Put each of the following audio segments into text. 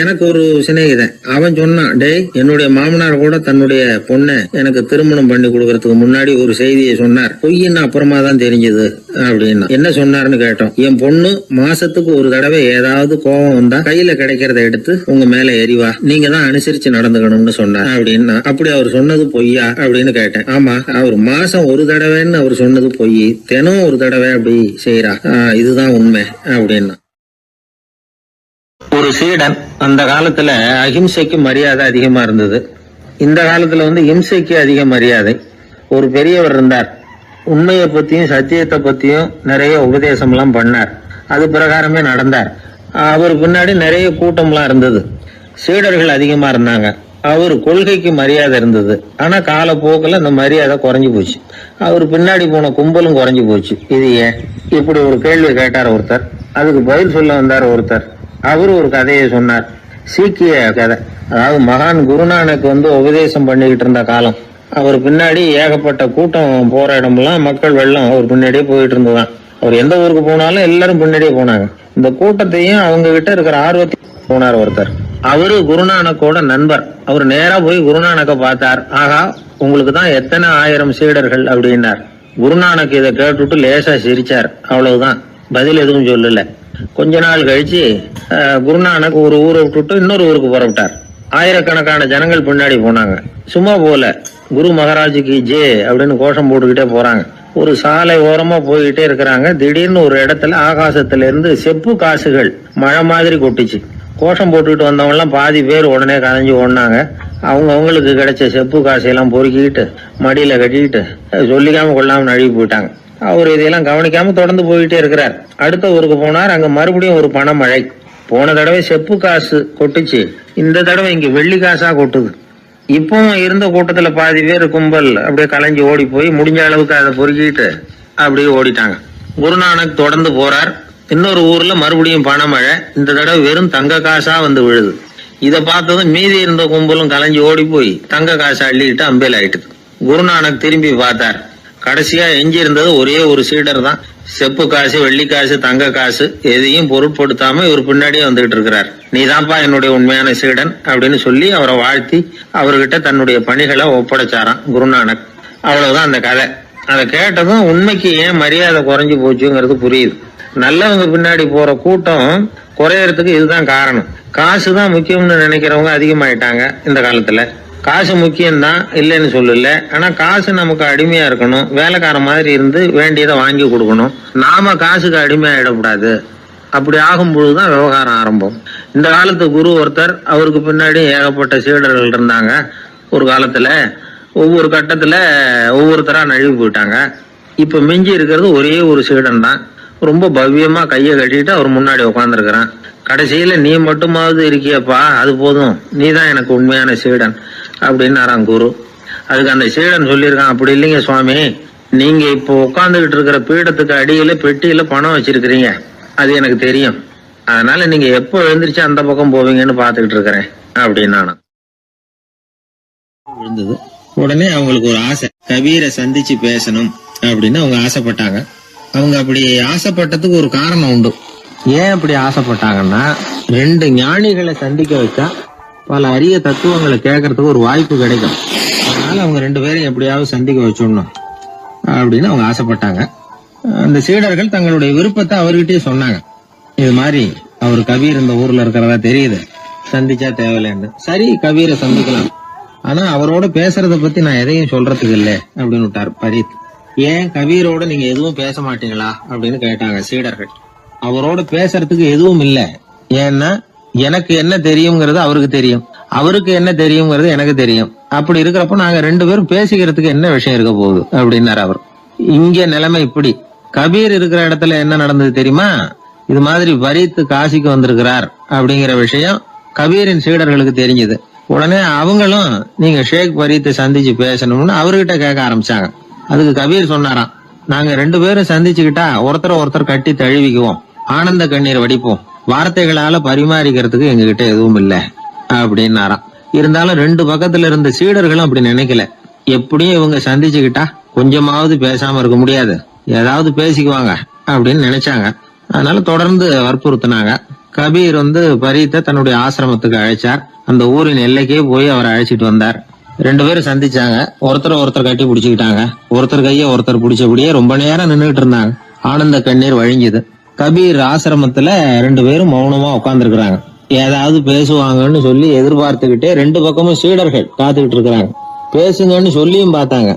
எனக்கு ஒரு சிநேகிதன் அவன் சொன்னான், டேய் என்னுடைய மாமனார் கூட தன்னுடைய பொண்ணை எனக்கு திருமணம் பண்ணி கொடுக்கறதுக்கு முன்னாடி ஒரு செய்தியை சொன்னார். பொய்ன்னு அப்புறமா தான் தெரிஞ்சது அப்படின்னா. என்ன சொன்னார்னு கேட்டோம். என் பொண்ணு மாசத்துக்கு ஒரு தடவை ஏதாவது கோபம் வந்தா கையில கிடைக்கிறத எடுத்து உங்க மேல எரிவா, நீங்க தான் அனுசரிச்சு நடந்துக்கணும்னு சொன்னார் அப்படின்னா. அப்படி அவர் சொன்னது பொய்யா அப்படின்னு கேட்டேன். ஆமா, அவர் மாசம் ஒரு தடவைன்னு அவர் சொன்னது பொய், தினம் ஒரு தடவை அப்படி செய்யறா, இதுதான் உண்மை அப்படின்னா. ஒரு சீடன் அந்த காலத்துல அஹிம்சைக்கு மரியாதை அதிகமா இருந்தது. இந்த காலத்துல இம்சைக்கு அதிக மரியாதை. ஒரு பெரியவர் இருந்தார். உண்மையை பத்தியும் சத்தியத்தை பத்தியும் நிறைய உபதேசம் எல்லாம் பண்ணார். அது பிரகாரமே நடந்தார். அவர் பின்னாடி நிறைய கூட்டம்லாம் இருந்தது. சீடர்கள் அதிகமா இருந்தாங்க. அவர் கொள்கைக்கு மரியாதை இருந்தது. ஆனா காலப்போக்கில் அந்த மரியாதை குறைஞ்சு போச்சு. அவர் பின்னாடி போன கும்பலும் குறைஞ்சு போச்சு. இது ஏன்? இப்படி ஒரு கேள்வி கேட்டார் ஒருத்தர். அதுக்கு பதில் சொல்ல வந்தார் ஒருத்தர். அவரு ஒரு கதையை சொன்னார். சீக்கிய கதை. அதாவது மகான் குருநானக் உபதேசம் பண்ணிக்கிட்டு இருந்த காலம். அவர் பின்னாடி ஏகப்பட்ட கூட்டம் போற இடமெல்லாம் மக்கள் வெள்ளம் அவர் பின்னாடியே போயிட்டு இருந்ததுதான். அவர் எந்த ஊருக்கு போனாலும் எல்லாரும் பின்னாடியே போனாங்க. இந்த கூட்டத்தையும் அவங்க கிட்ட இருக்கிற ஆர்வத்தையும் போனார் ஒருத்தர். அவரு குருநானக்கோட நண்பர். அவர் நேரா போய் குருநானக்க பார்த்தார். ஆகா, உங்களுக்கு தான் எத்தனை ஆயிரம் சீடர்கள் அப்படின்னார். குருநானக் இதை கேட்டுட்டு லேசா சிரிச்சார். அவ்வளவுதான், பதில் எதுவும் சொல்லல. கொஞ்ச நாள் கழிச்சு குருநானக் ஒரு ஊரை விட்டுட்டு இன்னொரு ஊருக்கு புறப்பட்டார். ஆயிரக்கணக்கான ஜனங்கள் பின்னாடி போனாங்க. சும்மா போல, குரு மகாராஜுக்கு ஜே அப்படின்னு கோஷம் போட்டுக்கிட்டே போறாங்க. ஒரு சாலை ஓரமா போய்கிட்டே இருக்கிறாங்க. திடீர்னு ஒரு இடத்துல ஆகாசத்துல இருந்து செப்பு காசுகள் மழை மாதிரி கொட்டுச்சு. கோஷம் போட்டுக்கிட்டு வந்தவங்க எல்லாம் பாதி பேர் உடனே கதைஞ்சு ஓடினாங்க. அவங்களுக்கு கிடைச்ச செப்பு காசையெல்லாம் பொறுக்கிக்கிட்டு மடியில கட்டிக்கிட்டு சொல்லிக்காம கொள்ளாம நழுவி போயிட்டாங்க. அவர் இதையெல்லாம் கவனிக்காம தொடர்ந்து போயிட்டே இருக்கிறார். அடுத்த ஊருக்கு போனார். அங்க மறுபடியும் ஒரு பணமழை. போன தடவை செப்பு காசு கொட்டுச்சு, இந்த தடவை இங்க வெள்ளி காசா கொட்டுது. இப்பவும் இருந்த கூட்டத்துல பாதி பேர் கும்பல் அப்படியே கலைஞ்சு ஓடி போய் முடிஞ்ச அளவுக்கு அதை பொறுக்கிட்டு அப்படியே ஓடிட்டாங்க. குருநானக் தொடர்ந்து போறார். இன்னொரு ஊர்ல மறுபடியும் பணமழை. இந்த தடவை வெறும் தங்க காசா விழுது. இதை பார்த்ததும் மீதி இருந்த கும்பலும் கலைஞ்சு ஓடி போய் தங்க காசை அள்ளிக்கிட்டு அம்பேல் ஆயிட்டுது. குருநானக் திரும்பி பார்த்தார். கடைசியா எஞ்சி இருந்தது ஒரே ஒரு சீடர் தான். செப்பு காசு, வெள்ளி காசு, தங்க காசு எதையும் பொருட்படுத்தாம இவர் பின்னாடியே வந்துகிட்டு இருக்கிறார். நீதான்ப்பா என்னுடைய உண்மையான சீடன் அப்படின்னு சொல்லி அவரை வாழ்த்தி அவர்கிட்ட தன்னுடைய பணிகளை ஒப்படைச்சாராம் குருநானக். அவ்வளவுதான் அந்த கதை. அதை கேட்டதும் உண்மைக்கு ஏன் மரியாதை குறைஞ்சு போச்சுங்கிறது புரியுது. நல்லவங்க பின்னாடி போற கூட்டம் குறையறதுக்கு இதுதான் காரணம். காசு தான் முக்கியம்னு நினைக்கிறவங்க அதிகமாயிட்டாங்க இந்த காலத்துல. காசு முக்கியம்தான், இல்லைன்னு சொல்லல. ஆனா காசு நமக்கு அடிமையா இருக்கணும். வேலைக்கார மாதிரி இருந்து வேண்டியதை வாங்கி கொடுக்கணும். நாம காசுக்கு அடிமையாயிடக்கூடாது. அப்படி ஆகும் பொழுதுதான் விவகாரம் ஆரம்பம். இந்த காலத்து குரு ஒருத்தர், அவருக்கு பின்னாடி ஏகப்பட்ட சீடர்கள் இருந்தாங்க. ஒரு காலத்துல ஒவ்வொரு கட்டத்துல ஒவ்வொருத்தரா நழுவி போயிட்டாங்க. இப்ப மிஞ்சி இருக்கிறது ஒரே ஒரு சீடன் தான். ரொம்ப பவ்யமா கையை கட்டிட்டு அவர் முன்னாடி உட்காந்துருக்கிறான். கடைசியில நீ மட்டுமாவது இருக்கியப்பா, அது போதும், நீ தான் எனக்கு உண்மையான சீடன் அப்படின்னாராம் குரு. அதுக்கு அந்த சீடன் சொல்லியிருக்கான், அப்படி இல்லைங்க சுவாமி, நீங்க இப்போ உட்காந்துக்கிட்டு இருக்கிற பீடத்துக்கு அடியில பெட்டியில பணம் வச்சிருக்கிறீங்க, அது எனக்கு தெரியும். அதனால நீங்க எப்போ எழுந்திரிச்சு அந்த பக்கம் போவீங்கன்னு பாத்துக்கிட்டு இருக்கிறேன் அப்படின்னா விழுந்தது. உடனே அவங்களுக்கு ஒரு ஆசை, கபீரை சந்திச்சு பேசணும் அப்படின்னு அவங்க ஆசைப்பட்டாங்க. அவங்க அப்படி ஆசைப்பட்டதுக்கு ஒரு காரணம் உண்டு. ஏன் அப்படி ஆசைப்பட்டாங்கன்னா, ரெண்டு ஞானிகளை சந்திக்க வச்சா பல அரிய தத்துவங்களை கேட்கறதுக்கு ஒரு வாய்ப்பு கிடைக்கும். அதனால அவங்க ரெண்டு பேரும் எப்படியாவது சந்திக்க வச்சிடணும் அப்படின்னு அவங்க ஆசைப்பட்டாங்க. அந்த சீடர்கள் தங்களுடைய விருப்பத்தை அவர்கிட்டயே சொன்னாங்க. இது மாதிரி அவர் கபீர் இந்த ஊர்ல இருக்கிறதா தெரியுது, சந்திச்சா தேவையில்லைன்னு. சரி, கபீரை சந்திக்கலாம், ஆனா அவரோட பேசுறத பத்தி நான் எதையும் சொல்றதுக்கு இல்லை அப்படின்னு விட்டார் பரீத். ஏன் கபீரோட நீங்க எதுவும் பேச மாட்டீங்களா அப்படின்னு கேட்டாங்க சீடர்கள். அவரோட பேசுறதுக்கு எதுவும் இல்ல. ஏன்னா எனக்கு என்ன தெரியுங்கிறது அவருக்கு தெரியும், அவருக்கு என்ன தெரியுங்கிறது எனக்கு தெரியும். அப்படி இருக்கிறப்ப நாங்க ரெண்டு பேரும் பேசிக்கிறதுக்கு என்ன விஷயம் இருக்க போகுது அப்படின்னாரு அவர். இங்க நிலைமை இப்படி. கபீர் இருக்கிற இடத்துல என்ன நடந்தது தெரியுமா? இது மாதிரி பரீத் காசிக்கு வந்திருக்கிறார் அப்படிங்கிற விஷயம் கபீரின் சீடர்களுக்கு தெரிஞ்சது. உடனே அவங்களும் நீங்க ஷேக் பரீத்தை சந்திச்சு பேசணும்னு அவர்கிட்ட கேட்க ஆரம்பிச்சாங்க. அதுக்கு கபீர் சொன்னாராம், நாங்க ரெண்டு பேரும் சந்திச்சுக்கிட்டா ஒருத்தர் கட்டி தழுவிக்குவோம், ஆனந்த கண்ணீர் வடிப்போம், வார்த்தைகளால பரிமாறிக்கிறதுக்கு எங்ககிட்ட எதுவும் இல்லை அப்படின்னாராம். இருந்தாலும் ரெண்டு பக்கத்துல இருந்த சீடர்களும் அப்படி நினைக்கல. எப்படியும் இவங்க சந்திச்சுக்கிட்டா கொஞ்சமாவது பேசாம இருக்க முடியாது, ஏதாவது பேசிக்குவாங்க அப்படின்னு நினைச்சாங்க. அதனால தொடர்ந்து வற்புறுத்தினாங்க. கபீர் பரீத்தை தன்னுடைய ஆசிரமத்துக்கு அழைச்சார். அந்த ஊரின் எல்லைக்கே போய் அவரை அழைச்சிட்டு வந்தார். 2 பேரும் சந்திச்சாங்க. ஒருத்தர் கட்டி பிடிச்சுக்கிட்டாங்க. ஒருத்தர் கைய ஒருத்தர் பிடிச்சபடியே ரொம்ப நேரம் நின்றுட்டு இருந்தாங்க. ஆனந்த கண்ணீர் வழிஞ்சுது. கபீர் ஆசிரமத்துல 2 பேரும் மௌனமா உட்கார்ந்துருக்காங்க. ஏதாவது பேசுவாங்கன்னு சொல்லி எதிர்பார்த்துக்கிட்டே 2 பக்கமும் சீடர்கள் காத்துக்கிட்டு இருக்கிறாங்க. பேசுங்கன்னு சொல்லியும் பார்த்தாங்க.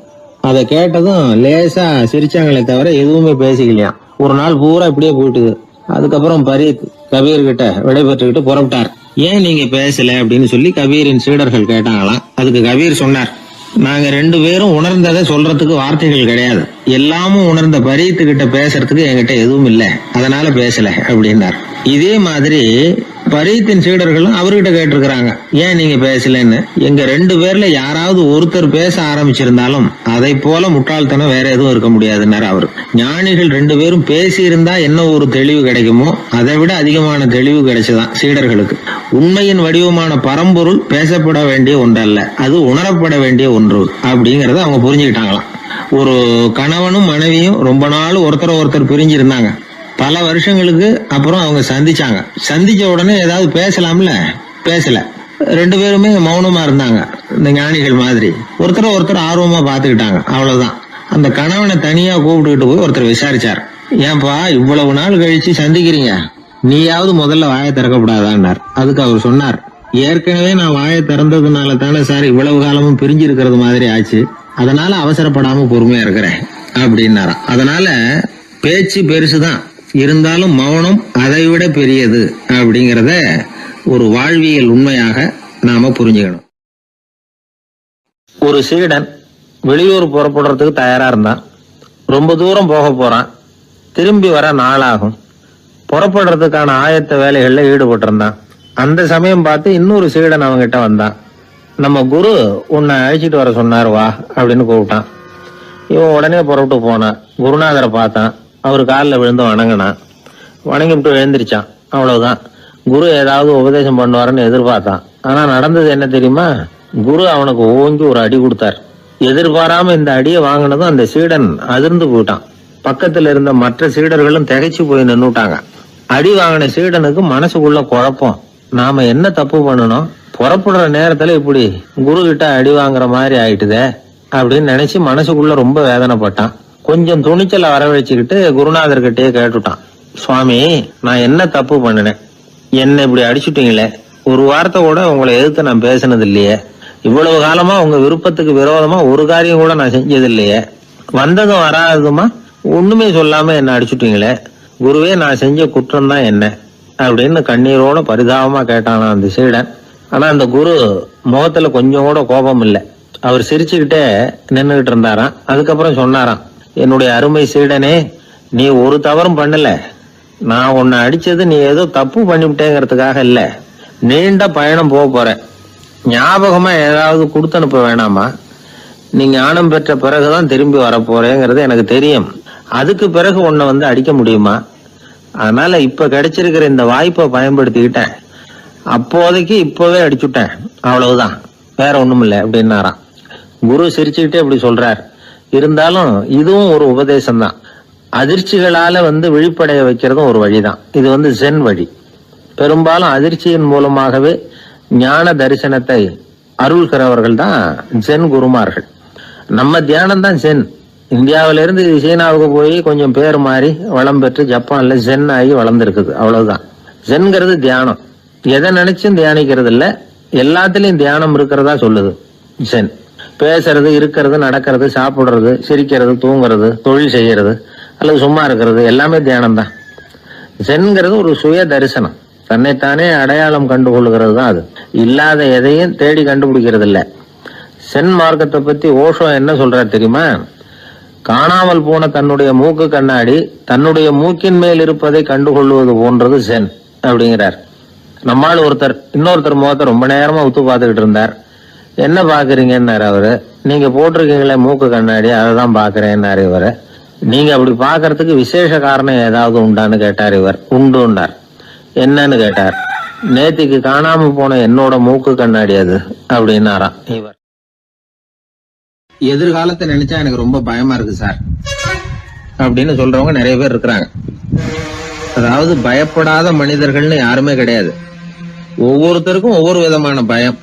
அதை கேட்டதும் லேசா சிரிச்சாங்களே தவிர எதுவுமே பேசிக்கலையாம். ஒரு நாள் பூரா இப்படியே போயிட்டுது. அதுக்கப்புறம் பரீத் கபீர் கிட்ட விடைபெற்றுக்கிட்டு புறப்பட்டார். ஏன் நீங்க பேசல அப்படின்னு சொல்லி கபீரின் சீடர்கள் கேட்டாங்களாம். அதுக்கு கபீர் சொன்னார், நாங்க 2 பேரும் உணர்ந்ததை சொல்றதுக்கு வார்த்தைகள் கிடையாது. எல்லாமும் உணர்ந்த பரீத்து கிட்ட பேசுறதுக்கு என்கிட்ட எதுவும் இல்ல, அதனால பேசல அப்படின்னார். இதே மாதிரி பரீத்தின் சீடர்களும் அவர்கிட்ட கேட்டிருக்கிறாங்க, ஏன் நீங்க பேசலன்னு. எங்க 2 பேர்ல யாராவது ஒருத்தர் பேச ஆரம்பிச்சிருந்தாலும் அதை போல முட்டாள்தனம் வேற எதுவும் இருக்க முடியாதுன்னாரு அவரு. ஞானிகள் 2 பேரும் பேசி இருந்தா என்ன ஒரு தெளிவு கிடைக்குமோ அதை விட அதிகமான தெளிவு கிடைச்சதான் சீடர்களுக்கு. உண்மையின் வடிவமான பரம்பொருள் பேசப்பட வேண்டிய ஒன்றல்ல, அது உணரப்பட வேண்டிய ஒன்று அப்படிங்கறத அவங்க புரிஞ்சுக்கிட்டாங்களாம். ஒரு கணவனும் மனைவியும் ரொம்ப நாள் ஒருத்தர் பிரிஞ்சிருந்தாங்க. பல வருஷங்களுக்கு அப்புறம் அவங்க சந்திச்ச உடனே ஏதாவது பேசலாம்ல, பேசல. 2 பேருமே மௌனமா இருந்தாங்க. இந்த ஞானிகள் மாதிரி ஒருத்தர் ஆர்வமா பாத்துக்கிட்டாங்க, அவ்வளவுதான். அந்த கணவனை தனியா கூப்பிட்டுக்கிட்டு போய் ஒருத்தர் விசாரிச்சார், ஏன்பா இவ்வளவு நாள் கழிச்சு சந்திக்கிறீங்க, நீயாவது முதல்ல வாயை திறக்கப்படாதான்னார். அதுக்கு அவர் சொன்னார், ஏற்கனவே நான் வாயை திறந்ததுனால தானே சார் இவ்வளவு காலமும் பிரிஞ்சு இருக்கிறது மாதிரி ஆச்சு, அதனால அவசரப்படாம பொறுமையா இருக்கிறேன் அப்படின்னாராம். அதனால பேச்சு பெருசுதான், இருந்தாலும் மௌனம் அதை விட பெரியது அப்படிங்கறத ஒரு வாழ்வியல் உண்மையாக நாம புரிஞ்சுக்கணும். ஒரு சீடன் வெளியூர் புறப்படுறதுக்கு தயாரா இருந்தான். ரொம்ப தூரம் போக போறான். திரும்பி வர நாளாகும். புறப்படுறதுக்கான ஆயத்த வேலைகள்ல ஈடுபட்டிருந்தான். அந்த சமயம் பார்த்து இன்னொரு சீடன் அவங்கிட்ட வந்தான். நம்ம குரு உன்னை அழைச்சிட்டு வர சொன்னார், வா அப்படின்னு கூப்பிட்டான். இவன் உடனே புறப்பட்டு போனான். குருநாதரை பார்த்தான். அவர் காலில் விழுந்து வணங்கினான். வணங்கிவிட்டு எழுந்திரிச்சான். அவ்வளவுதான். குரு ஏதாவது உபதேசம் பண்ணுவாருன்னு எதிர்பார்த்தான். ஆனா நடந்தது என்ன தெரியுமா? குரு அவனுக்கு ஓங்கி ஒரு அடி கொடுத்தார். எதிர்பாராம இந்த அடியை வாங்கினதும் அந்த சீடன் அதிர்ந்து போயிட்டான். பக்கத்துல இருந்த மற்ற சீடர்களும் திகைச்சு போய் நின்னுட்டாங்க. அடி வாங்கின சீடனுக்கு மனசுக்குள்ள குழப்பம். நாம என்ன தப்பு பண்ணணும், புறப்படுற நேரத்துல இப்படி குரு கிட்ட அடி வாங்குற மாதிரி ஆயிட்டுதே அப்படின்னு நினைச்சு மனசுக்குள்ள ரொம்ப வேதனைப்பட்டான். கொஞ்சம் துணிச்சலை வரவழைச்சுக்கிட்டு குருநாதர்கிட்டயே கேட்டுட்டான், சுவாமி நான் என்ன தப்பு பண்ணினேன், என்ன இப்படி அடிச்சுட்டீங்களே, ஒரு வார்த்தை கூட உங்களை எதிர்த்து நான் பேசினது இல்லையே, இவ்வளவு காலமா உங்க விருப்பத்துக்கு விரோதமா ஒரு காரியம் கூட நான் செஞ்சது இல்லையே, வந்ததும் வராததுமா ஒண்ணுமே சொல்லாம என்ன அடிச்சுட்டீங்களே, குருவே நான் செஞ்ச குற்றம் தான் என்ன அப்படின்னு கண்ணீரோட பரிதாபமா கேட்டானா அந்த சீடன். ஆனா அந்த குரு முகத்துல கொஞ்சம் கூட கோபம் இல்லை. அவர் சிரிச்சுக்கிட்டே நின்னுகிட்டு இருந்தாராம். அதுக்கப்புறம் சொன்னாராம், என்னுடைய அருமை சீடனே, நீ ஒரு தவறும் பண்ணல. நான் உன்னை அடிச்சது நீ ஏதோ தப்பு பண்ணிவிட்டேங்கிறதுக்காக இல்ல, நீண்ட பயணம் போற, ஞாபகமா ஏதாவது கொடுத்து அனுப்ப வேணாமா, நீ ஞானம் பெற்ற பிறகுதான் திரும்பி வரப்போறேங்கிறது எனக்கு தெரியும். அதுக்கு பிறகு உன்னை அடிக்க முடியுமா? அதனால இப்ப கிடைச்சிருக்கிற இந்த வாய்ப்பை பயன்படுத்திக்கிட்டேன். அப்போதைக்கு இப்பவே அடிச்சுட்டேன், அவ்வளவுதான், வேற ஒண்ணும் இல்லை அப்படின்னாராம். குரு சிரிச்சுக்கிட்டே இப்படி சொல்றார். இருந்தாலும் இதுவும் ஒரு உபதேசம் தான். அதிர்ச்சிகளால விழிப்படைய வைக்கிறதும் ஒரு வழிதான். இது ஜென் வழி. பெரும்பாலும் அதிர்ச்சியின் மூலமாகவே ஞான தரிசனத்தை அருள்கிறவர்கள் தான் ஜென் குருமார்கள். நம்ம தியானம் தான் ஜென். இந்தியாவில இருந்து சீனாவுக்கு போய் கொஞ்சம் பேர் மாறி வளம் பெற்று ஜப்பான்ல ஜென் ஆகி வளர்ந்துருக்குது, அவ்வளவுதான். ஜென்கிறது தியானம். எதை நினைச்சும் தியானிக்கிறது இல்ல, எல்லாத்திலையும் தியானம் இருக்கிறதா சொல்லுது ஜென். பேசுறது, இருக்கிறது, நடக்கிறது, சாப்பிடுறது, சிரிக்கிறது, தூங்குறது, தொழில் செய்யறது அல்லது சும்மா இருக்கிறது எல்லாமே தியானம் தான். ஜென்கிறது ஒரு சுய தரிசனம், தன்னைத்தானே அடையாளம் கண்டுகொள்கிறது தான். அது இல்லாத எதையும் தேடி கண்டுபிடிக்கிறது இல்ல. சென் மார்க்கத்தை பத்தி ஓஷோ என்ன சொல்றார் தெரியுமா? காணாமல் போன தன்னுடைய மூக்கு கண்ணாடி தன்னுடைய மூக்கின் மேல் இருப்பதை கண்டுகொள்வது போன்றது சென் அப்படிங்கிறார். நம்மால் ஒருத்தர் இன்னொருத்தர் முகத்தை ரொம்ப நேரமா உத்து பார்த்துக்கிட்டு இருந்தார். என்ன பாக்குறீங்கன்னாரு அவரு. நீங்க போட்டிருக்கீங்களே மூக்கு கண்ணாடி, அதை தான் பாக்குறேன்னாரு இவரு. நீங்க அப்படி பாக்குறதுக்கு விசேஷ காரணம் ஏதாவது உண்டான்னு கேட்டார் இவர். உண்டுன்னார். என்னன்னு கேட்டார். நேத்திக்கு காணாம போன என்னோட மூக்கு கண்ணாடி அது அப்படின்னாராம் இவர். எதிர்காலத்தை நினைச்சா எனக்கு ரொம்ப பயமா இருக்கு சார் அப்படின்னு சொல்றவங்க நிறைய பேர் இருக்கிறாங்க. அதாவது பயப்படாத மனிதர்கள்னு யாருமே கிடையாது. ஒவ்வொருத்தருக்கும் ஒவ்வொரு விதமான பயம்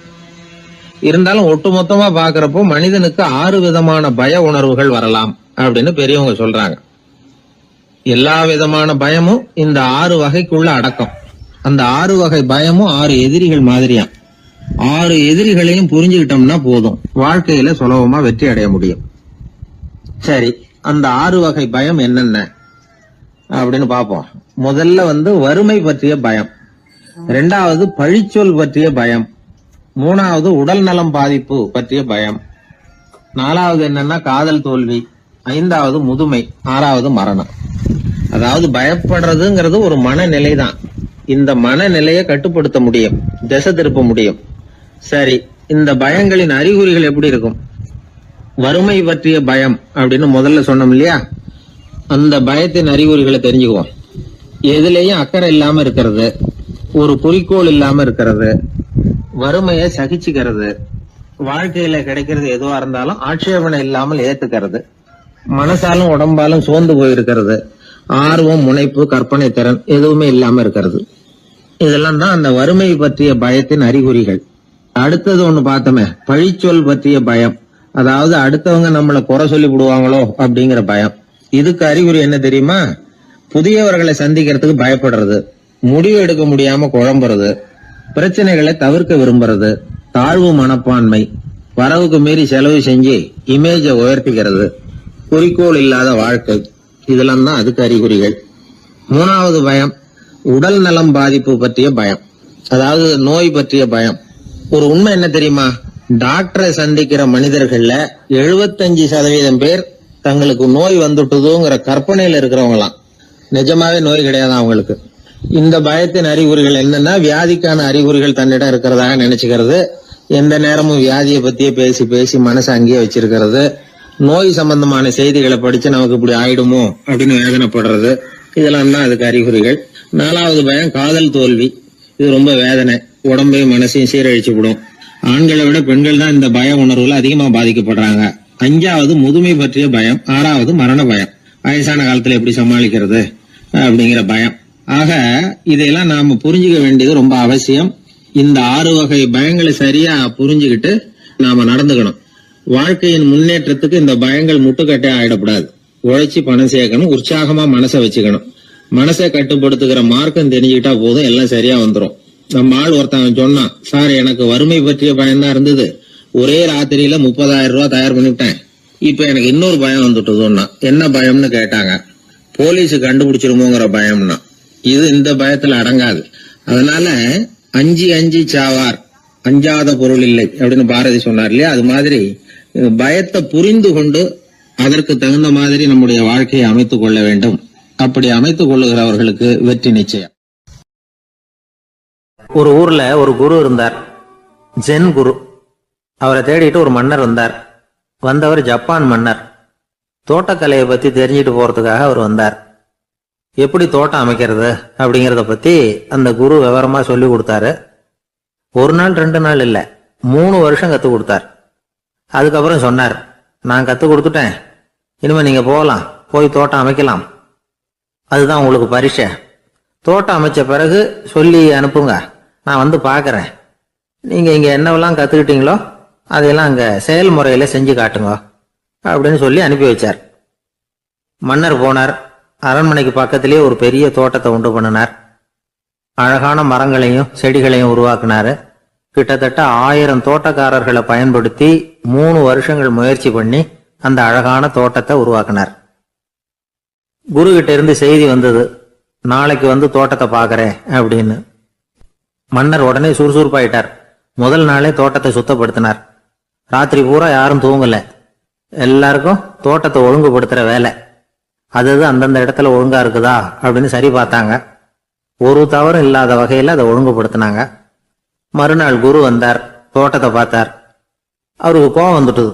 இருந்தாலும் ஒட்டுமொத்தமா பாக்குறப்போ மனிதனுக்கு 6 விதமான பய உணர்வுகள் வரலாம் அப்படின்னு பெரியவங்க சொல்றாங்க. எல்லா விதமான பயமும் இந்த 6 வகைக்குள்ள அடக்கம். அந்த 6 வகை பயமும் 6 எதிரிகள் மாதிரியாம். 6 எதிரிகளையும் புரிஞ்சுக்கிட்டோம்னா போதும், வாழ்க்கையில சுலபமா வெற்றி அடைய முடியும். சரி, அந்த 6 வகை பயம் என்னென்ன அப்படின்னு பாப்போம். முதல்ல வறுமை பற்றிய பயம், 2வது பழிச்சொல் பற்றிய பயம், 3வது உடல் நலம் பாதிப்பு பற்றிய பயம், 4வது என்னன்னா காதல் தோல்வி, 5வது முதுமை, 6வது மரணம். அதாவது பயப்படுறதுங்கிறது ஒரு மனநிலை தான். இந்த மனநிலையை கட்டுப்படுத்த முடியும், திசை திருப்ப முடியும். சரி, இந்த பயங்களின் அறிகுறிகள் எப்படி இருக்கும்? வறுமை பற்றிய பயம் அப்படின்னு முதல்ல சொன்னோம் இல்லையா, அந்த பயத்தின் அறிகுறிகளை தெரிஞ்சுக்குவோம். எதுலயும் அக்கறை இல்லாம இருக்கிறது, ஒரு குறிக்கோள் இல்லாம இருக்கிறது, வறுமையை சகிச்சுக்கிறது, வாழ்க்கையில கிடைக்கிறது எதுவா இருந்தாலும் ஆட்சேபனை இல்லாமல் ஏத்துக்கிறது, மனசாலும் உடம்பாலும் சோர்ந்து போயிருக்கிறது, ஆர்வம், முனைப்பு, கற்பனை திறன் எதுவுமே இல்லாம இருக்கிறது. இதெல்லாம் தான் அந்த வறுமை பற்றிய பயத்தின் அறிகுறிகள். அடுத்தது ஒண்ணு பார்த்தோமே, பழிச்சொல் பற்றிய பயம். அதாவது அடுத்தவங்க நம்மளை குறை சொல்லி விடுவாங்களோ அப்படிங்கிற பயம். இதுக்கு அறிகுறி என்ன தெரியுமா? புதியவர்களை சந்திக்கிறதுக்கு பயப்படுறது, முடிவு எடுக்க முடியாம குழம்புறது, பிரச்சனைகளை தவிர்க்க விரும்புறது, தாழ்வு மனப்பான்மை, வரவுக்கு மீறி செலவு செஞ்சு இமேஜ உயர்த்திக்கிறது, குறிக்கோள் இல்லாத வாழ்க்கை, இதெல்லாம் தான் அதுக்கு அறிகுறிகள். 3வது பயம் உடல் நலம் பாதிப்பு பற்றிய பயம், அதாவது நோய் பற்றிய பயம். ஒரு உண்மை என்ன தெரியுமா? டாக்டரை சந்திக்கிற மனிதர்கள்ல 75% பேர் தங்களுக்கு நோய் வந்துட்டுதுங்கிற கற்பனையில இருக்கிறவங்களாம். நிஜமாவே நோய் கிடையாது அவங்களுக்கு. இந்த பயத்தின் அறிகுறிகள் என்னன்னா, வியாதிக்கான அறிகுறிகள் தன்னிடம் இருக்கிறதாக நினைச்சுக்கிறது, எந்த நேரமும் வியாதியை பத்தியே பேசி பேசி மனசை அங்கேயே வச்சிருக்கிறது, நோய் சம்பந்தமான செய்திகளை படிச்சு நமக்கு இப்படி ஆயிடுமோ அப்படின்னு வேதனைப்படுறது, இதெல்லாம் தான் அதுக்கு அறிகுறிகள். 4வது பயம் காதல் தோல்வி. இது ரொம்ப வேதனை, உடம்பையும் மனசையும் சீரழிச்சு விடும். ஆண்களை விட பெண்கள் தான் இந்த பய உணர்வுல அதிகமா பாதிக்கப்படுறாங்க. 5வது முதுமை பற்றிய பயம். 6வது மரண பயம், வயசான காலத்துல எப்படி சமாளிக்கிறது அப்படிங்கிற பயம். ஆக இதையெல்லாம் நாம புரிஞ்சுக்க வேண்டியது ரொம்ப அவசியம். இந்த 6 வகை பயங்களை சரியா புரிஞ்சுக்கிட்டு நாம நடந்துக்கணும். வாழ்க்கையின் முன்னேற்றத்துக்கு இந்த பயங்கள் முட்டுக்கட்டே ஆயிடக்கூடாது. உழைச்சி பணம் சேர்க்கணும், உற்சாகமா மனசை வச்சுக்கணும். மனசை கட்டுப்படுத்துகிற மார்க்கம் தெரிஞ்சுக்கிட்டா போதும், எல்லாம் சரியா வந்துடும். நம்ம ஆள் ஒருத்தன் சொன்னான், சார் எனக்கு வறுமை பற்றிய பயம் தான் இருந்தது, ஒரே ராத்திரியில 30,000 ரூபாய் தயார் பண்ணிவிட்டேன், இப்ப எனக்கு இன்னொரு பயம் வந்துட்டுதுன்னா. என்ன பயம்னு கேட்டாங்க. போலீஸ் கண்டுபிடிச்சிருமோங்கிற பயம்னா. இது இந்த பயத்துல அடங்காது. அதனால அஞ்சி சாவார், அஞ்சாத பொருள் இல்லை அப்படின்னு பாரதி சொன்னார் இல்லையா, அது மாதிரி பயத்தை புரிந்து கொண்டு அதற்கு தகுந்த மாதிரி நம்முடைய வாழ்க்கையை அமைத்துக் கொள்ள வேண்டும். அப்படி அமைத்துக் கொள்ளுகிறவர்களுக்கு வெற்றி நிச்சயம். ஒரு ஊர்ல ஒரு குரு இருந்தார், ஜென் குரு. அவரை தேடிட்டு ஒரு மன்னர் வந்தார். வந்தவர் ஜப்பான் மன்னர். தோட்டக்கலையை பத்தி தெரிஞ்சுட்டு போறதுக்காக அவர் வந்தார். எப்படி தோட்டம் அமைக்கிறது அப்படிங்கறத பத்தி அந்த குரு விவரமா சொல்லி கொடுத்தாரு. 1 நாள் 2 நாள் இல்ல, 3 வருஷம் கத்து கொடுத்தார். அதுக்கப்புறம் சொன்னார், நான் கத்து கொடுத்துட்டேன், இனிமே நீங்க போகலாம், போய் தோட்டம் அமைக்கலாம், அதுதான் உங்களுக்கு பரிசை. தோட்டம் அமைச்ச பிறகு சொல்லி அனுப்புங்க, நான் வந்து பாக்குறேன். நீங்க இங்க என்னவெல்லாம் கத்துக்கிட்டீங்களோ அதையெல்லாம் அங்க செயல்முறையில செஞ்சு காட்டுங்க அப்படின்னு சொல்லி அனுப்பி வச்சார். மன்னர் போனார். அரண்மனைக்கு பக்கத்திலேயே ஒரு பெரிய தோட்டத்தை உண்டு பண்ணினார். அழகான மரங்களையும் செடிகளையும் உருவாக்குனாரு. கிட்டத்தட்ட 1000 தோட்டக்காரர்களை பயன்படுத்தி 3 வருஷங்கள் முயற்சி பண்ணி அந்த அழகான தோட்டத்தை உருவாக்கினார். குரு கிட்ட இருந்து செய்தி வந்தது, நாளைக்கு வந்து தோட்டத்தை பாக்குறேன் அப்படின்னு. மன்னர் உடனே சுறுசுறுப்பாயிட்டார். முதல் நாளே தோட்டத்தை சுத்தப்படுத்தினார். ராத்திரி பூரா யாரும் தூங்கல. எல்லாருக்கும் தோட்டத்தை ஒழுங்குபடுத்துற வேலை. அது அந்தந்த இடத்துல ஒழுங்கா இருக்குதா அப்படின்னு சரி பார்த்தாங்க. ஒரு தவறும் இல்லாத வகையில அதை ஒழுங்குபடுத்தினாங்க. மறுநாள் குரு வந்தார், தோட்டத்தை பார்த்தார். அவருக்கு கோபம் வந்துட்டுது.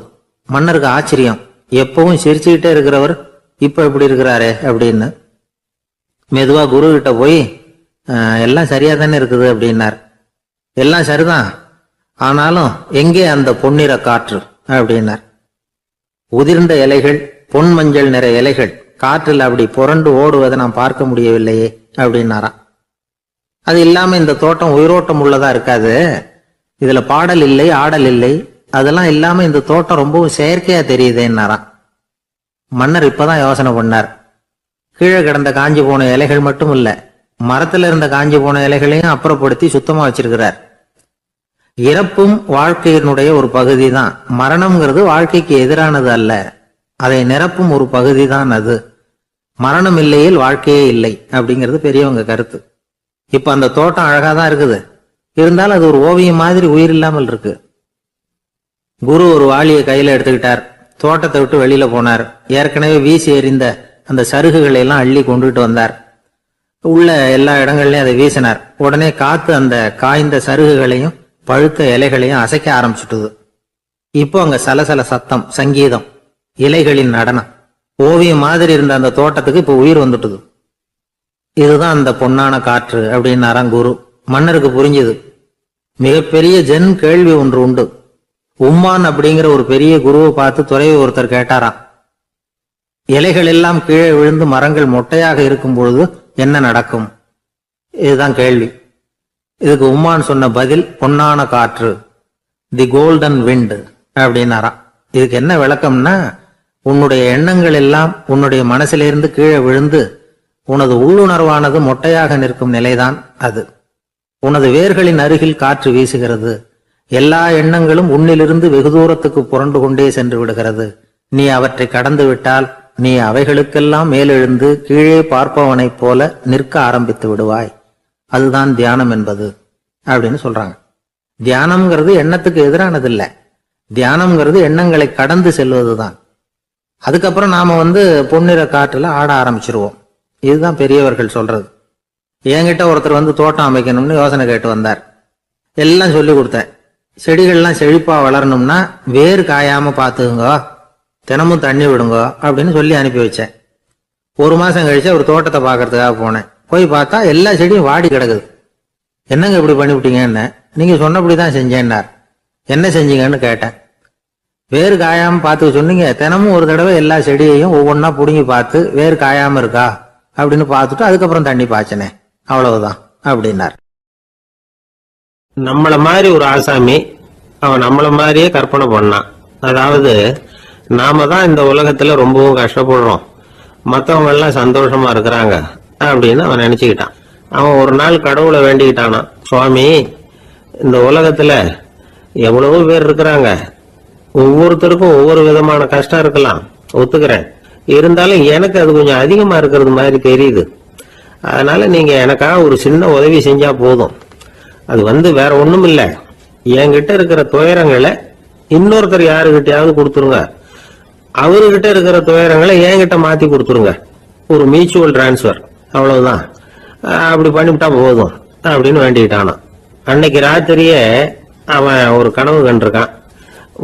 மன்னருக்கு ஆச்சரியம், எப்பவும் சிரிச்சுக்கிட்டே இருக்கிறவர் இப்ப எப்படி இருக்கிறாரே அப்படின்னு. மெதுவா குரு கிட்ட போய், எல்லாம் சரியா தானே இருக்குது அப்படின்னார். எல்லாம் சரிதான், ஆனாலும் எங்கே அந்த பொன்னிற காற்று அப்படின்னார். உதிர்ந்த இலைகள், பொன் மஞ்சள் நிற இலைகள் காற்றில் அப்படி புரண்டு ஓடுவதை நான் பார்க்க முடியவில்லையே அப்படின்னாராம். அது இல்லாம இந்த தோட்டம் உயிரோட்டம் உள்ளதா இருக்காது, இதுல பாடல் இல்லை ஆடல் இல்லை, அதெல்லாம் இல்லாம இந்த தோட்டம் ரொம்பவும் செயற்கையா தெரியுதுன்னாராம். மன்னர் இப்பதான் யோசனை பண்ணார். கீழே கிடந்த காஞ்சி போன இலைகள் மட்டும் இல்ல, மரத்துல இருந்த காஞ்சி போன இலைகளையும் அப்புறப்படுத்தி சுத்தமா வச்சிருக்கிறார். இறப்பும் வாழ்க்கையினுடைய ஒரு பகுதி தான். மரணம்ங்கிறது வாழ்க்கைக்கு எதிரானது அல்ல, அதை நிரப்பும் ஒரு பகுதி தான் அது. மரணம் இல்லையில் வாழ்க்கையே இல்லை அப்படிங்கிறது பெரியவங்க கருத்து. இப்ப அந்த தோட்டம் அழகாதான் இருக்குது, இருந்தாலும் அது ஒரு ஓவியம் மாதிரி உயிர் இல்லாமல் இருக்கு. குரு ஒரு வாளியை கையில எடுத்துக்கிட்டார், தோட்டத்தை விட்டு வெளியில போனார். ஏற்கனவே வீசி எறிந்த அந்த சருகுகளை எல்லாம் அள்ளி கொண்டுட்டு வந்தார். உள்ள எல்லா இடங்கள்லயும் அதை வீசினார். உடனே காத்து அந்த காய்ந்த சருகுகளையும் பழுத்த இலைகளையும் அசைக்க ஆரம்பிச்சுட்டுது. இப்போ அங்க சலசல சத்தம், சங்கீதம், இலைகளின் நடனம், ஓவியம் மாதிரி இருந்த அந்த தோட்டத்துக்கு இப்போ உயிர் வந்துட்டுது. இதுதான் அந்த பொன்னான காற்று அப்படின்னாராம் குரு. மன்னருக்கு புரிஞ்சுது. மிகப்பெரிய ஜென் கேள்வி ஒன்று உண்டு. உம்மான் அப்படிங்கிற ஒரு பெரிய குருவை பார்த்து துறவி ஒருத்தர் கேட்டாராம், இலைகள் எல்லாம் கீழே விழுந்து மரங்கள் மொட்டையாக இருக்கும் பொழுது என்ன நடக்கும்? இதுதான் கேள்வி. இதுக்கு உம்மான் சொன்ன பதில் பொன்னான காற்று, தி கோல்டன் விண்ட் அப்படின்னாராம். இதுக்கு என்ன விளக்கம்னா, உன்னுடைய எண்ணங்கள் எல்லாம் உன்னுடைய மனசிலிருந்து கீழே விழுந்து உனது உள்ளுணர்வானது மொட்டையாக நிற்கும் நிலைதான் அது. உனது வேர்களின் அருகில் காற்று வீசுகிறது. எல்லா எண்ணங்களும் உன்னிலிருந்து வெகு தூரத்துக்கு புரண்டு கொண்டே சென்று விடுகிறது. நீ அவற்றை கடந்து விட்டால் நீ அவைகளுக்கெல்லாம் மேலெழுந்து கீழே பார்ப்பவனைப் போல நிற்க ஆரம்பித்து விடுவாய். அதுதான் தியானம் என்பது அப்படின்னு சொல்றாங்க. தியானம்ங்கிறது எண்ணத்துக்கு எதிரானது இல்ல, தியானம்ங்கிறது எண்ணங்களை கடந்து செல்வதுதான். அதுக்கப்புறம் நாம பொன்னிற காற்றுல ஆட ஆரம்பிச்சிருவோம். இதுதான் பெரியவர்கள் சொல்றது. என்கிட்ட ஒருத்தர் தோட்டம் அமைக்கணும்னு யோசனை கேட்டு வந்தார். எல்லாம் சொல்லி கொடுத்தேன். செடிகள்லாம் செழிப்பா வளரணும்னா வேறு காயாம பாத்துக்குங்க, தினமும் தண்ணி விடுங்க அப்படின்னு சொல்லி அனுப்பி வச்சேன். ஒரு மாசம் கழிச்சு ஒரு தோட்டத்தை பாக்குறதுக்காக போனேன். போய் பார்த்தா எல்லா செடியும் வாடி கிடக்குது. என்னங்க இப்படி பண்ணிவிட்டீங்கன்னு. நீங்க சொன்னபடிதான் செஞ்சேன்னார். என்ன செஞ்சீங்கன்னு கேட்டேன். வேறு காயாம பார்த்து சொன்னீங்க, தினமும் ஒரு தடவை எல்லா செடியையும் ஒவ்வொன்னா புடுங்கி பார்த்து வேறு காயாம இருக்கா அப்படின்னு பார்த்துட்டு அதுக்கப்புறம் தண்ணி பாய்ச்சனே, அவ்வளவுதான் அப்படின்னார். நம்மள மாதிரி ஒரு ஆசாமி அவன் நம்மள மாதிரியே கற்பனை பண்ணான். அதாவது நாம தான் இந்த உலகத்துல ரொம்பவும் கஷ்டப்படுறோம், மத்தவங்க எல்லாம் சந்தோஷமா இருக்கிறாங்க அப்படின்னு அவன் நினைச்சுக்கிட்டான். அவன் ஒரு நாள் கடவுளை வேண்டிக்கிட்டானா, சுவாமி இந்த உலகத்துல எவ்வளவோ பேர் இருக்கிறாங்க, ஒவ்வொருத்தருக்கும் ஒவ்வொரு விதமான கஷ்டம் இருக்கலாம், ஒத்துக்கிறேன். இருந்தாலும் எனக்கு அது கொஞ்சம் அதிகமா இருக்கிறது மாதிரி தெரியுது. அதனால நீங்க எனக்காக ஒரு சின்ன உதவி செஞ்சா போதும். அது வேற ஒண்ணும் இல்ல, என்கிட்ட இருக்கிற துயரங்களை இன்னொருத்தர் யாருகிட்டயாவது கொடுத்துருங்க, அவர்கிட்ட இருக்கிற துயரங்களை என்கிட்ட மாத்தி கொடுத்துருங்க. ஒரு மியூச்சுவல் டிரான்ஸ்பர், அவ்வளவுதான். அப்படி பண்ணிவிட்டா போதும் அப்படின்னு வேண்டிக்கிட்டானான். அன்னைக்கு ராத்திரியே அவன் ஒரு கனவு கண்டிருக்கான்.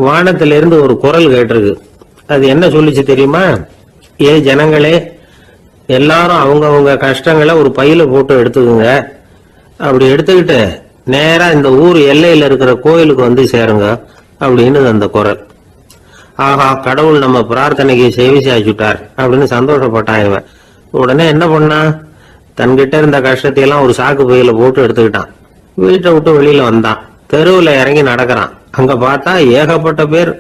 வானத்திலிருந்து ஒரு குரல் கேட்டிருக்கு. அது என்ன சொல்லிச்சு தெரியுமா? ஏ ஜனங்களே, எல்லாரும் அவங்கவங்க கஷ்டங்களை ஒரு பையில போட்டு எடுத்துக்குங்க. அப்படி எடுத்துக்கிட்டு நேரா இந்த ஊர் எல்லையில இருக்கிற கோயிலுக்கு சேருங்க அப்படின்னு அந்த குரல். ஆஹா, கடவுள் நம்ம பிரார்த்தனைக்கு செவி சாய்ச்சுட்டார் அப்படின்னு சந்தோஷப்பட்டான் இவன். உடனே என்ன பண்ணான், தன்கிட்ட இருந்த கஷ்டத்தையெல்லாம் ஒரு சாக்கு பையில போட்டு எடுத்துக்கிட்டான். வீட்டை விட்டு வெளியில வந்தான். தெருவுல இறங்கி நடக்கிறான். அங்க பார்த்தா ஏகப்பட்ட பேர்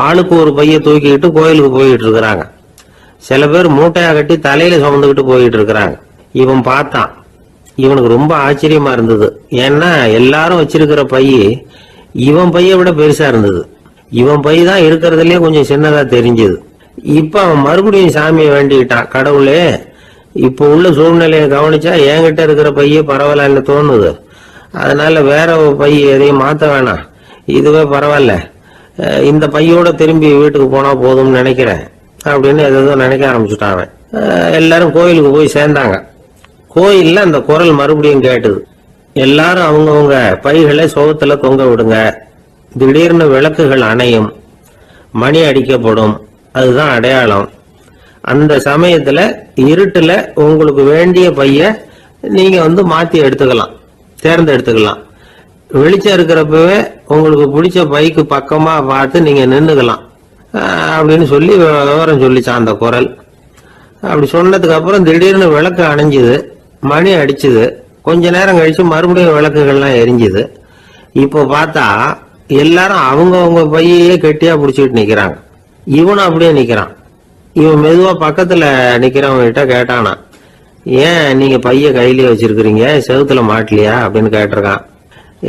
ஆளுக்கு ஒரு பைய தூக்கிக்கிட்டு கோயிலுக்கு போயிட்டு இருக்கிறாங்க. சில பேர் மூட்டையா கட்டி தலையில சுமந்துக்கிட்டு போயிட்டு இருக்கிறாங்க. இவன் பார்த்தான். இவனுக்கு ரொம்ப ஆச்சரியமா இருந்தது. ஏன்னா எல்லாரும் வச்சிருக்கிற பைய இவன் பைய விட பெருசா இருந்தது. இவன் பை தான் இருக்கிறதுலயே கொஞ்சம் சின்னதா தெரிஞ்சது. இப்ப அவன் மறுபடியும் சாமியை வேண்டிக்கிட்டான், கடவுளே இப்ப உள்ள சூழ்நிலையை கவனிச்சா என்கிட்ட இருக்கிற பைய பரவாயில்லன்னு தோணுது. அதனால வேற பை எதையும் மாத்த வேணாம், இதுவே பரவாயில்ல, இந்த பையோட திரும்பி வீட்டுக்கு போனா போதும்னு நினைக்கிறேன் அப்படின்னு எதோ நினைக்க ஆரம்பிச்சுட்டான். எல்லாரும் கோயிலுக்கு போய் சேர்ந்தாங்க. கோயில்ல அந்த குரல் மறுபடியும் கேட்டுது. எல்லாரும் அவங்கவுங்க பைகளை சோகத்துல தொங்க விடுங்க, திடீர்னு விளக்குகள் அணையும், மணி அடிக்கப்படும், அதுதான் அடையாளம். அந்த சமயத்துல இருட்டுல உங்களுக்கு வேண்டிய பைய நீங்க மாத்தி எடுத்துக்கலாம், தேர்ந்தெடுத்துக்கலாம். வெளிச்சம் இருக்கிறப்பவே உங்களுக்கு பிடிச்ச பைக்கு பக்கமா பார்த்து நீங்க நின்னுக்கலாம் அப்படின்னு சொல்லி விவரம் சொல்லிச்சான் அந்த குரல். அப்படி சொன்னதுக்கு அப்புறம் திடீர்னு விளக்கு அணைஞ்சுது, மணி அடிச்சுது. கொஞ்ச நேரம் கழிச்சு மறுபடியும் விளக்குகள்லாம் எரிஞ்சுது. இப்போ பார்த்தா எல்லாரும் அவங்கவங்க பையையே கெட்டியா பிடிச்சிட்டு நிக்கிறாங்க. இவனும் அப்படியே நிக்கிறான். இவன் மெதுவா பக்கத்துல நிக்கிறவங்க கிட்ட கேட்டானா, ஏன் நீங்க பைய கையிலேயே வச்சிருக்கிறீங்க, செவுத்துல மாட்டலையா அப்படின்னு கேட்டிருக்கான்.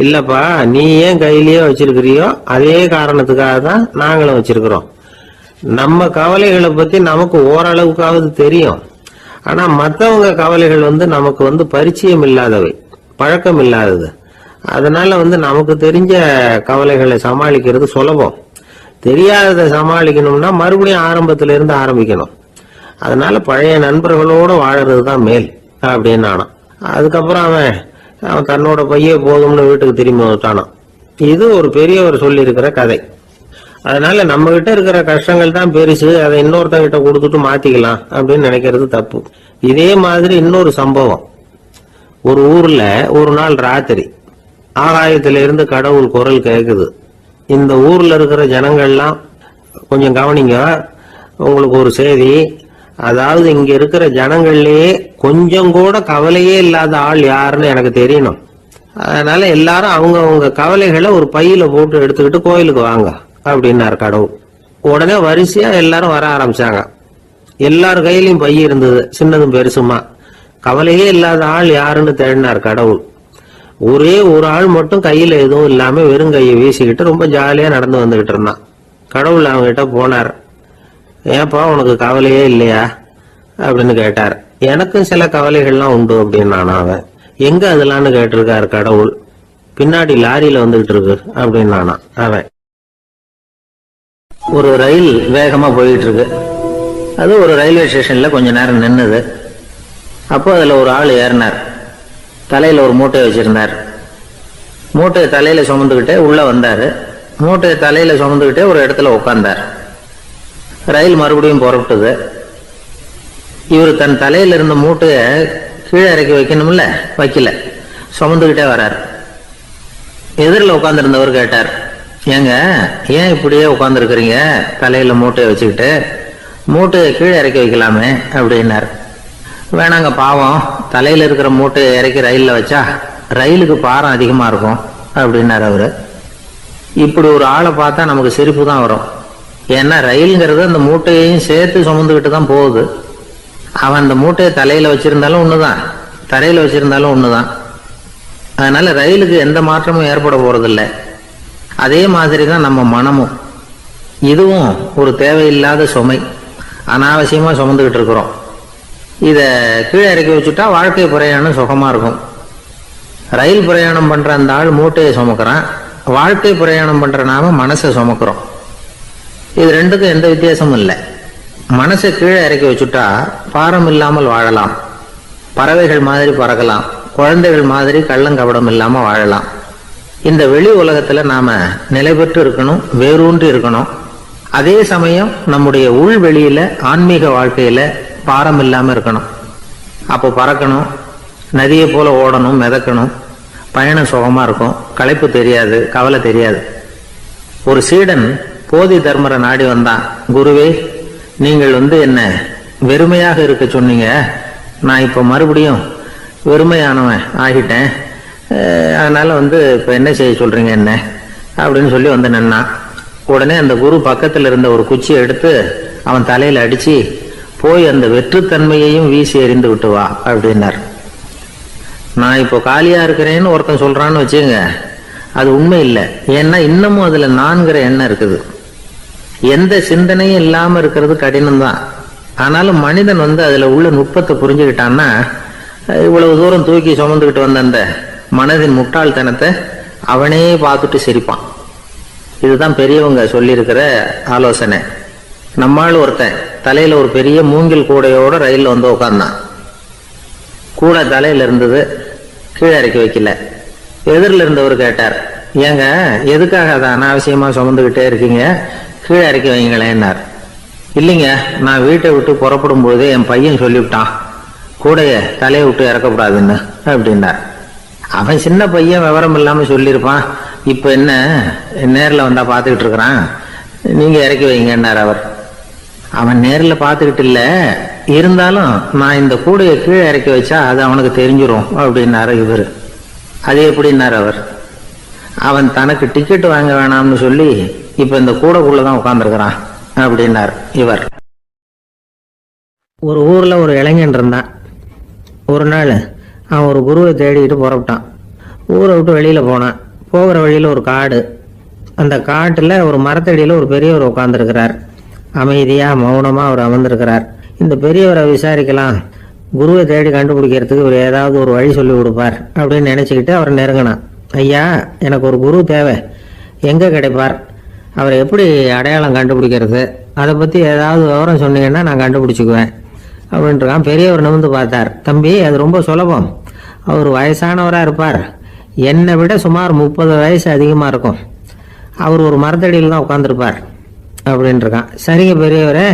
இல்லப்பா, நீ ஏன் கையிலேயே வச்சிருக்கிறியோ அதே காரணத்துக்காக தான் நாங்களும் வச்சிருக்கிறோம். நம்ம கவலைகளை பத்தி நமக்கு ஓரளவுக்காவது தெரியும். ஆனா மத்தவங்க கவலைகள் நமக்கு பரிச்சயம் இல்லாதவை, பழக்கம் இல்லாதது. அதனால நமக்கு தெரிஞ்ச கவலைகளை சமாளிக்கிறது சுலபம். தெரியாததை சமாளிக்கணும்னா மறுபடியும் ஆரம்பத்துல இருந்து ஆரம்பிக்கணும். அதனால பழைய நண்பர்களோட வாழறது தான் மேல் அப்படின்னு ஆனான். அதுக்கப்புறம் அவன் தன்னோட பைய போதும்னு வீட்டுக்கு திரும்பி வந்துட்டானான். இது ஒரு பெரியவர் சொல்லி இருக்கிற கதை. அதனால நம்ம கிட்ட இருக்கிற கஷ்டங்கள் தான் பெருசு, அதை இன்னொருத்தங்கிட்ட கொடுத்துட்டு மாத்திக்கலாம் அப்படின்னு நினைக்கிறது தப்பு. இதே மாதிரி இன்னொரு சம்பவம். ஒரு ஊர்ல ஒரு நாள் ராத்திரி ஆகாயத்தில இருந்து கடவுள் குரல் கேக்குது. இந்த ஊர்ல இருக்கிற ஜனங்கள்லாம் கொஞ்சம் கவனிங்க, உங்களுக்கு ஒரு செய்தி. அதாவது இங்க இருக்கிற ஜனங்கள்லயே கொஞ்சம் கூட கவலையே இல்லாத ஆள் யாருன்னு எனக்கு தெரியணும். அதனால எல்லாரும் அவங்க கவலைகளை ஒரு பையில போட்டு எடுத்துக்கிட்டு கோயிலுக்கு வாங்க அப்படின்னாரு கடவுள். உடனே வரிசையா எல்லாரும் வர ஆரம்பிச்சாங்க. எல்லார் கையிலயும் பை இருந்தது, சின்னதும் பெருசுமா. கவலையே இல்லாத ஆள் யாருன்னு தேடினார் கடவுள். ஒரே ஒரு ஆள் மட்டும் கையில எதுவும் இல்லாம வெறும் கையை வீசிக்கிட்டு ரொம்ப ஜாலியா நடந்து வந்துகிட்டு இருந்தான். கடவுள் அவங்க கிட்ட போனார். ஏப்பா, உனக்கு கவலையே இல்லையா அப்படின்னு கேட்டார். எனக்கும் சில கவலைகள்லாம் உண்டு அப்படின்னு அவன். எங்க அதெல்லாம்னு கேட்டிருக்காரு கடவுள். பின்னாடி லாரியில வந்துகிட்டு இருக்கு அப்படின்னு அவன். ஒரு ரயில் வேகமா போயிட்டு இருக்கு. அது ஒரு ரயில்வே ஸ்டேஷன்ல கொஞ்ச நேரம் நின்னுது. அப்போ அதுல ஒரு ஆள் ஏறினார். தலையில ஒரு மூட்டையை வச்சிருந்தார். மூட்டையை தலையில சுமந்துக்கிட்டே உள்ள வந்தாரு. மூட்டையை தலையில சுமந்துக்கிட்டே ஒரு இடத்துல உட்கார்ந்தார். ரயில் மறுபடியும் புறப்பட்டது. இவர் தன் தலையில இருந்த மூட்டையை கீழே இறக்கி வைக்கணும்ல, வைக்கல, சுமந்துக்கிட்டே வர்றார். எதிரில் உட்கார்ந்துருந்தவர் கேட்டார், ஏங்க ஏன் இப்படியே உட்கார்ந்துருக்கிறீங்க தலையில மூட்டையை வச்சுக்கிட்டு, மூட்டையை கீழே இறக்கி வைக்கலாமே அப்படின்னார். வேணாங்க, பாவம், தலையில இருக்கிற மூட்டையை இறக்கி ரயில்ல வச்சா ரயிலுக்கு பாரம் அதிகமா இருக்கும் அப்படின்னாரு அவரு. இப்படி ஒரு ஆளை பார்த்தா நமக்கு சிரிப்பு தான் வரும். ஏன்னா ரயிலுங்கிறது அந்த மூட்டையையும் சேர்த்து சுமந்துக்கிட்டு தான் போகுது. அவன் அந்த மூட்டையை தலையில வச்சிருந்தாலும் ஒண்ணுதான், தரையில வச்சிருந்தாலும் ஒண்ணுதான். அதனால ரயிலுக்கு எந்த மாற்றமும் ஏற்பட போறதில்லை. அதே மாதிரி தான் நம்ம மனமும். இதுவும் ஒரு தேவையில்லாத சுமை, அனாவசியமா சுமந்துக்கிட்டு இருக்கிறோம். இத கீழே இறக்கி வச்சுட்டா வாழ்க்கை பிரயாணம் சுகமா இருக்கும். ரயில் பிரயாணம் பண்ற அந்த ஆள் மூட்டையை சுமக்கிறான், வாழ்க்கை பிரயாணம் பண்ற நாம மனசை சுமக்கிறோம். இது ரெண்டுக்கும் எந்த வித்தியாசமும் இல்லை. மனசை கீழே இறக்கி வச்சுட்டா பாரம் இல்லாமல் வாழலாம், பறவைகள் மாதிரி பறக்கலாம், குழந்தைகள் மாதிரி கள்ளங்கபடம் இல்லாம வாழலாம். இந்த வெளி உலகத்துல நாம நிலை பெற்று இருக்கணும், வேரூன்றி இருக்கணும். அதே சமயம் நம்முடைய உள்வெளியில ஆன்மீக வாழ்க்கையில பாரம் இல்லாம இருக்கணும். அப்போ பறக்கணும், நதியை போல ஓடணும், மிதக்கணும். பயணம் சுகமா இருக்கும், களைப்பு தெரியாது, கவலை தெரியாது. ஒரு சீடன் போதி தர்மரை நாடி வந்தான். குருவே, நீங்கள் என்ன வெறுமையாக இருக்க சொன்னீங்க, நான் இப்ப மறுபடியும் வெறுமையானவன் ஆகிட்டேன், அதனால இப்ப என்ன செய்ய சொல்றீங்க என்ன அப்படின்னு சொல்லி நின்னான். உடனே அந்த குரு பக்கத்துல இருந்த ஒரு குச்சியை எடுத்து அவன் தலையில அடிச்சு, போய் அந்த வெற்றுத்தன்மையையும் வீசி எறிந்து விட்டு வா அப்படின்னார். நான் இப்போ காலியா இருக்கிறேன்னு ஒருத்தன் சொல்றான்னு வச்சுங்க, அது உண்மை இல்லை. ஏன்னா இன்னமும் அதுல நான்கிற எண்ணம் இருக்குது. எந்த சிந்தனையும் இல்லாம இருக்கிறது கடினம்தான். ஆனாலும் மனிதன் அதுல உள்ள நுட்பத்தை புரிஞ்சுக்கிட்டான்னா இவ்வளவு தூரம் தூக்கி சுமந்துக்கிட்டு வந்த அந்த மனதின் முட்டாள்தனத்தை அவனே பார்த்துட்டு சிரிப்பான். இதுதான் பெரியவங்க சொல்லியிருக்கிற ஆலோசனை. நம்மால் ஒருத்தன் தலையில ஒரு பெரிய மூங்கில் கூடையோட ரயில்ல உட்கார்ந்தான். கூடை தலையில இருந்தது, கீழே இறக்கி வைக்கல. எதிரில் இருந்தவர் கேட்டார், ஏங்க எதுக்காக அதை அனாவசியமா சுமந்துகிட்டே இருக்கீங்க, கீழே இறக்கி வைங்களேன்னார். இல்லைங்க, நான் வீட்டை விட்டு புறப்படும் போதே என் பையன் சொல்லிவிட்டான், கூடைய தலையை விட்டு இறக்கக்கூடாதுன்னு அப்படின்னார். அவன் சின்ன பையன், விவரம் இல்லாம சொல்லியிருப்பான். இப்ப என்ன நேரில் வந்தா பாத்துக்கிட்டு இருக்கிறான், நீங்க இறக்கி வைங்கன்னார் அவர். அவன் நேரில் பார்த்துக்கிட்டு இல்ல, இருந்தாலும் நான் இந்த கூடையை கீழே இறக்கி வச்சா அது அவனுக்கு தெரிஞ்சிடும் அப்படின்னாரு இவர். அது எப்படின்னாரு அவர். அவன் தனக்கு டிக்கெட் வாங்க வேணாம்னு சொல்லி இப்ப இந்த கூடைக்குள்ளதான் உட்கார்ந்துருக்கிறான் அப்படின்னார் இவர். ஒரு ஊர்ல ஒரு இளைஞன் இருந்தான். ஒரு நாள் அவன் ஒரு குருவை தேடிட்டு புறப்பட்டான். ஊரை விட்டு வெளியில போனான். போகிற வழியில ஒரு காடு. அந்த காட்டுல ஒரு மரத்தடியில ஒரு பெரியவர் உட்கார்ந்துருக்கிறார். அமைதியா மௌனமா அவர் அமர்ந்திருக்கிறார். இந்த பெரியவரை விசாரிக்கலாம், குருவை தேடி கண்டுபிடிக்கிறதுக்கு இவர் ஏதாவது ஒரு வழி சொல்லி கொடுப்பார் அப்படின்னு நினைச்சுக்கிட்டு அவர் நெருங்கினான். ஐயா, எனக்கு ஒரு குரு தேவை, எங்க கிடைப்பார், அவரை எப்படி அடையாளம் கண்டுபிடிக்கிறது, அதை பத்தி ஏதாவது விவரம் சொன்னீங்கன்னா நான் கண்டுபிடிச்சுக்குவேன் அப்படின்றான். பெரியவர் நிமிர்ந்து பார்த்தார். தம்பி, அது ரொம்ப சுலபம். அவர் வயசானவரா இருப்பார், என்னை விட சுமார் 30 வயசு அதிகமா இருக்கும். அவர் ஒரு மரத்தடியில் தான் உட்கார்ந்துருப்பார் அப்படின்ட்டுருக்கான். சரிங்க பெரியவரே,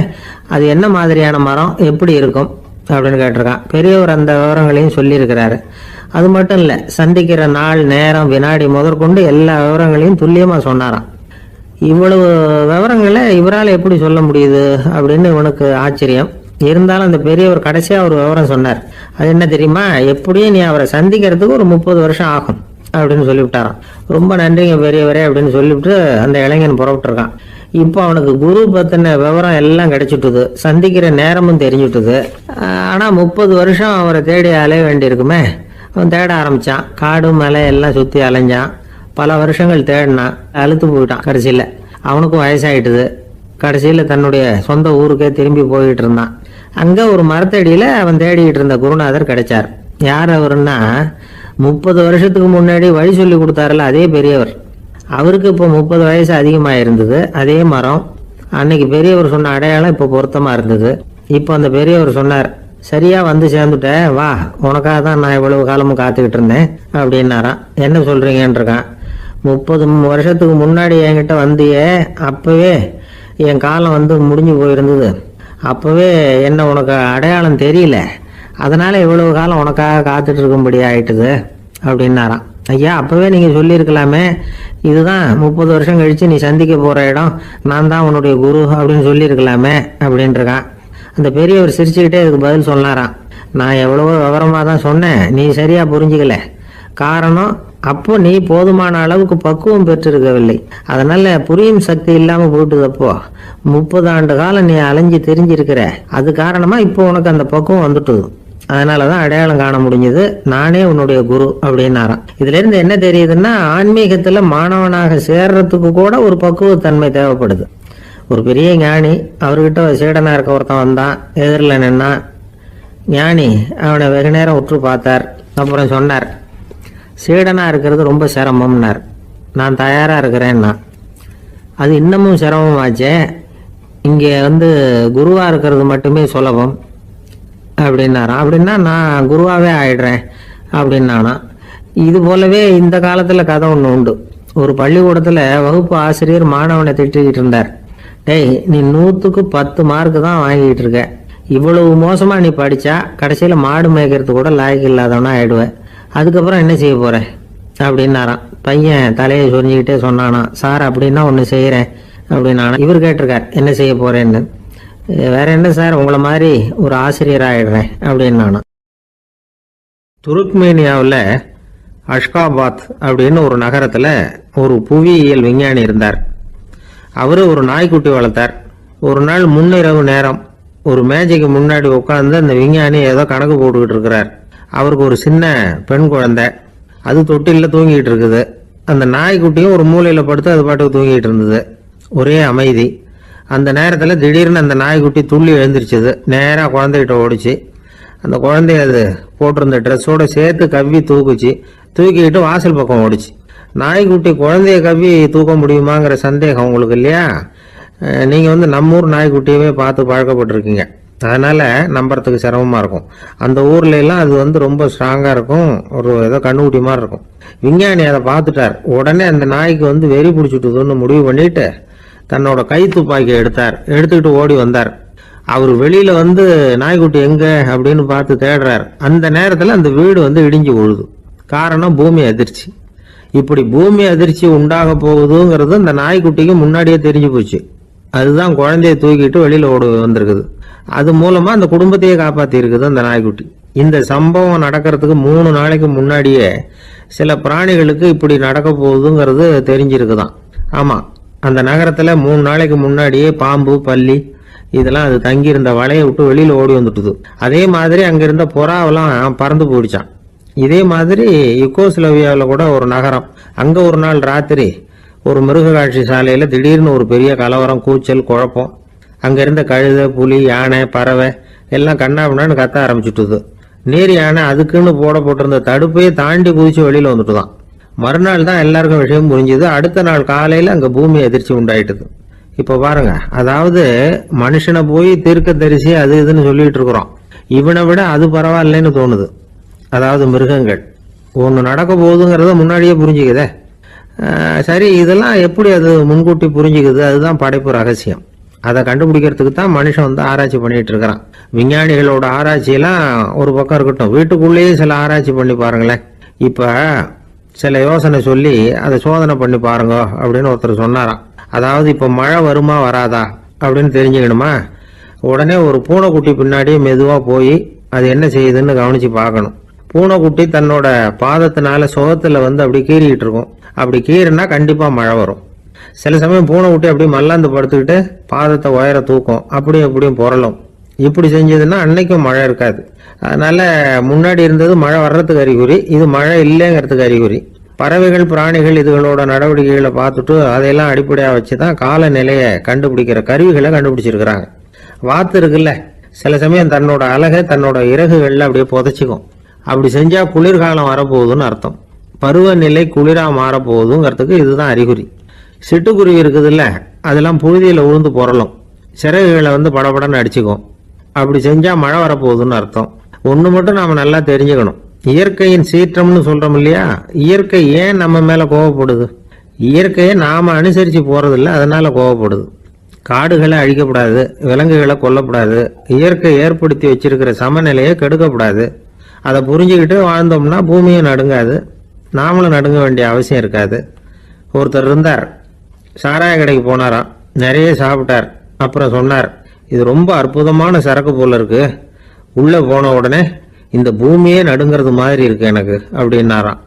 அது என்ன மாதிரியான மரம், எப்படி இருக்கும் அப்படின்னு கேட்டிருக்கான். பெரியவர் அந்த விவரங்களையும் சொல்லியிருக்கிறாரு. அது மட்டும் இல்லை, சந்திக்கிற நாள், நேரம், வினாடி முதற்கொண்டு எல்லா விவரங்களையும் துல்லியமா சொன்னாராம். இவ்வளவு விவரங்களை இவரால் எப்படி சொல்ல முடியுது அப்படின்னு இவனுக்கு ஆச்சரியம். இருந்தாலும் அந்த பெரியவர் கடைசியா ஒரு விவரம் சொன்னார். அது என்ன தெரியுமா, எப்படியும் நீ அவரை சந்திக்கிறதுக்கு ஒரு 30 வருஷம் ஆகும் அப்படின்னு சொல்லிவிட்டாராம். ரொம்ப நன்றிங்க பெரியவரே அப்படின்னு சொல்லிவிட்டு அந்த இளைஞன் புறப்பட்டுருக்கான். இப்போ அவனுக்கு குரு பத்தின விவரம் எல்லாம் கிடைச்சிட்டுது, சந்திக்கிற நேரமும் தெரிஞ்சுட்டுது. ஆனா 30 வருஷம் அவரை தேடி அலைய வேண்டியிருக்குமே. அவன் தேட ஆரம்பிச்சான். காடு மலை எல்லாம் சுத்தி அலைஞ்சான். பல வருஷங்கள் தேடினான். அழுத்து போயிட்டான். கடைசியில அவனுக்கும் வயசாயிட்டுது. கடைசியில தன்னுடைய சொந்த ஊருக்கே திரும்பி போயிட்டு இருந்தான். அங்க ஒரு மரத்தடியில அவன் தேடிட்டு இருந்த குருநாதர் கிடைச்சார். யார் அவருன்னா, 30 வருஷத்துக்கு முன்னாடி வழி சொல்லி கொடுத்தாருல அதே பெரியவர். அவருக்கு இப்போ 30 வயசு அதிகமாக இருந்தது. அதே மரம். அன்னைக்கு பெரியவர் சொன்ன அடையாளம் இப்போ பொருத்தமா இருந்தது. இப்போ அந்த பெரியவர் சொன்னார், சரியா வந்து சேர்ந்துட்ட, வா, உனக்காக தான் நான் இவ்வளவு காலமும் காத்துக்கிட்டு இருந்தேன் அப்படின்னாராம். என்ன சொல்றீங்கன்னு இருக்கான். 30 வருஷத்துக்கு முன்னாடி என்கிட்ட வந்தியே, அப்பவே என் காலம் வந்து முடிஞ்சு போயிருந்தது. அப்பவே என்ன உனக்கு அடையாளம் தெரியல, அதனால இவ்வளவு காலம் உனக்காக காத்துட்டு இருக்கும்படி ஆயிட்டுது அப்படின்னாராம். ஐயா, அப்பவே நீங்க சொல்லியிருக்கலாமே, இதுதான் 30 வருஷம் கழிச்சு நீ சந்திக்க போற இடம், நான் தான் உன்னுடைய குரு அப்படின்னு சொல்லியிருக்கலாமே அப்படின்ட்டுருக்கான். அந்த பெரியவர் சிரிச்சுக்கிட்டே அதுக்கு பதில் சொன்னாராம். நான் எவ்வளவோ விவரமா தான் சொன்னேன், நீ சரியா புரிஞ்சுக்கல. காரணம், அப்போ நீ போதுமான அளவுக்கு பக்குவம் பெற்றிருக்கவில்லை, அதனால புரியும் சக்தி இல்லாம போயிட்டுதப்போ 30 ஆண்டு காலம் நீ அலைஞ்சு தெரிஞ்சிருக்கிற. அது காரணமா இப்போ உனக்கு அந்த பக்குவம் வந்துட்டுது. அதனாலதான் அடையாளம் காண முடிஞ்சது, நானே உன்னுடைய குரு அப்படின்னாராம். இதுல இருந்து என்ன தெரியுதுன்னா, ஆன்மீகத்துல மாணவனாக சேர்றதுக்கு கூட ஒரு பக்குவத்தன்மை தேவைப்படுது. ஒரு பெரிய ஞானி, அவர்கிட்ட சீடனா இருக்க ஒருத்தன் வந்தான். எதிரில் நின்னா. ஞானி அவனை வெகு நேரம் உற்று பார்த்தார். அப்புறம் சொன்னார், சீடனா இருக்கிறது ரொம்ப சிரமம்னார். நான் தயாரா இருக்கிறேன்னா. அது இன்னமும் சிரமமாச்சே, இங்க வந்து குருவா இருக்கிறது மட்டுமே சுலபம் அப்படின்னாராம். அப்படின்னா நான் குருவாவே ஆயிடுறேன் அப்படின்னானா. இது போலவே இந்த காலத்துல கதை ஒண்ணு உண்டு. ஒரு பள்ளிக்கூடத்துல வகுப்பு ஆசிரியர் மாணவனை திட்டிக்கிட்டு இருந்தார். டேய், நீ 100க்கு 10 மார்க்கு தான் வாங்கிட்டு இருக்க, இவ்வளவு மோசமா நீ படிச்சா கடைசியில மாடு மேய்க்கிறது கூட லாய்க்கு இல்லாதவனா ஆயிடுவேன், அதுக்கப்புறம் என்ன செய்ய போற அப்படின்னாராம். பையன் தலையை சொரிஞ்சுக்கிட்டே சொன்னானா, சார் அப்படின்னா ஒண்ணு செய்யறேன் அப்படின்னானா. இவர் கேட்டிருக்கார், என்ன செய்ய போறேன்னு. வேற என்ன சார், உங்களை மாதிரி ஒரு ஆசிரியர் ஆயிடுறேன் அப்படின்னானா. துருக்மேனியாவில் அஷ்காபாத் அப்படின்னு ஒரு நகரத்துல ஒரு புவியியல் விஞ்ஞானி இருந்தார். அவரு ஒரு நாய்க்குட்டி வளர்த்தார். ஒரு நாள் முன்னிரவு நேரம் ஒரு மேஜைக்கு முன்னாடி உட்கார்ந்து அந்த விஞ்ஞானி ஏதோ கணக்கு போட்டுக்கிட்டு இருக்கிறார். அவருக்கு ஒரு சின்ன பெண் குழந்தை, அது தொட்டில தூங்கிட்டு இருக்குது. அந்த நாய்க்குட்டியும் ஒரு மூலையில படுத்து அது பாட்டுக்கு தூங்கிட்டு இருந்தது. ஒரே அமைதி. அந்த நேரத்துல திடீர்னு அந்த நாய்க்குட்டி துள்ளி எழுந்திருச்சது. நேரா குழந்தைகிட்ட ஓடிச்சு. அந்த குழந்தைய அது போட்டிருந்த ட்ரெஸ்ஸோட சேர்த்து கவ்வி தூக்குச்சு. தூக்கிக்கிட்டு வாசல் பக்கம் ஓடிச்சு. நாய்க்குட்டி குழந்தைய கவ்வி தூக்க முடியுமாங்கிற சந்தேகம் உங்களுக்கு இல்லையா? நீங்க வந்து நம்ம ஊர் நாய்க்குட்டியவே பார்த்து பழக்கப்பட்டிருக்கீங்க, அதனால நம்புறதுக்கு சிரமமா இருக்கும். அந்த ஊர்ல எல்லாம் அது வந்து ரொம்ப ஸ்ட்ராங்கா இருக்கும், ஒரு ஏதோ கண்ணுக்குட்டி மாதிரி இருக்கும். விஞ்ஞானி அதை பார்த்துட்டார். உடனே அந்த நாய்க்கு வந்து வெறி பிடிச்சிட்டுதுன்னு முடிவு பண்ணிட்டு தன்னோட கை துப்பாக்கியை எடுத்துக்கிட்டு ஓடி வந்தார். அவர் வெளியில வந்து நாய்க்குட்டி எங்க அப்படின்னு பார்த்து தேடுறார். அந்த நேரத்துல அந்த வீடு வந்து இடிஞ்சு விழுது. காரணம் பூமி அதிர்ச்சி. இப்படி பூமி அதிர்ச்சி உண்டாக போகுதுங்கிறது அந்த நாய்க்குட்டிக்கு முன்னாடியே தெரிஞ்சு போச்சு. அதுதான் குழந்தைய தூக்கிட்டு வெளியில ஓடி வந்திருக்குது. அது மூலமா அந்த குடும்பத்தையே காப்பாத்தி இருக்குது அந்த நாய்க்குட்டி. இந்த சம்பவம் நடக்கிறதுக்கு 3 நாளைக்கு முன்னாடியே சில பிராணிகளுக்கு இப்படி நடக்க போகுதுங்கிறது தெரிஞ்சிருக்குதான். ஆமா, அந்த நகரத்துல 3 நாளைக்கு முன்னாடியே பாம்பு, பல்லி இதெல்லாம் அது தங்கி இருந்த வலையை விட்டு வெளியில ஓடி வந்துட்டுது. அதே மாதிரி அங்க இருந்த புறாவெல்லாம் பறந்து போயிடுச்சான். இதே மாதிரி யுகோஸ்லோவியாவில் கூட ஒரு நகரம், அங்க ஒரு நாள் ராத்திரி ஒரு மிருக காட்சி சாலையில திடீர்னு ஒரு பெரிய கலவரம், கூச்சல், குழப்பம். அங்க இருந்த கழுதை, புலி, யானை, பறவை எல்லாம் கண்ணாபின்னான்னு கத்த ஆரம்பிச்சுட்டுது. நீர் யானை அதுக்குன்னு போட்டிருந்த தடுப்பையே தாண்டி குதிச்சு வெளியில வந்துட்டுதான். மறுநாள் தான் எல்லாருக்கும் விஷயம் புரிஞ்சுது. அடுத்த நாள் காலையில அங்க பூமி அதிர்ச்சி உண்டாயிட்டுது. இப்ப பாருங்க, அதாவது மனுஷனை போய் தீர்க்க தரிசி அது இதுன்னு சொல்லிட்டு இருக்கிறோம். இவனை விட அது பரவாயில்லைன்னு தோணுது. அதாவது மிருகங்கள் ஒன்று நடக்க போகுதுங்கிறத முன்னாடியே புரிஞ்சுக்குதே. சரி, இதெல்லாம் எப்படி அது முன்கூட்டி புரிஞ்சுக்குது? அதுதான் படைப்பு ரகசியம். அதை கண்டுபிடிக்கிறதுக்கு தான் மனுஷன் ஆராய்ச்சி பண்ணிட்டு இருக்கிறான். விஞ்ஞானிகளோட ஆராய்ச்சியெல்லாம் ஒரு பக்கம் இருக்கட்டும், வீட்டுக்குள்ளேயே சில ஆராய்ச்சி பண்ணி பாருங்களேன். இப்ப சில யோசனை சொல்லி அதை சோதனை பண்ணி பாருங்க அப்படின்னு ஒருத்தர் சொன்னாராம். அதாவது இப்ப மழை வருமா வராதா அப்படின்னு தெரிஞ்சுக்கணுமா, உடனே ஒரு பூனைக்குட்டி பின்னாடியே மெதுவா போய் அது என்ன செய்யுதுன்னு கவனிச்சு பார்க்கணும். பூனைக்குட்டி தன்னோட பாதத்தினால சுகத்துல அப்படி கீறிக்கிட்டு இருக்கும். அப்படி கீறினா கண்டிப்பா மழை வரும். சில சமயம் பூனைக்குட்டி அப்படி மல்லாந்து படுத்துக்கிட்டு பாதத்தை உயர தூக்கும், அப்படியும் புரளும். இப்படி செஞ்சதுன்னா அன்னைக்கும் மழை இருக்காது. அதனால முன்னாடி இருந்தது மழை வர்றதுக்கு அறிகுறி, இது மழை இல்லைங்கிறதுக்கு அறிகுறி. பறவைகள், பிராணிகள் இதுகளோட நடவடிக்கைகளை பார்த்துட்டு அதையெல்லாம் அடிப்படையாக வச்சுதான் காலநிலையை கண்டுபிடிக்கிற கருவிகளை கண்டுபிடிச்சிருக்கிறாங்க. வாத்து இருக்குல்ல, சில சமயம் தன்னோட அழகை தன்னோட இறகுகள்ல அப்படியே புதைச்சிக்கும். அப்படி செஞ்சா குளிர்காலம் வரப்போகுதுன்னு அர்த்தம். பருவநிலை குளிரா மாறப்போகுதுங்கிறதுக்கு இதுதான் அறிகுறி. சிட்டுக்குருவி இருக்குதுல்ல, அதெல்லாம் புழுதியில உழுந்து புரளும், சிறகுகளை படபடன்னு அடிச்சுக்கும். அப்படி செஞ்சா மழை வரப்போகுதுன்னு அர்த்தம். ஒண்ணு மட்டும் நாம நல்லா தெரிஞ்சுக்கணும், இயற்கையின் சீற்றம்னு சொல்றோம் இல்லையா, இயற்கை ஏன் நம்ம மேல கோவப்படுது? இயற்கையை நாம அனுசரிச்சு போறதில்ல, அதனால கோவப்படுது. காடுகளை அழிக்கப்படாது, விலங்குகளை கொல்லப்படாது, இயற்கை ஏற்படுத்தி வச்சிருக்கிற சமநிலையை கெடுக்கப்படாது. அதை புரிஞ்சுக்கிட்டு வாழ்ந்தோம்னா பூமியும் நடுங்காது, நாமளும் நடுங்க வேண்டிய அவசியம் இருக்காது. ஒருத்தர் இருந்தார், சாராய கடைக்கு போனாராம், நிறைய சாப்பிட்டார். அப்புறம் சொன்னார், இது ரொம்ப அற்புதமான சரக்கு போல இருக்கு, உள்ள போன உடனே இந்த பூமியே நடுங்கிறது மாதிரி இருக்கு எனக்கு அப்படின்னாராம்.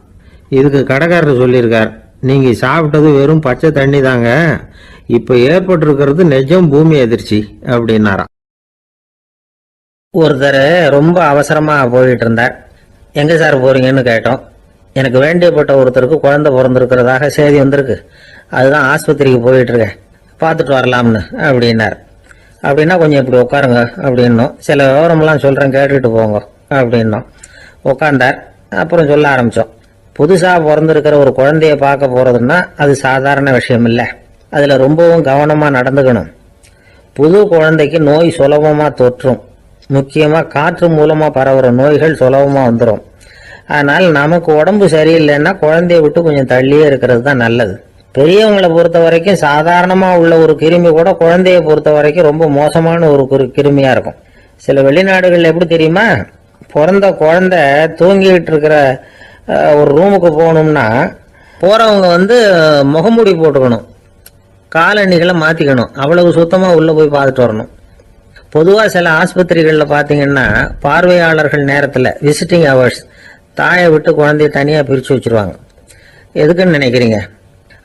இதுக்கு கடைக்காரர் சொல்லியிருக்கார், நீங்க சாப்பிட்டது வெறும் பச்சை தண்ணி தாங்க, இப்ப ஏற்பட்டிருக்கிறது நிஜம் பூமி அதிர்ச்சி அப்படின்னாராம். ஒருத்தர் ரொம்ப அவசரமா போயிட்டு இருந்தார். எங்க சார் போறீங்கன்னு கேட்டோம். எனக்கு வேண்டியப்பட்ட ஒருத்தருக்கு குழந்தை பிறந்திருக்கிறதாக செய்தி வந்திருக்கு, அதுதான் ஆஸ்பத்திரிக்கு போயிட்டு இருக்கேன், பார்த்துட்டு வரலாம்னு அப்படின்னார். அப்படின்னா கொஞ்சம் இப்படி உட்காருங்க அப்படின்னோம். சில விவரம்லாம் சொல்றேன், கேட்டுட்டு போங்க அப்படின்னோம். உட்காந்தார். அப்புறம் சொல்ல ஆரம்பிச்சோம். புதுசா பிறந்திருக்கிற ஒரு குழந்தைய பார்க்க போறதுன்னா அது சாதாரண விஷயம் இல்லை, அதுல ரொம்பவும் கவனமா நடந்துக்கணும். புது குழந்தைக்கு நோய் சுலபமா தொற்றும், முக்கியமா காற்று மூலமா பரவுற நோய்கள் சுலபமா வந்துடும். அதனால நமக்கு உடம்பு சரியில்லைன்னா குழந்தைய விட்டு கொஞ்சம் தள்ளியே இருக்கிறது தான் நல்லது. பெரியவங்களை பொறுத்த வரைக்கும் சாதாரணமா உள்ள ஒரு கிருமி கூட குழந்தைய பொறுத்த வரைக்கும் ரொம்ப மோசமான ஒரு கிருமியா இருக்கும். சில வெளிநாடுகள் எப்படி தெரியுமா, பிறந்த குழந்தை தூங்கிட்டு இருக்கிற ஒரு ரூமுக்கு போகணும்னா போறவங்க முகமூடி போட்டுக்கணும், காலணிகளை மாத்திக்கணும், அவ்வளவு சுத்தமா உள்ள போய் பார்த்துட்டு வரணும். பொதுவா சில ஆஸ்பத்திரிகள்ல பாத்தீங்கன்னா பார்வையாளர்கள் நேரத்துல விசிட்டிங் ஹவர்ஸ் தாயை விட்டு குழந்தைய தனியா பிரிச்சு வச்சிருவாங்க. எதுக்குன்னு நினைக்கிறீங்க?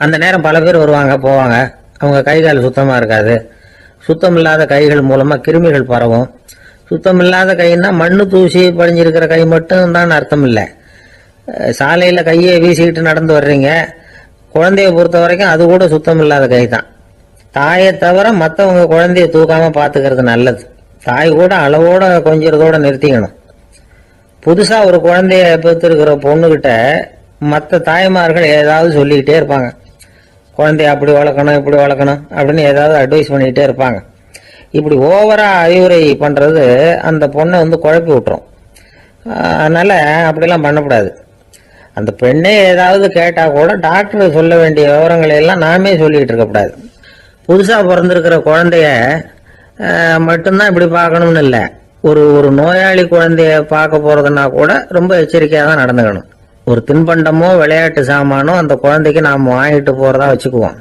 அந்த நேரம் பல பேர் வருவாங்க போவாங்க, அவங்க கை கால் சுத்தமா இருக்காது, சுத்தம் இல்லாத கைகள் மூலமா கிருமிகள் பரவும். சுத்தம் இல்லாத கைன்னா மண்ணு தூசி படிஞ்சிருக்கிற கை மட்டும் தான் அர்த்தம் இல்லை. சாலையில கையை வீசிக்கிட்டு நடந்து வர்றீங்க, குழந்தைய பொறுத்த வரைக்கும் அது கூட சுத்தம் இல்லாத கை தான். தாயை தவிர மற்றவங்க குழந்தைய தூக்காம பாத்துக்கிறது நல்லது. தாய் கூட அளவோட கொஞ்சிறதோட நிறுத்திக்கணும். புதுசா ஒரு குழந்தைய பெற்றிருக்கிற பொண்ணுகிட்ட மற்ற தாய்மார்கள் ஏதாவது சொல்லிக்கிட்டே இருப்பாங்க. குழந்தைய அப்படி வளர்க்கணும், இப்படி வளர்க்கணும் அப்படின்னு ஏதாவது அட்வைஸ் பண்ணிக்கிட்டே இருப்பாங்க. இப்படி ஓவரா அறிவுரை பண்றது அந்த பொண்ணை குழப்பி விட்டுரும். அதனால அப்படிலாம் பண்ணக்கூடாது. அந்த பெண்ணே ஏதாவது கேட்டா கூட டாக்டர் சொல்ல வேண்டிய விவரங்களை எல்லாம் நாமே சொல்லிட்டு இருக்கக்கூடாது. புதுசா பிறந்திருக்கிற குழந்தைய மட்டும்தான் இப்படி பார்க்கணும்னு இல்லை, ஒரு நோயாளி குழந்தைய பார்க்க போறதுன்னா கூட ரொம்ப எச்சரிக்கையா தான் நடந்துக்கணும். ஒரு தின்பண்டமோ விளையாட்டு சாமானோ அந்த குழந்தைக்கு நாம் வாங்கிட்டு போறதா வச்சுக்குவோம்,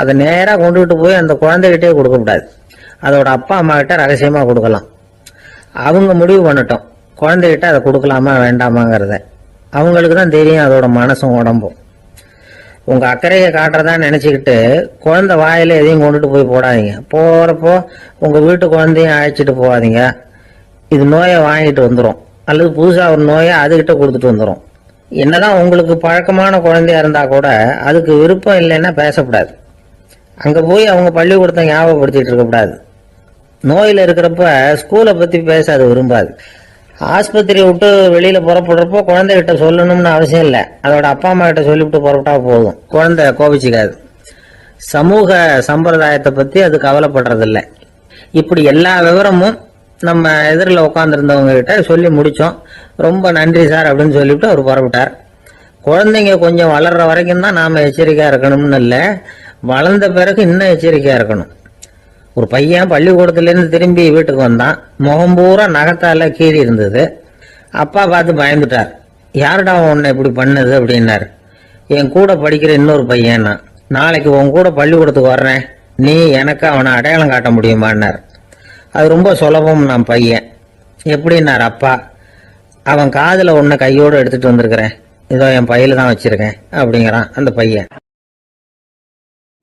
அதை நேராக கொண்டுகிட்டு போய் அந்த குழந்தைகிட்டே கொடுக்கக்கூடாது. அதோட அப்பா அம்மா கிட்ட ரகசியமாக கொடுக்கலாம். அவங்க முடிவு பண்ணட்டும் குழந்தைகிட்ட அதை கொடுக்கலாமா வேண்டாமாங்கிறத. அவங்களுக்கு தான் தெரியும் அதோட மனசும் உடம்பும். உங்கள் அக்கறையை காட்டுறதா நினச்சிக்கிட்டு குழந்தை வாயில் எதையும் கொண்டுட்டு போய் போடாதீங்க. போகிறப்போ உங்கள் வீட்டு குழந்தையும் அழைச்சிட்டு போகாதீங்க. இது நோயை வாங்கிட்டு வந்துடும், அல்லது புதுசாக ஒரு நோயை அதுகிட்ட கொடுத்துட்டு வந்துடும். என்னதான் உங்களுக்கு பழக்கமான குழந்தையா இருந்தால் கூட அதுக்கு விருப்பம் இல்லைன்னா பேசக்கூடாது. அங்கே போய் அவங்க பள்ளிக்கூடத்தை ஞாபகப்படுத்திட்டு இருக்கக்கூடாது. நோயில் இருக்கிறப்ப ஸ்கூலை பற்றி பேச அது விரும்பாது. ஆஸ்பத்திரியை விட்டு வெளியில் புறப்படுறப்போ குழந்தைகிட்ட சொல்லணும்னு அவசியம் இல்லை. அதோட அப்பா அம்மா கிட்ட சொல்லிவிட்டு புறப்பட்டா போதும், குழந்தை கோபிச்சிக்காது. சமூக சம்பிரதாயத்தை பற்றி அது கவலைப்படுறதில்லை. இப்படி எல்லா விவரமும் நம்ம எதிரில் உட்காந்துருந்தவங்க கிட்ட சொல்லி முடித்தோம். ரொம்ப நன்றி சார் அப்படின்னு சொல்லிவிட்டு அவர் புறப்பட்டார். குழந்தைங்க கொஞ்சம் வளர்கிற வரைக்கும் தான் நாம் எச்சரிக்கையாக இருக்கணும்னு இல்லை, வளர்ந்த பிறகு இன்னும் எச்சரிக்கையாக இருக்கணும். ஒரு பையன் பள்ளிக்கூடத்துலேருந்து திரும்பி வீட்டுக்கு வந்தான். முகம் பூரா நகத்தால கீறி இருந்தது. அப்பா பார்த்து பயந்துட்டார். யாருடா உன்னை இப்படி பண்ணுது அப்படின்னாரு. என் கூட படிக்கிற இன்னொரு பையன். நாளைக்கு உன் கூட பள்ளிக்கூடத்துக்கு வர்றேன், நீ எனக்கு அவனை அடையாளம் காட்ட முடியுமான்னார். அது ரொம்ப சுலபம். நான் பையன் எப்படின்னார் அப்பா. அவன் காதில் ஒன்றை கையோடு எடுத்துகிட்டு வந்திருக்கிறேன், இதோ என் பையில தான் வச்சிருக்கேன் அப்படிங்கிறான் அந்த பையன்.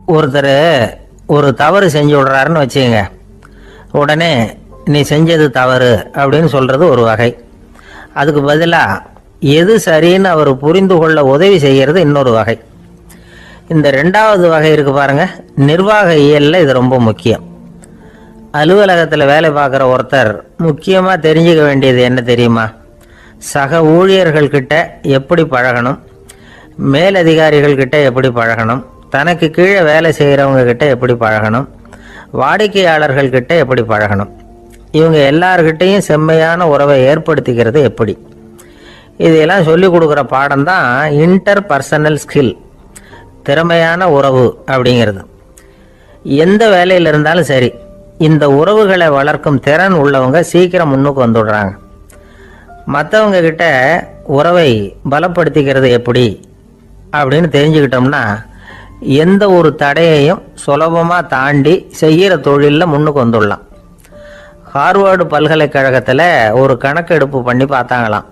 ஒருத்தர் ஒரு தவறு செஞ்சு விடுறாருன்னு வச்சுக்கங்க, உடனே நீ செஞ்சது தவறு அப்படின்னு சொல்கிறது ஒரு வகை. அதுக்கு பதிலாக எது சரின்னு அவர் புரிந்து கொள்ள உதவி செய்கிறது இன்னொரு வகை. இந்த ரெண்டாவது வகை இருக்கு பாருங்க, நிர்வாக இயலில் இது ரொம்ப முக்கியம். அலுவலகத்தில் வேலை பார்க்குற ஒருத்தர் முக்கியமாக தெரிஞ்சுக்க வேண்டியது என்ன தெரியுமா? சக ஊழியர்கள்கிட்ட எப்படி பழகணும், மேலதிகாரிகள்கிட்ட எப்படி பழகணும், தனக்கு கீழே வேலை செய்கிறவங்க கிட்ட எப்படி பழகணும், வாடிக்கையாளர்கள்கிட்ட எப்படி பழகணும், இவங்க எல்லார்கிட்டையும் செம்மையான உறவை ஏற்படுத்திக்கிறது எப்படி. இதையெல்லாம் சொல்லிக் கொடுக்குற பாடம் தான் இன்டர் பர்சனல் ஸ்கில், திறமையான உறவு அப்படிங்கிறது. எந்த வேலையில் இருந்தாலும் சரி, இந்த உறவுகளை வளர்க்கும் திறன் உள்ளவங்க சீக்கிரம் முன்னுக்கு வந்துடுறாங்க. மற்றவங்க கிட்ட உறவை பலப்படுத்திக்கிறது எப்படி அப்படின்னு தெரிஞ்சுக்கிட்டோம்னா எந்த ஒரு தடையையும் சுலபமாக தாண்டி செய்கிற தொழிலில் முன்னுக்கு வந்துடலாம். ஹார்வர்டு பல்கலைக்கழகத்தில் ஒரு கணக்கெடுப்பு பண்ணி பார்த்தாங்களாம்.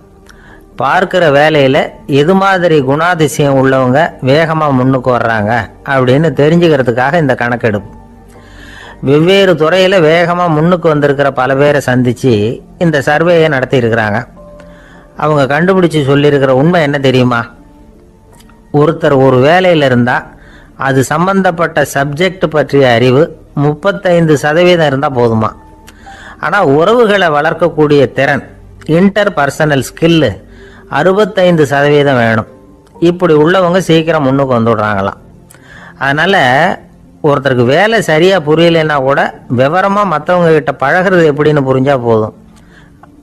பார்க்குற வேலையில் எது மாதிரி குணாதிசயம் உள்ளவங்க வேகமாக முன்னுக்கு வர்றாங்க அப்படின்னு தெரிஞ்சுக்கிறதுக்காக இந்த கணக்கெடுப்பு. வெவ்வேறு துறையில் வேகமாக முன்னுக்கு வந்திருக்கிற பல பேரை சந்தித்து இந்த சர்வேயை நடத்தியிருக்கிறாங்க. அவங்க கண்டுபிடிச்சி சொல்லியிருக்கிற உண்மை என்ன தெரியுமா? ஒருத்தர் ஒரு வேலையில் இருந்தால் அது சம்பந்தப்பட்ட சப்ஜெக்ட் பற்றிய அறிவு 35% இருந்தால் போதுமா. ஆனால் உறவுகளை வளர்க்கக்கூடிய திறன், இன்டர் பர்சனல் ஸ்கில்லு 65% வேணும். இப்படி உள்ளவங்க சீக்கிரம் முன்னுக்கு வந்துடுறாங்களாம். அதனால் ஒருத்தருக்கு வேலை சரியாக புரியலைன்னா கூட விவரமாக மற்றவங்க கிட்ட பழகிறது எப்படின்னு புரிஞ்சால் போதும்,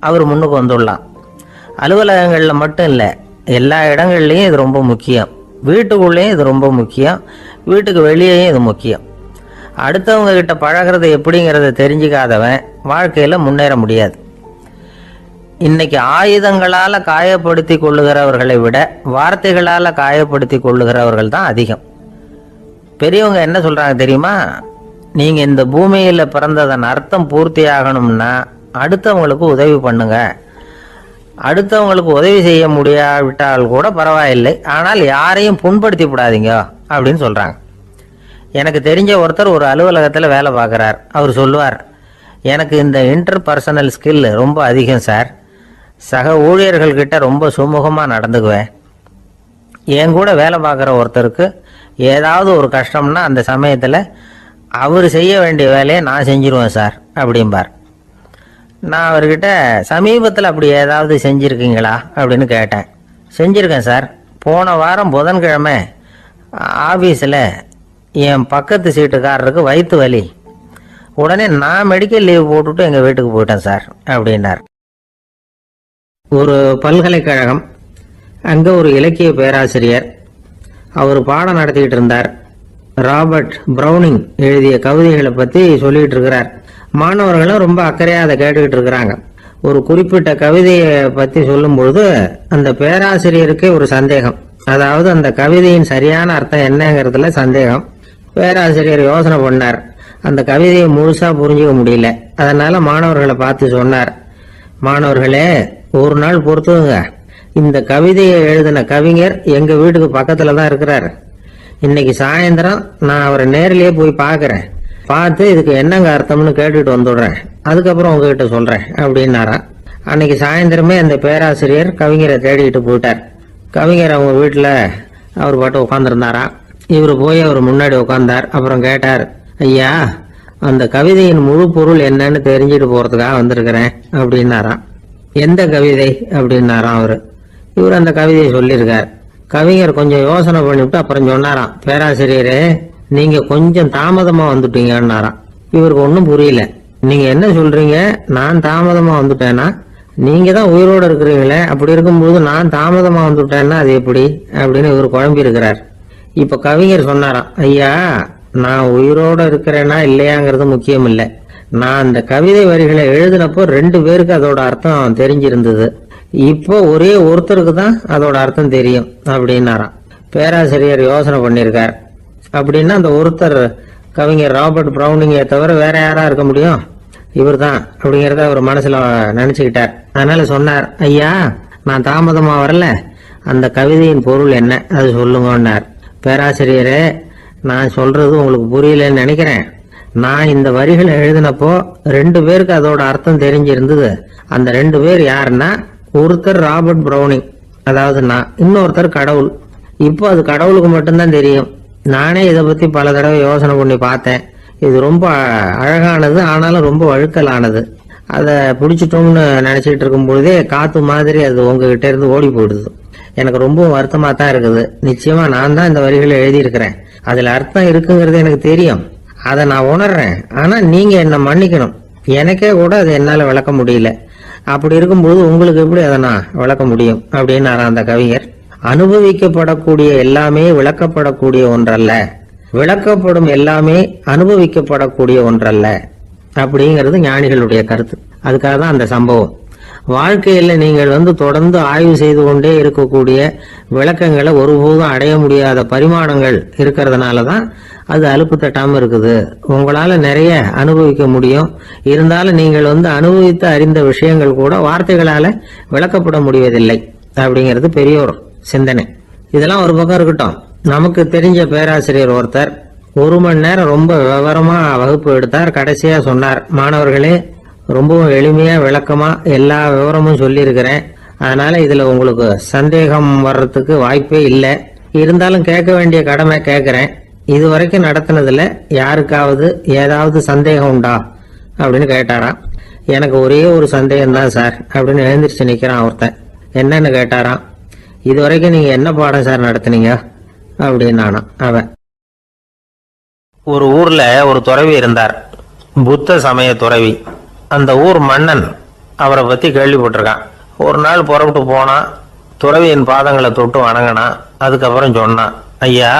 அவர் முன்னுக்கு வந்துடலாம். அலுவலகங்களில் மட்டும் இல்லை, எல்லா இடங்கள்லையும் இது ரொம்ப முக்கியம். வீட்டுக்குள்ளேயும் இது ரொம்ப முக்கியம், வீட்டுக்கு வெளியேயும் இது முக்கியம். அடுத்தவங்க கிட்ட பழகிறது எப்படிங்கிறத தெரிஞ்சுக்காதவன் வாழ்க்கையில் முன்னேற முடியாது. இன்னைக்கு ஆயுதங்களால் காயப்படுத்தி கொள்ளுகிறவர்களை விட வார்த்தைகளால் காயப்படுத்தி கொள்ளுகிறவர்கள் தான் அதிகம். பெரியவங்க என்ன சொல்கிறாங்க தெரியுமா? நீங்கள் இந்த பூமியில் பிறந்ததன் அர்த்தம் பூர்த்தி ஆகணும்னா அடுத்தவங்களுக்கு உதவி பண்ணுங்க. அடுத்தவங்களுக்கு உதவி செய்ய முடியாவிட்டால் கூட பரவாயில்லை, ஆனால் யாரையும் புண்படுத்தி விடாதீங்க அப்படின்னு சொல்கிறாங்க. எனக்கு தெரிஞ்ச ஒருத்தர் ஒரு அலுவலகத்தில் வேலை பார்க்குறார். அவர் சொல்லுவார், எனக்கு இந்த இன்டர் பர்சனல் ஸ்கில் ரொம்ப அதிகம் சார். சக ஊழியர்கள்கிட்ட ரொம்ப சுமூகமாக நடந்துக்குவேன். என் கூட வேலை பார்க்குற ஒருத்தருக்கு ஏதாவது ஒரு கஷ்டம்னா அந்த சமயத்தில் அவர் செய்ய வேண்டிய வேலையை நான் செஞ்சிருவேன் சார் அப்படிம்பார். நான் அவர்கிட்ட சமீபத்தில் அப்படி ஏதாவது செஞ்சுருக்கீங்களா அப்படின்னு கேட்டேன். செஞ்சுருக்கேன் சார். போன வாரம் புதன்கிழமை ஆஃபீஸில் என் பக்கத்து சீட்டுக்காரருக்கு வயிற்று வலி. உடனே நான் மெடிக்கல் லீவ் போட்டுட்டு எங்கள் வீட்டுக்கு போயிட்டேன் சார் அப்படின்னார். ஒரு பல்கலைக்கழகம், அங்கே ஒரு இலக்கிய பேராசிரியர், அவர் பாடம் நடத்திக்கிட்டு இருந்தார். ராபர்ட் ப்ரௌனிங் எழுதிய கவிதைகளை பற்றி சொல்லிகிட்டு இருக்கிறார். மாணவர்களும் ரொம்ப அக்கறையாக அதை கேட்டுக்கிட்டு இருக்கிறாங்க. ஒரு குறிப்பிட்ட கவிதையை பற்றி சொல்லும்பொழுது அந்த பேராசிரியருக்கே ஒரு சந்தேகம். அதாவது அந்த கவிதையின் சரியான அர்த்தம் என்னங்கிறதுல சந்தேகம். பேராசிரியர் யோசனை பண்ணார். அந்த கவிதையை முழுசா புரிஞ்சுக்க முடியல. அதனால மாணவர்களை பார்த்து சொன்னார், மாணவர்களே, ஒரு நாள் பொறுத்துங்க, இந்த கவிதையை எழுதின கவிஞர் எங்க வீட்டுக்கு பக்கத்துல தான் இருக்கிறார். இன்னைக்கு சாயந்தரம் நான் அவரை நேரிலேயே போய் பார்க்கறேன். பார்த்து இதுக்கு என்னங்க அர்த்தம்னு கேட்டுட்டு வந்துடுறேன். அதுக்கப்புறம் உங்ககிட்ட சொல்றேன் அப்படின்னாராம். அன்னைக்கு சாயந்தரமே அந்த பேராசிரியர் கவிஞரை தேடிட்டு போயிட்டார். கவிஞர் அவங்க வீட்டுல அவர் பாட்டு உட்காந்துருந்தாராம். இவர் போய் அவர் முன்னாடி உட்கார்ந்தார். அப்புறம் கேட்டார், ஐயா, அந்த கவிதையின் முழு பொருள் என்னன்னு தெரிஞ்சுட்டு போறதுக்காக வந்திருக்கிறேன் அப்படின்னாராம். எந்த கவிதை அப்படின்னாராம் அவரு. இவர் அந்த கவிதையை சொல்லியிருக்கார். கவிஞர் கொஞ்சம் யோசனை பண்ணிவிட்டு அப்புறம் சொன்னாராம், பேராசிரியரே, நீங்க கொஞ்சம் தாமதமா வந்துட்டீங்கன்னாராம். இவருக்கு ஒன்றும் புரியல. நீங்க என்ன சொல்றீங்க? நான் தாமதமா வந்துட்டேன்னா? நீங்க தான் உயிரோடு இருக்கிறீங்களே, அப்படி இருக்கும்போது நான் தாமதமா வந்துட்டேன்னா அது எப்படி அப்படின்னு இவர் குழம்பி இருக்கிறார். இப்ப கவிஞர் சொன்னாராம், ஐயா, நான் உயிரோட இருக்கிறேன்னா இல்லையாங்கிறது முக்கியம் இல்லை. நான் அந்த கவிதை வரிகளை எழுதினப்போ 2 பேருக்கு அதோட அர்த்தம் தெரிஞ்சிருந்தது. இப்போ ஒரே ஒருத்தருக்கு தான் அதோட அர்த்தம் தெரியும் அப்படின்னாராம். பேராசிரியர் யோசனை பண்ணியிருக்கார். அப்படின்னா அந்த ஒருத்தர் கவிஞர் ராபர்ட் பிரவுனிங்கை தவிர வேற யாரா இருக்க முடியும்? இவர் தான் அப்படிங்கிறத அவர் மனசுல நினைச்சுக்கிட்டார். அதனால சொன்னார், ஐயா, நான் தாமதமா வரல, அந்த கவிதையின் பொருள் என்ன அது சொல்லுங்கன்னார். பேராசிரியரே, நான் சொல்றது உங்களுக்கு புரியலன்னு நினைக்கிறேன். நான் இந்த வரிகளை எழுதினப்போ 2 பேருக்கு அதோட அர்த்தம் தெரிஞ்சிருந்தது. அந்த 2 பேர் யாருன்னா, ஒருத்தர் ராபர்ட் பிரவுனிங், அதாவது நான், இன்னொருத்தர் கடவுள். இப்போ அது கடவுளுக்கு மட்டும்தான் தெரியும். நானே இதை பத்தி பல தடவை யோசனை பண்ணி பார்த்தேன். இது ரொம்ப அழகானது, ஆனாலும் ரொம்ப வழுக்கலானது. அதை பிடிச்சிட்டோம்னு நினைச்சிட்டு இருக்கும் பொழுதே காத்து மாதிரி அது உங்ககிட்ட இருந்து ஓடி போயிடுது. எனக்கு ரொம்ப வருத்தமா தான் இருக்குது. நிச்சயமா நான் தான் இந்த வரிகளை எழுதியிருக்கிறேன். அதுல அர்த்தம் இருக்குங்கிறது எனக்கு தெரியும். அதை நான் உணர்றேன். ஆனா நீங்க என்ன மன்னிக்கணும். எனக்கே கூட அதை என்னால விளக்க முடியல. அப்படி இருக்கும்போது உங்களுக்கு எப்படி அதை நான் விளக்க முடியும் அப்படின்னாரா அந்த கவிஞர். அனுபவிக்கப்படக்கூடிய எல்லாமே விளக்கப்படக்கூடிய ஒன்றல்ல, விளக்கப்படும் எல்லாமே அனுபவிக்கப்படக்கூடிய ஒன்றல்ல அப்படிங்கிறது ஞானிகளுடைய கருத்து. அதுக்காக தான் அந்த சம்பவம். வாழ்க்கையில நீங்கள் தொடர்ந்து ஆய்வு செய்து கொண்டே இருக்கக்கூடிய விளக்கங்களை ஒருபோதும் அடைய முடியாத பரிமாணங்கள் இருக்கிறதுனாலதான் அது அலுப்பு தட்டாம இருக்குது. உங்களால நிறைய அனுபவிக்க முடியும். இருந்தாலும் நீங்கள் அனுபவித்து அறிந்த விஷயங்கள் கூட வார்த்தைகளால விளக்கப்பட முடிவதில்லை அப்படிங்கிறது பெரியோர் சிந்தனை. இதெல்லாம் ஒரு பக்கம் இருக்கட்டும். நமக்கு தெரிஞ்ச பேராசிரியர் ஒருத்தர் 1 மணி நேரம் ரொம்ப விவரமா வகுப்பு எடுத்தார். கடைசியா சொன்னார், மாணவர்களே, ரொம்பவும் எளிமையா விளக்கமா எல்லா விவரமும் சொல்லியிருக்கிறேன். அதனால இதுல உங்களுக்கு சந்தேகம் வர்றதுக்கு வாய்ப்பே இல்லை. இருந்தாலும் கேட்க வேண்டிய கடமை கேட்கிறேன். இது வரைக்கும் நடத்தினதுல யாருக்காவது ஏதாவது சந்தேகம் உண்டா அப்படின்னு கேட்டாராம். எனக்கு ஒரே ஒரு சந்தேகம் தான் சார் அப்படின்னு எழுந்திரிச்சு நிக்கிறான் ஒருத்தன். என்னன்னு கேட்டாராம். இது வரைக்கும் நீங்க என்ன பாடம் சார் நடத்துனீங்க அப்படின்னானா அவன். ஒரு ஊர்ல ஒரு துறவி இருந்தார், புத்த சமய துறவி. அந்த ஊர் மன்னன் அவரை பத்தி கேள்விப்பட்டிருக்கான். ஒரு நாள் புறப்பட்டு போனான். துறவியின் பாதங்களை தொட்டு வணங்கினான். அதுக்கப்புறம் சொன்னான், ஐயா,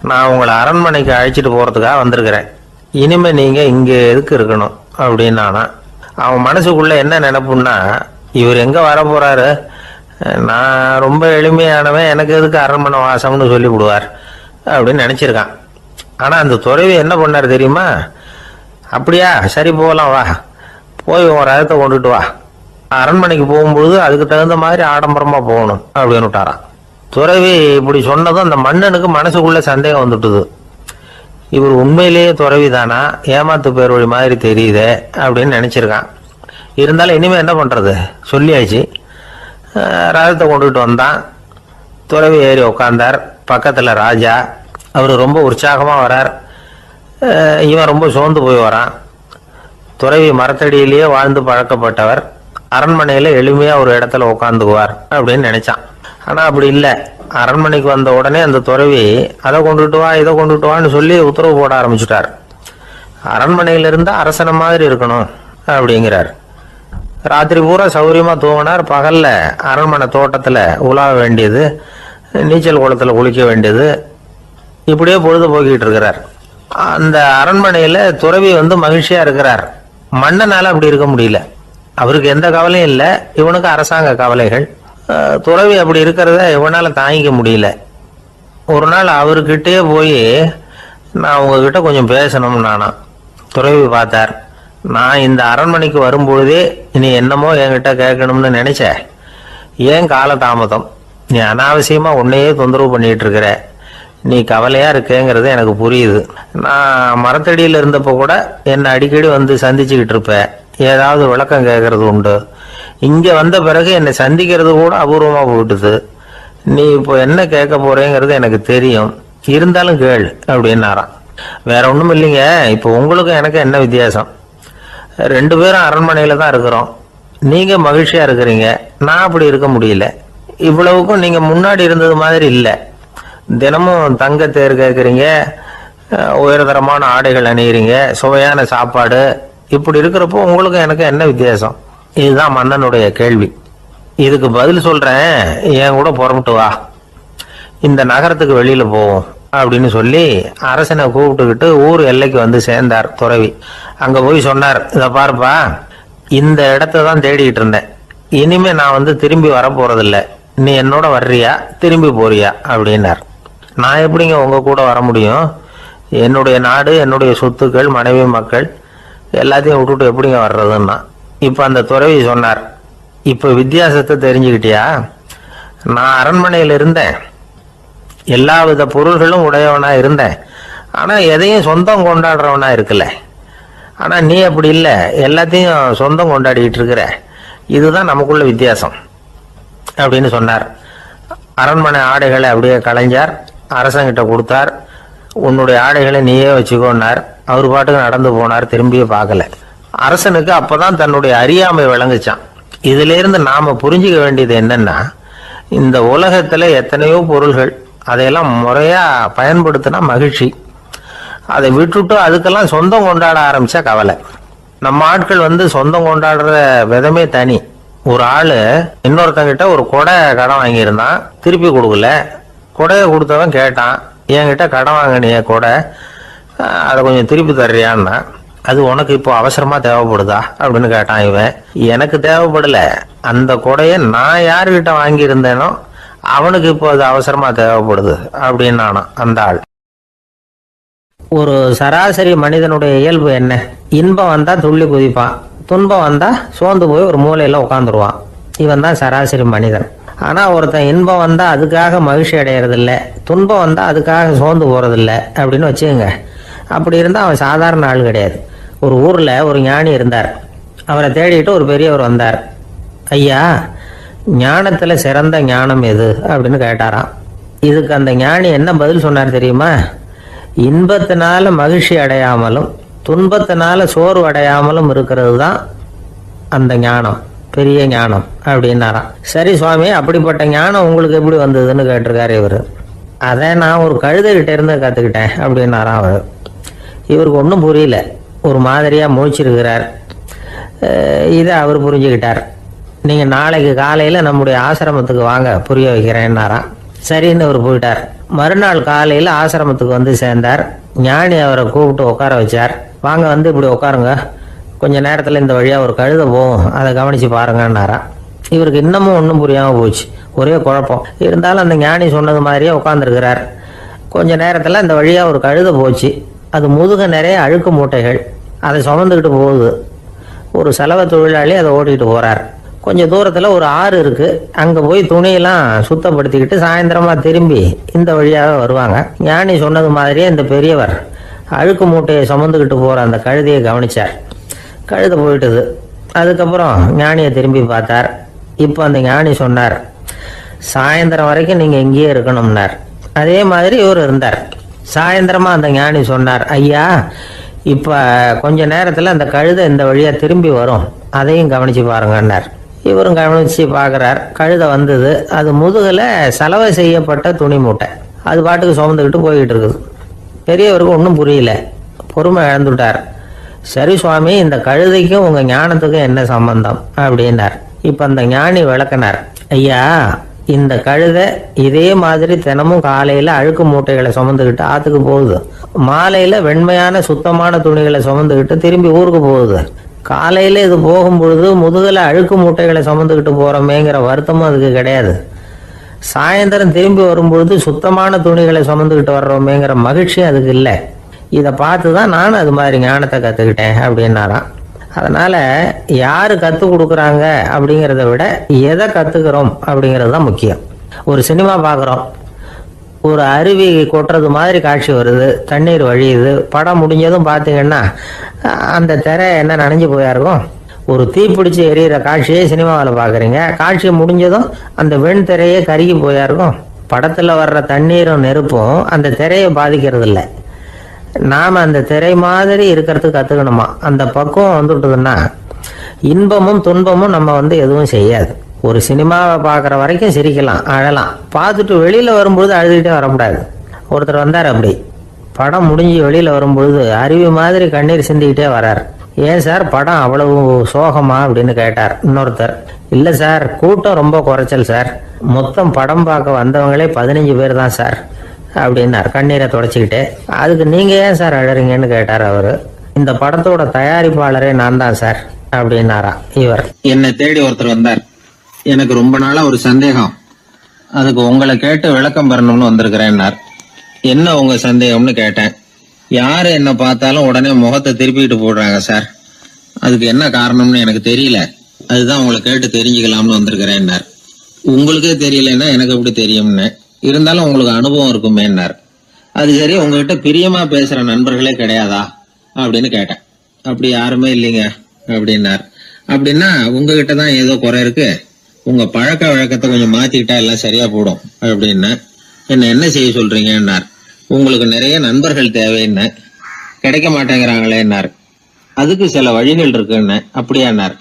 நான் உங்களை அரண்மனைக்கு அழைச்சிட்டு போறதுக்காக வந்திருக்கிறேன். இனிமே நீங்க இங்க எதுக்கு இருக்கணும் அப்படின்னானா. அவன் மனசுக்குள்ள என்ன நினைப்புன்னா, இவர் எங்க வர போறாரு, நான் ரொம்ப எளிமையானவன், எனக்கு எதுக்கு அரண்மனை வாசம்னு சொல்லி விடுவார் அப்படின்னு நினைச்சிருக்கான். ஆனா அந்த துறவி என்ன பண்ணாரு தெரியுமா? அப்படியா, சரி போகலாம், வா, போய் உன் ரதத்தை கொண்டுட்டு வா, அரண்மனைக்கு போகும்பொழுது அதுக்கு தகுந்த மாதிரி ஆடம்பரமா போகணும் அப்படின்னு விட்டாரான். துறவி இப்படி சொன்னதும் அந்த மன்னனுக்கு மனசுக்குள்ள சந்தேகம் வந்துட்டுது. இவர் உண்மையிலேயே துறவி தானா, ஏமாத்து பேர் வழி மாதிரி தெரியுதே அப்படின்னு நினைச்சிருக்கான். இருந்தாலும் இனிமே என்ன பண்றது, சொல்லியாச்சு. ரதத்தை கொண்டுகிட்டு வந்தான். துறவி ஏறி உட்கார்ந்தார். பக்கத்துல ராஜா. அவர் ரொம்ப உற்சாகமா வரார். இவன் ரொம்ப சோர்ந்து போய் வரான். துறவி மரத்தடியிலேயே வாழ்ந்து பழக்கப்பட்டவர். அரண்மனையில எளிமையா ஒரு இடத்துல உட்காந்துக்குவார் அப்படின்னு நினைச்சான். ஆனா அப்படி இல்லை. அரண்மனைக்கு வந்த உடனே அந்த துறவி அதை கொண்டுட்டு வா, இதை கொண்டுட்டு வான்னு சொல்லி உத்தரவு போட ஆரம்பிச்சுட்டார். அரண்மனையில இருந்தா அரசனை மாதிரி இருக்கணும் அப்படிங்கிறார். ராத்திரி பூரா சௌரியமா தூங்கினார். பகல்ல அரண்மனை தோட்டத்துல உலாவ வேண்டியது, நீச்சல் குளத்துல குளிக்க வேண்டியது, இப்படியே பொழுது போக்கிட்டு இருக்கிறார். அந்த அரண்மனையில துறவி மகிழ்ச்சியா இருக்கிறார். மன்னனால அப்படி இருக்க முடியல. அவருக்கு எந்த கவலையும் இல்லை, இவனுக்கு அரசாங்க கவலைகள். துறவி அப்படி இருக்கிறத இவனால தாங்கிக்க முடியல. ஒரு நாள் அவர்கிட்டயே போய், நான் உங்ககிட்ட கொஞ்சம் பேசணும் நானா துறவி பார்த்தார். நான் இந்த அரண்மனைக்கு வரும்பொழுதே நீ என்னமோ என்கிட்ட கேட்கணும்னு நினைச்ச. ஏன் காலதாமதம்? நீ அனாவசியமா உன்னையே தொந்தரவு பண்ணிட்டு இருக்கிற. நீ கவலையா இருக்கேங்கிறது எனக்கு புரியுது. நான் மரத்தடியில் இருந்தப்போ கூட என்னை அடிக்கடி வந்து சந்திச்சுக்கிட்டு இருப்ப. ஏதாவது விளக்கம் கேட்கறது உண்டு. இங்க வந்த பிறகு என்னை சந்திக்கிறது கூட அபூர்வமா போயிட்டுது. நீ இப்போ என்ன கேட்க போறேங்கிறது எனக்கு தெரியும், இருந்தாலும் கேள் அப்படின்னாராம். வேற ஒண்ணும் இல்லைங்க, இப்போ உங்களுக்கும் எனக்கு என்ன வித்தியாசம்? 2 பேரும் அரண்மனையில தான் இருக்கிறோம். நீங்க மகிழ்ச்சியா இருக்கிறீங்க, நான் அப்படி இருக்க முடியல. இவ்வளவுக்கும் நீங்க முன்னாடி இருந்தது மாதிரி இல்லை. தினமும் தங்க தேர் கேட்குறீங்க, உயர்தரமான ஆடைகள் அணிகிறீங்க, சுவையான சாப்பாடு. இப்படி இருக்கிறப்போ உங்களுக்கும் எனக்கு என்ன வித்தியாசம்? இதுதான் மன்னனுடைய கேள்வி. இதுக்கு பதில் சொல்றேன், என் கூட புறப்பட்டு வா, இந்த நகரத்துக்கு வெளியில போவோம் அப்படின்னு சொல்லி அரசனை கூப்பிட்டுக்கிட்டு ஊர் எல்லைக்கு வந்து சேர்ந்தார் துறவி. அங்க போய் சொன்னார், இதை பாருப்பா, இந்த இடத்த தான் தேடிக்கிட்டு இருந்தேன். இனிமே நான் வந்து திரும்பி வர போறதில்ல. நீ என்னோட வர்றியா திரும்பி போறியா அப்படின்னார். நான் எப்படிங்க உங்க கூட வர முடியும்? என்னுடைய நாடு, என்னுடைய சொத்துக்கள், மனைவி, மக்கள் எல்லாத்தையும் விட்டுட்டு எப்படிங்க வர்றதுன்னா. இப்ப அந்த துறவி சொன்னார், இப்ப வித்தியாசத்தை தெரிஞ்சுக்கிட்டியா? நான் அரண்மனையில் இருந்தேன், எல்லா வித பொருள்களும் உடையவனா இருந்தேன். ஆனா எதையும் சொந்தம் கொண்டாடுறவனா இருக்கல. ஆனா நீ அப்படி இல்லை, எல்லாத்தையும் சொந்தம் கொண்டாடிக்கிட்டு இருக்கிற. இதுதான் நமக்குள்ள வித்தியாசம் அப்படின்னு சொன்னார். அரண்மனை ஆடைகளை அப்படியே கலைஞ்சார், அரசங்கிட்ட கொடுத்தார். உன்னுடைய ஆடைகளை நீயே வச்சுக்கோன்னார். அவர் பாட்டுக்கு நடந்து போனார், திரும்பியே பார்க்கல. அரசனுக்கு அப்பதான் தன்னுடைய அறியாமை விளங்குச்சான். இதுல இருந்து நாம புரிஞ்சுக்க வேண்டியது என்னன்னா, இந்த உலகத்துல எத்தனையோ பொருள்கள், அதையெல்லாம் முறையா பயன்படுத்தினா மகிழ்ச்சி. அதை விட்டுட்டு அதுக்கெல்லாம் சொந்தம் கொண்டாட ஆரம்பிச்சா கவலை. நம்ம ஆட்கள் வந்து சொந்தம் கொண்டாடுற விதமே தனி. ஒரு ஆளு இன்னொருத்தங்கிட்ட ஒரு கொடை கடன் வாங்கியிருந்தான், திருப்பி கொடுக்கல. கொடையை கொடுத்தவன் கேட்டான், என்கிட்ட கடன் வாங்கினிய கொடை, அதை கொஞ்சம் திருப்பி தர்றியான்னா. அது உனக்கு இப்போ அவசரமா தேவைப்படுதா அப்படின்னு கேட்டான் இவன். எனக்கு தேவைப்படல, அந்த கொடையை நான் யாருக்கிட்ட வாங்கியிருந்தேனோ அவனுக்கு இப்போ அது அவசரமா தேவைப்படுது அப்படின்னானா அந்த ஆள். ஒரு சராசரி மனிதனுடைய இயல்பு என்ன? இன்பம் வந்தா துள்ளி குதிப்பான், துன்பம் வந்தா சோர்ந்து போய் ஒரு மூலையில உட்காந்துருவான். இவன் தான் சராசரி மனிதன். ஆனா ஒருத்தன் இன்பம் வந்தா அதுக்காக மகிழ்ச்சி அடையறதில்ல, துன்பம் வந்தா அதுக்காக சோர்ந்து போறதில்ல அப்படின்னு வச்சுக்கோங்க. அப்படி இருந்தா அவன் சாதாரண ஆள் கிடையாது. ஒரு ஊர்ல ஒரு ஞானி இருந்தார். அவரை தேடிட்டு ஒரு பெரியவர் வந்தார். ஐயா, ஞானத்துல சிறந்த ஞானம் எது அப்படின்னு கேட்டாராம். இதுக்கு அந்த ஞானி என்ன பதில் சொன்னார் தெரியுமா? இன்பத்தினால மகிழ்ச்சி அடையாமலும் துன்பத்தினால சோர்வு அடையாமலும் இருக்கிறது தான் அந்த ஞானம், பெரிய ஞானம் அப்படின்னாராம். சரி சுவாமி, அப்படிப்பட்ட ஞானம் உங்களுக்கு எப்படி வந்ததுன்னு கேட்டிருக்காரு இவர். அதை நான் ஒரு கழுதைகிட்ட இருந்து கற்றுக்கிட்டேன் அப்படின்னாராம் அவர். இவருக்கு ஒன்றும் புரியல, ஒரு மாதிரியா முழிச்சிருக்கிறார். இதை அவர் புரிஞ்சுக்கிட்டார். நீங்கள் நாளைக்கு காலையில் நம்முடைய ஆசிரமத்துக்கு வாங்க, புரிய வைக்கிறேன்னாராம். சரின்னு அவர் போயிட்டார். மறுநாள் காலையில் ஆசிரமத்துக்கு வந்து சேர்ந்தார். ஞானி அவரை கூப்பிட்டு உட்கார வச்சார். வாங்க, வந்து இப்படி உட்காருங்க, கொஞ்ச நேரத்தில் இந்த வழியாக ஒரு கழுதை போகும், அதை கவனித்து பாருங்கன்னாராம். இவருக்கு இன்னமும் ஒன்றும் புரியாமல் போச்சு, ஒரே குழப்பம். இருந்தாலும் அந்த ஞானி சொன்னது மாதிரியே உட்காந்துருக்கிறார். கொஞ்ச நேரத்தில் அந்த வழியாக ஒரு கழுதை போச்சு. அது முதுக நிறைய அழுக்கு மூட்டைகள், அதை சுமந்துக்கிட்டு போகுது. ஒரு செலவு தொழிலாளி அதை ஓட்டிகிட்டு போகிறார். கொஞ்சம் தூரத்தில் ஒரு ஆறு இருக்குது. அங்கே போய் துணியெல்லாம் சுத்தப்படுத்திக்கிட்டு சாயந்தரமாக திரும்பி இந்த வழியாக வருவாங்க. ஞானி சொன்னது மாதிரியே இந்த பெரியவர் அழுக்கு மூட்டையை சுமந்துக்கிட்டு போகிற அந்த கழுதையை கவனித்தார். கழுதை போயிட்டுது. அதுக்கப்புறம் ஞானியை திரும்பி பார்த்தார். இப்போ அந்த ஞானி சொன்னார், சாயந்தரம் வரைக்கும் நீங்கள் இங்கேயே இருக்கணும்னார். அதே மாதிரி இவர் இருந்தார். சாயந்தரமாக அந்த ஞானி சொன்னார், ஐயா, இப்போ கொஞ்ச நேரத்தில் அந்த கழுதை இந்த வழியாக திரும்பி வரும், அதையும் கவனித்து பாருங்கன்னார். இவரும் கவனித்து பார்க்குறார். கழுதை வந்தது. அது முதுகில் சலவை செய்யப்பட்ட துணி மூட்டை, அது பாட்டுக்கு சுமந்துக்கிட்டு போய்கிட்டு இருக்குது. பெரியவருக்கு ஒன்றும் புரியல, பொறுமை இழந்துட்டார். சரி சுவாமி, இந்த கழுதைக்கும் உங்கள் ஞானத்துக்கும் என்ன சம்பந்தம் அப்படின்னார். இப்போ அந்த ஞானி விளக்கினார். ஐயா, இந்த கழுதை இதே மாதிரி தினமும் காலையில் அழுக்கு மூட்டைகளை சுமந்துக்கிட்டு ஆற்றுக்கு போகுது, மாலையில் வெண்மையான சுத்தமான துணிகளை சுமந்துக்கிட்டு திரும்பி ஊருக்கு போகுது. காலையில் இது போகும்பொழுது முதுகில் அழுக்கு மூட்டைகளை சுமந்துக்கிட்டு போகிறோமேங்கிற வருத்தமும் அதுக்கு கிடையாது. சாயந்தரம் திரும்பி வரும்பொழுது சுத்தமான துணிகளை சுமந்துக்கிட்டு வர்றோமேங்கிற மகிழ்ச்சி அதுக்கு இல்லை. இதை பார்த்து தான் நானும் அது மாதிரி ஞானத்தை கற்றுக்கிட்டேன் அப்படின்னாராம். அதனால யாரு கற்றுக் கொடுக்குறாங்க அப்படிங்கிறத விட எதை கற்றுக்கிறோம் அப்படிங்கிறது தான் முக்கியம். ஒரு சினிமா பார்க்குறோம், ஒரு அருவி கொட்டுறது மாதிரி காட்சி வருது, தண்ணீர் வழியுது. படம் முடிஞ்சதும் பார்த்தீங்கன்னா அந்த திரை என்ன நனைஞ்சு போயா இருக்கும். ஒரு தீப்பிடிச்சு எரியிற காட்சியே சினிமாவில் பார்க்குறீங்க, காட்சி முடிஞ்சதும் அந்த வெண் திரையே கருகி போயா இருக்கும். படத்தில் வர்ற தண்ணீரும் நெருப்பும் அந்த திரையை பாதிக்கிறது இல்லை. நாம் அந்த திரை மாதிரி இருக்கிறதுக்கு கற்றுக்கணுமா. அந்த பக்குவம் வந்துட்டுதுன்னா இன்பமும் துன்பமும் நம்ம எதுவும் செய்யாது. ஒரு சினிமாவை பார்க்குற வரைக்கும் சிரிக்கலாம், அழலாம். பார்த்துட்டு வெளியில் வரும்பொழுது அழுதுகிட்டே வரக்கூடாது. ஒருத்தர் வந்தார், அப்படி படம் முடிஞ்சு வெளியில் வரும்பொழுது அருவி மாதிரி கண்ணீர் சிந்திக்கிட்டே வரார். ஏன் சார் படம் அவ்வளவு சோகமா அப்படின்னு கேட்டார். இன்னொருத்தர், இல்லை சார் கூட்டம் ரொம்ப குறைச்சல் சார், மொத்தம் படம் பார்க்க வந்தவங்களே 15 பேர் தான் சார் அப்படின்னார் கண்ணீரை தொடச்சிக்கிட்டே. அதுக்கு நீங்கள் ஏன் சார் அழறீங்கன்னு கேட்டார் அவர். இந்த படத்தோட தயாரிப்பாளரே நான் தான் சார் அப்படின்னாரா இவர். என்னை தேடி ஒருத்தர் வந்தார். எனக்கு ரொம்ப நாளா ஒரு சந்தேகம், அதுக்கு உங்களை கேட்டு விளக்கம் பெறணும்னு வந்திருக்கிறேன்னார். என்ன உங்க சந்தேகம்னு கேட்டேன். யாரு என்ன பார்த்தாலும் உடனே முகத்தை திருப்பிட்டு போடுறாங்க சார், அதுக்கு என்ன காரணம்னு எனக்கு தெரியல, அதுதான் உங்களை கேட்டு தெரிஞ்சுக்கலாம்னு வந்திருக்கிறேன்னார். உங்களுக்கே தெரியலன்னா எனக்கு எப்படி தெரியும்னு, இருந்தாலும் உங்களுக்கு அனுபவம் இருக்குமேன்னார். அது சரி, உங்ககிட்ட பிரியமா பேசுற நண்பர்களே கிடையாதா அப்படின்னு கேட்டேன். அப்படி யாருமே இல்லைங்க அப்படின்னார். அப்படின்னா உங்ககிட்ட தான் ஏதோ குறை இருக்கு, உங்க பழக்க வழக்கத்தை கொஞ்சம் மாத்திக்கிட்டா எல்லாம் சரியா போடும் அப்படின்னு. என்ன செய்ய சொல்றீங்கன்னார். உங்களுக்கு நிறைய நண்பர்கள் தேவைன்னு, கிடைக்க மாட்டேங்கிறாங்களேன்னார். அதுக்கு சில வழிகள் இருக்குன்னு. அப்படியானார்.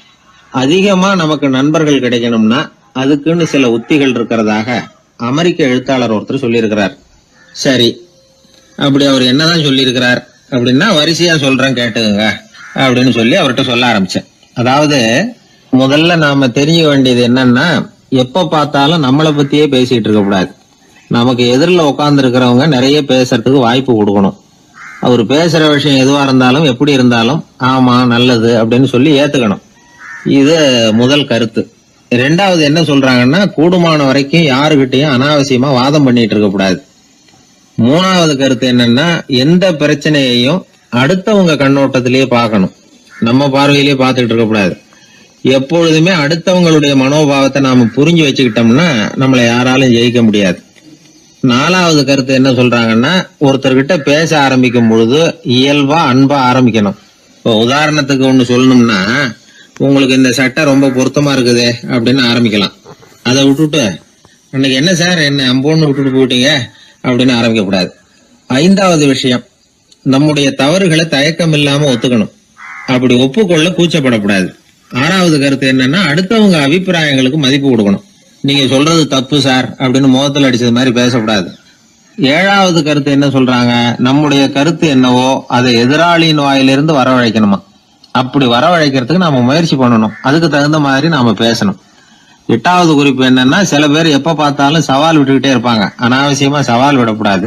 அதிகமா நமக்கு நண்பர்கள் கிடைக்கணும்னா அதுக்குன்னு சில உத்திகள் இருக்கிறதாக அமெரிக்க எழுத்தாளர் ஒருத்தர் சொல்லியிருக்கிறார். சரி, அப்படி அவர் என்னதான் சொல்லியிருக்கிறார் அப்படின்னா வரிசையா சொல்றேன் கேட்டுங்க அப்படின்னு சொல்லி அவர்கிட்ட சொல்ல ஆரம்பிச்சேன். அதாவது முதல்ல நாம தெரிஞ்சுக்க வேண்டியது என்னன்னா, எப்ப பார்த்தாலும் நம்மளை பத்தியே பேசிட்டு இருக்க கூடாது. நமக்கு எதிரில் உட்கார்ந்து இருக்கிறவங்க நிறைய பேசுறதுக்கு வாய்ப்பு கொடுக்கணும். அவர் பேசுற விஷயம் எதுவா இருந்தாலும் எப்படி இருந்தாலும் ஆமா நல்லது அப்படின்னு சொல்லி ஏத்துக்கணும். இது முதல் கருத்து. ரெண்டாவது என்ன சொல்றாங்கன்னா, கூடுமான வரைக்கும் யாருகிட்டையும் அனாவசியமா வாதம் பண்ணிட்டு இருக்க கூடாது. மூணாவது கருத்து என்னன்னா, எந்த பிரச்சனையையும் அடுத்தவங்க கண்ணோட்டத்திலேயே பார்க்கணும், நம்ம பார்வையிலேயே பார்த்துட்டு இருக்க கூடாது. எப்பொழுதுமே அடுத்தவங்களுடைய மனோபாவத்தை நாம புரிஞ்சு வச்சுக்கிட்டோம்னா நம்மளை யாராலும் ஜெயிக்க முடியாது. நாலாவது கருத்து என்ன சொல்றாங்கன்னா, ஒருத்தர்கிட்ட பேச ஆரம்பிக்கும் பொழுது இயல்பா அன்பா ஆரம்பிக்கணும். இப்போ உதாரணத்துக்கு ஒண்ணு சொல்லணும்னா, உங்களுக்கு இந்த சட்டை ரொம்ப பொருத்தமா இருக்குது அப்படின்னு ஆரம்பிக்கலாம். அதை விட்டுட்டு அன்னைக்கு என்ன சார் என்ன அம்போன்னு விட்டுட்டு போயிட்டீங்க அப்படின்னு ஆரம்பிக்க கூடாது. ஐந்தாவது விஷயம், நம்முடைய தவறுகளை தயக்கம் இல்லாம ஒத்துக்கணும், அப்படி ஒப்புக்கொள்ள கூச்சப்படக்கூடாது. ஆறாவது கருத்து என்னன்னா, அடுத்தவங்க அபிப்பிராயங்களுக்கு மதிப்பு கொடுக்கணும். நீங்க சொல்றது தப்பு சார் அப்படின்னு முகத்தில் அடிச்சது மாதிரி பேசக்கூடாது. ஏழாவது கருத்து என்ன சொல்றாங்க, நம்முடைய கருத்து என்னவோ அதை எதிராளியின் வாயிலிருந்து வரவழைக்கணுமா. அப்படி வரவழைக்கிறதுக்கு நாம முயற்சி பண்ணணும், அதுக்கு தகுந்த மாதிரி நாம பேசணும். எட்டாவது குறிப்பு என்னன்னா, சில பேர் எப்ப பார்த்தாலும் சவால் விட்டுக்கிட்டே இருப்பாங்க, அனாவசியமா சவால் விடக்கூடாது.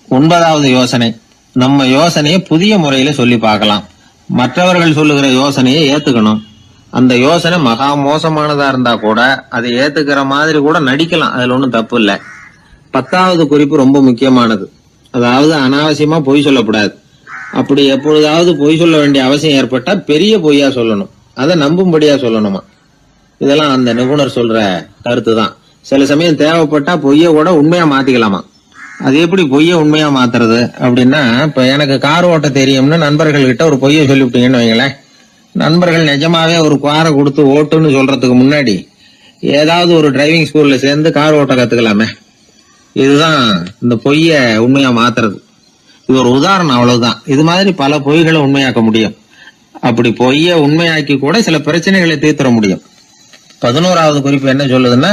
ஒன்பதாவது யோசனை, நம்ம யோசனையை புதிய முறையில சொல்லி பார்க்கலாம். மற்றவர்கள் சொல்லுகிற யோசனையை ஏத்துக்கணும். அந்த யோசனை மகா மோசமானதா இருந்தா கூட அதை ஏத்துக்கிற மாதிரி கூட நடிக்கலாம், அதுல ஒண்ணும் தப்பு இல்லை. பத்தாவது குறிப்பு ரொம்ப முக்கியமானது, அதாவது அனாவசியமா பொய் சொல்லக்கூடாது. அப்படி எப்பொழுதாவது பொய் சொல்ல வேண்டிய அவசியம் ஏற்பட்டா பெரிய பொய்யா சொல்லணும், அதை நம்பும்படியா சொல்லணுமா. இதெல்லாம் அந்த நிபுணர் சொல்ற கருத்து தான். சில சமயம் தேவைப்பட்டா பொய்ய கூட உண்மையா மாத்திக்கலாமா. அது எப்படி பொய்ய உண்மையா மாத்துறது அப்படின்னா, இப்ப எனக்கு கார் ஓட்ட தெரியும்னு நண்பர்கள் கிட்ட ஒரு பொய்ய சொல்லிவிட்டீங்கன்னு வைங்களேன், நண்பர்கள் நிஜமாவே ஒரு காரை கொடுத்து ஓட்டுன்னு சொல்றதுக்கு முன்னாடி ஏதாவது ஒரு டிரைவிங் ஸ்கூல்ல சேர்ந்து கார் ஓட்ட கத்துக்கலாமே. இதுதான் இந்த பொய்ய உண்மையா மாத்துறது. இது ஒரு உதாரணம், அவ்வளவுதான். இது மாதிரி பல பொய்களை உண்மையாக்க முடியும். அப்படி பொய்ய உண்மையாக்கி கூட சில பிரச்சனைகளை தீர்த்திட முடியும். 11வது குறிப்பு என்ன சொல்லுதுன்னா,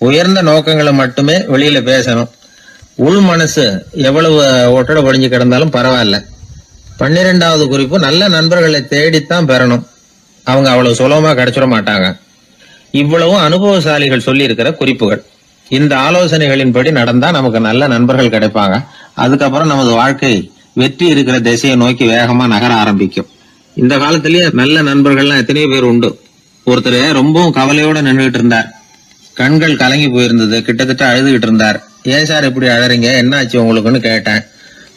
உயர்ந்த நோக்கங்களை மட்டுமே வெளியில பேசணும். உள் மனசு எவ்வளவு ஒட்டடை படிஞ்சு கிடந்தாலும் பரவாயில்ல. 12வது குறிப்பு, நல்ல நண்பர்களை தேடித்தான் பெறணும், அவங்க அவ்வளவு சுலபமா கிடைச்சிட மாட்டாங்க. இவ்வளவும் அனுபவசாலிகள் சொல்லி இருக்கிற குறிப்புகள். இந்த ஆலோசனைகளின்படி நடந்தா நமக்கு நல்ல நண்பர்கள் கிடைப்பாங்க. அதுக்கப்புறம் நமது வாழ்க்கை வெற்றி இருக்கிற திசையை நோக்கி வேகமா நகர ஆரம்பிக்கும். இந்த காலத்திலேயே நல்ல நண்பர்கள்லாம் எத்தனையோ பேர் உண்டு. ஒருத்தர் ரொம்பவும் கவலையோட நின்றுகிட்டு இருந்தார், கண்கள் கலங்கி போயிருந்தது, கிட்டத்தட்ட அழுதுகிட்டு இருந்தார். ஏன் சார் இப்படி அழறீங்க, என்ன ஆச்சு உங்களுக்குன்னு கேட்டேன்.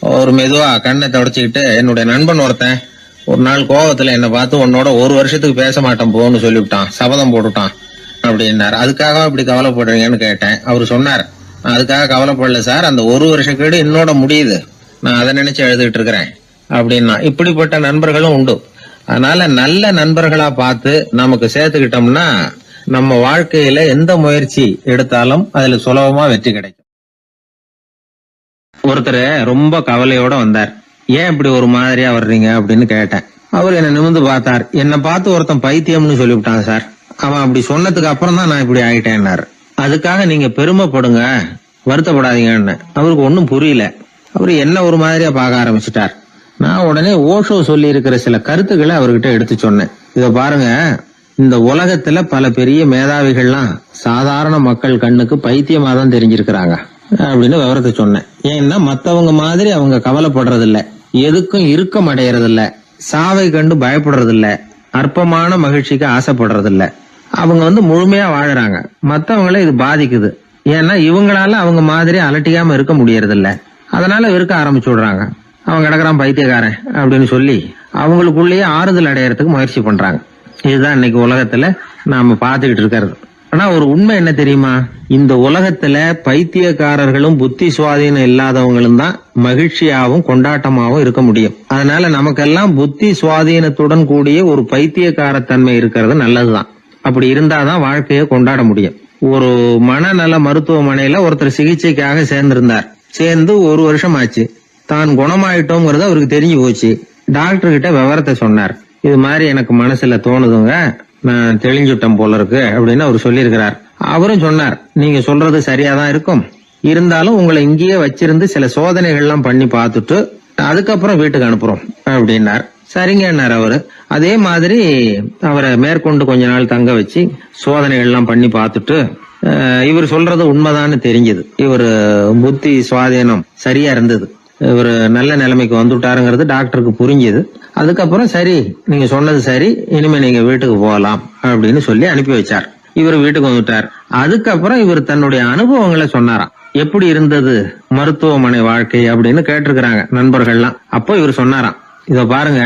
ஒரு மெதுவா கண்ணை தொடச்சிக்கிட்டு, என்னுடைய நண்பன் ஒருத்தன் ஒரு நாள் கோவத்துல என்ன பார்த்து உன்னோட 1 வருஷத்துக்கு பேச மாட்டேன் போன்னு சொல்லிவிட்டான், சபதம் போட்டுட்டான் அப்படின்னாரு. அதுக்காக இப்படி கவலைப்படுறீங்கன்னு கேட்டேன். அவரு சொன்னார், நான் அதுக்காக கவலைப்படல சார், அந்த 1 வருஷ கேடு என்னோட முடியுது, நான் அதை நினைச்சு எழுதிட்டு இருக்கிறேன் அப்படின்னா. இப்படிப்பட்ட நண்பர்களும் உண்டு. அதனால நல்ல நண்பர்களா பார்த்து நமக்கு சேர்த்துக்கிட்டோம்னா நம்ம வாழ்க்கையில எந்த முயற்சி எடுத்தாலும் அதுல சுலபமா வெற்றி கிடைக்கும். ஒருத்தர் ரொம்ப கவலையோட வந்தார். ஏன் இப்படி ஒரு மாதிரியா வர்றீங்க அப்படின்னு கேட்டேன். அவர் என்ன நிமிர்ந்து பார்த்தார். என்னை பார்த்து ஒருத்தன் பைத்தியம்னு சொல்லிவிட்டான் சார், அவன் அப்படி சொன்னதுக்கு அப்புறம் தான் நான் இப்படி ஆயிட்டேன்னாரு. அதுக்காக நீங்க பெருமைப்படுங்க, வருத்தப்படாதீங்கன்னு. அவருக்கு ஒன்னும் புரியல. அவரு என்ன ஒரு மாதிரியா பார்க்க ஆரம்பிச்சுட்டார். நான் உடனே ஓஷோ சொல்லி இருக்கிற சில கருத்துக்களை அவர்கிட்ட எடுத்து சொன்னேன். இத பாருங்க, இந்த உலகத்துல பல பெரிய மேதாவிகள்லாம் சாதாரண மக்கள் கண்ணுக்கு பைத்தியமா தான் தெரிஞ்சிருக்கிறாங்க அப்படின்னு விவரத்தை சொன்னேன். ஏன்னா மத்தவங்க மாதிரி அவங்க கவலைப்படுறது இல்ல, எதுக்கும் இறுக்கம் அடையறது இல்ல, சாவை கண்டு பயப்படுறது இல்ல, அற்பமான மகிழ்ச்சிக்கு ஆசைப்படுறது இல்ல. அவங்க முழுமையா வாழறாங்க. மத்தவங்களை இது பாதிக்குது. ஏன்னா இவங்களால அவங்க மாதிரி அலட்டிக்காம இருக்க முடியறது இல்ல. அதனால வெறுக்க ஆரம்பிச்சு விடுறாங்க. அவன் கிடக்குறான் பைத்தியக்காரன் அப்படின்னு சொல்லி அவங்களுக்குள்ளேயே ஆறுதல் அடையறதுக்கு முயற்சி பண்றாங்க. இதுதான் இன்னைக்கு உலகத்துல நாம பாத்துக்கிட்டு இருக்கிறது. ஆனா ஒரு உண்மை என்ன தெரியுமா? இந்த உலகத்துல பைத்தியக்காரர்களும் புத்தி சுவாதீனம் இல்லாதவங்களும் தான் மகிழ்ச்சியாவும் கொண்டாட்டமாவும் இருக்க முடியும். அதனால நமக்கெல்லாம் புத்தி சுவாதீனத்துடன் கூடிய ஒரு பைத்தியக்காரத்தன்மை இருக்கிறது நல்லதுதான். அப்படி இருந்தாதான் வாழ்க்கையை கொண்டாட முடியும். ஒரு மனநல மருத்துவமனையில ஒருத்தர் சிகிச்சைக்காக சேர்ந்திருந்தார். சேர்ந்து 1 வருஷம் ஆச்சு. தான் குணமாயிட்டோங்கிறது அவருக்கு தெரிஞ்சு போச்சு. டாக்டர் கிட்ட விவரத்தை சொன்னார். இது மாதிரி எனக்கு மனசுல தோணுதுங்க, நான் தெளிஞ்சுட்டேன் போல இருக்கு அப்படின்னு அவர் சொல்லியிருக்கிறார். அவரும் சொன்னார், நீங்க சொல்றது சரியாதான் இருக்கும், இருந்தாலும் உங்களை இங்கேயே வச்சிருந்து சில சோதனைகள்லாம் பண்ணி பார்த்துட்டு அதுக்கப்புறம் வீட்டுக்கு அனுப்புறோம் அப்படின்னார். சரிங்கன்னார் அவரு. அதே மாதிரி அவரை மேற்கொண்டு கொஞ்ச நாள் தங்க வச்சு சோதனைகள்லாம் பண்ணி பார்த்துட்டு இவர் சொல்றது உண்மைதான்னு தெரிஞ்சது. இவர் புத்தி சுவாதீனம் சரியா இருந்தது, இவர் நல்ல நிலைமைக்கு வந்துட்டாருங்கிறது டாக்டருக்கு புரிஞ்சது. அதுக்கப்புறம் சரி, நீங்க சொன்னது சரி, இனிமே நீங்க வீட்டுக்கு போகலாம் அப்படின்னு சொல்லி அனுப்பி வச்சார். இவர் வீட்டுக்கு வந்துட்டார். அதுக்கப்புறம் இவர் தன்னுடைய அனுபவங்களை சொன்னாராம். எப்படி இருந்தது மருத்துவமனை வாழ்க்கை அப்படின்னு கேட்டிருக்கிறாங்க நண்பர்கள்லாம். அப்போ இவர் சொன்னாராம், இத பாருங்க,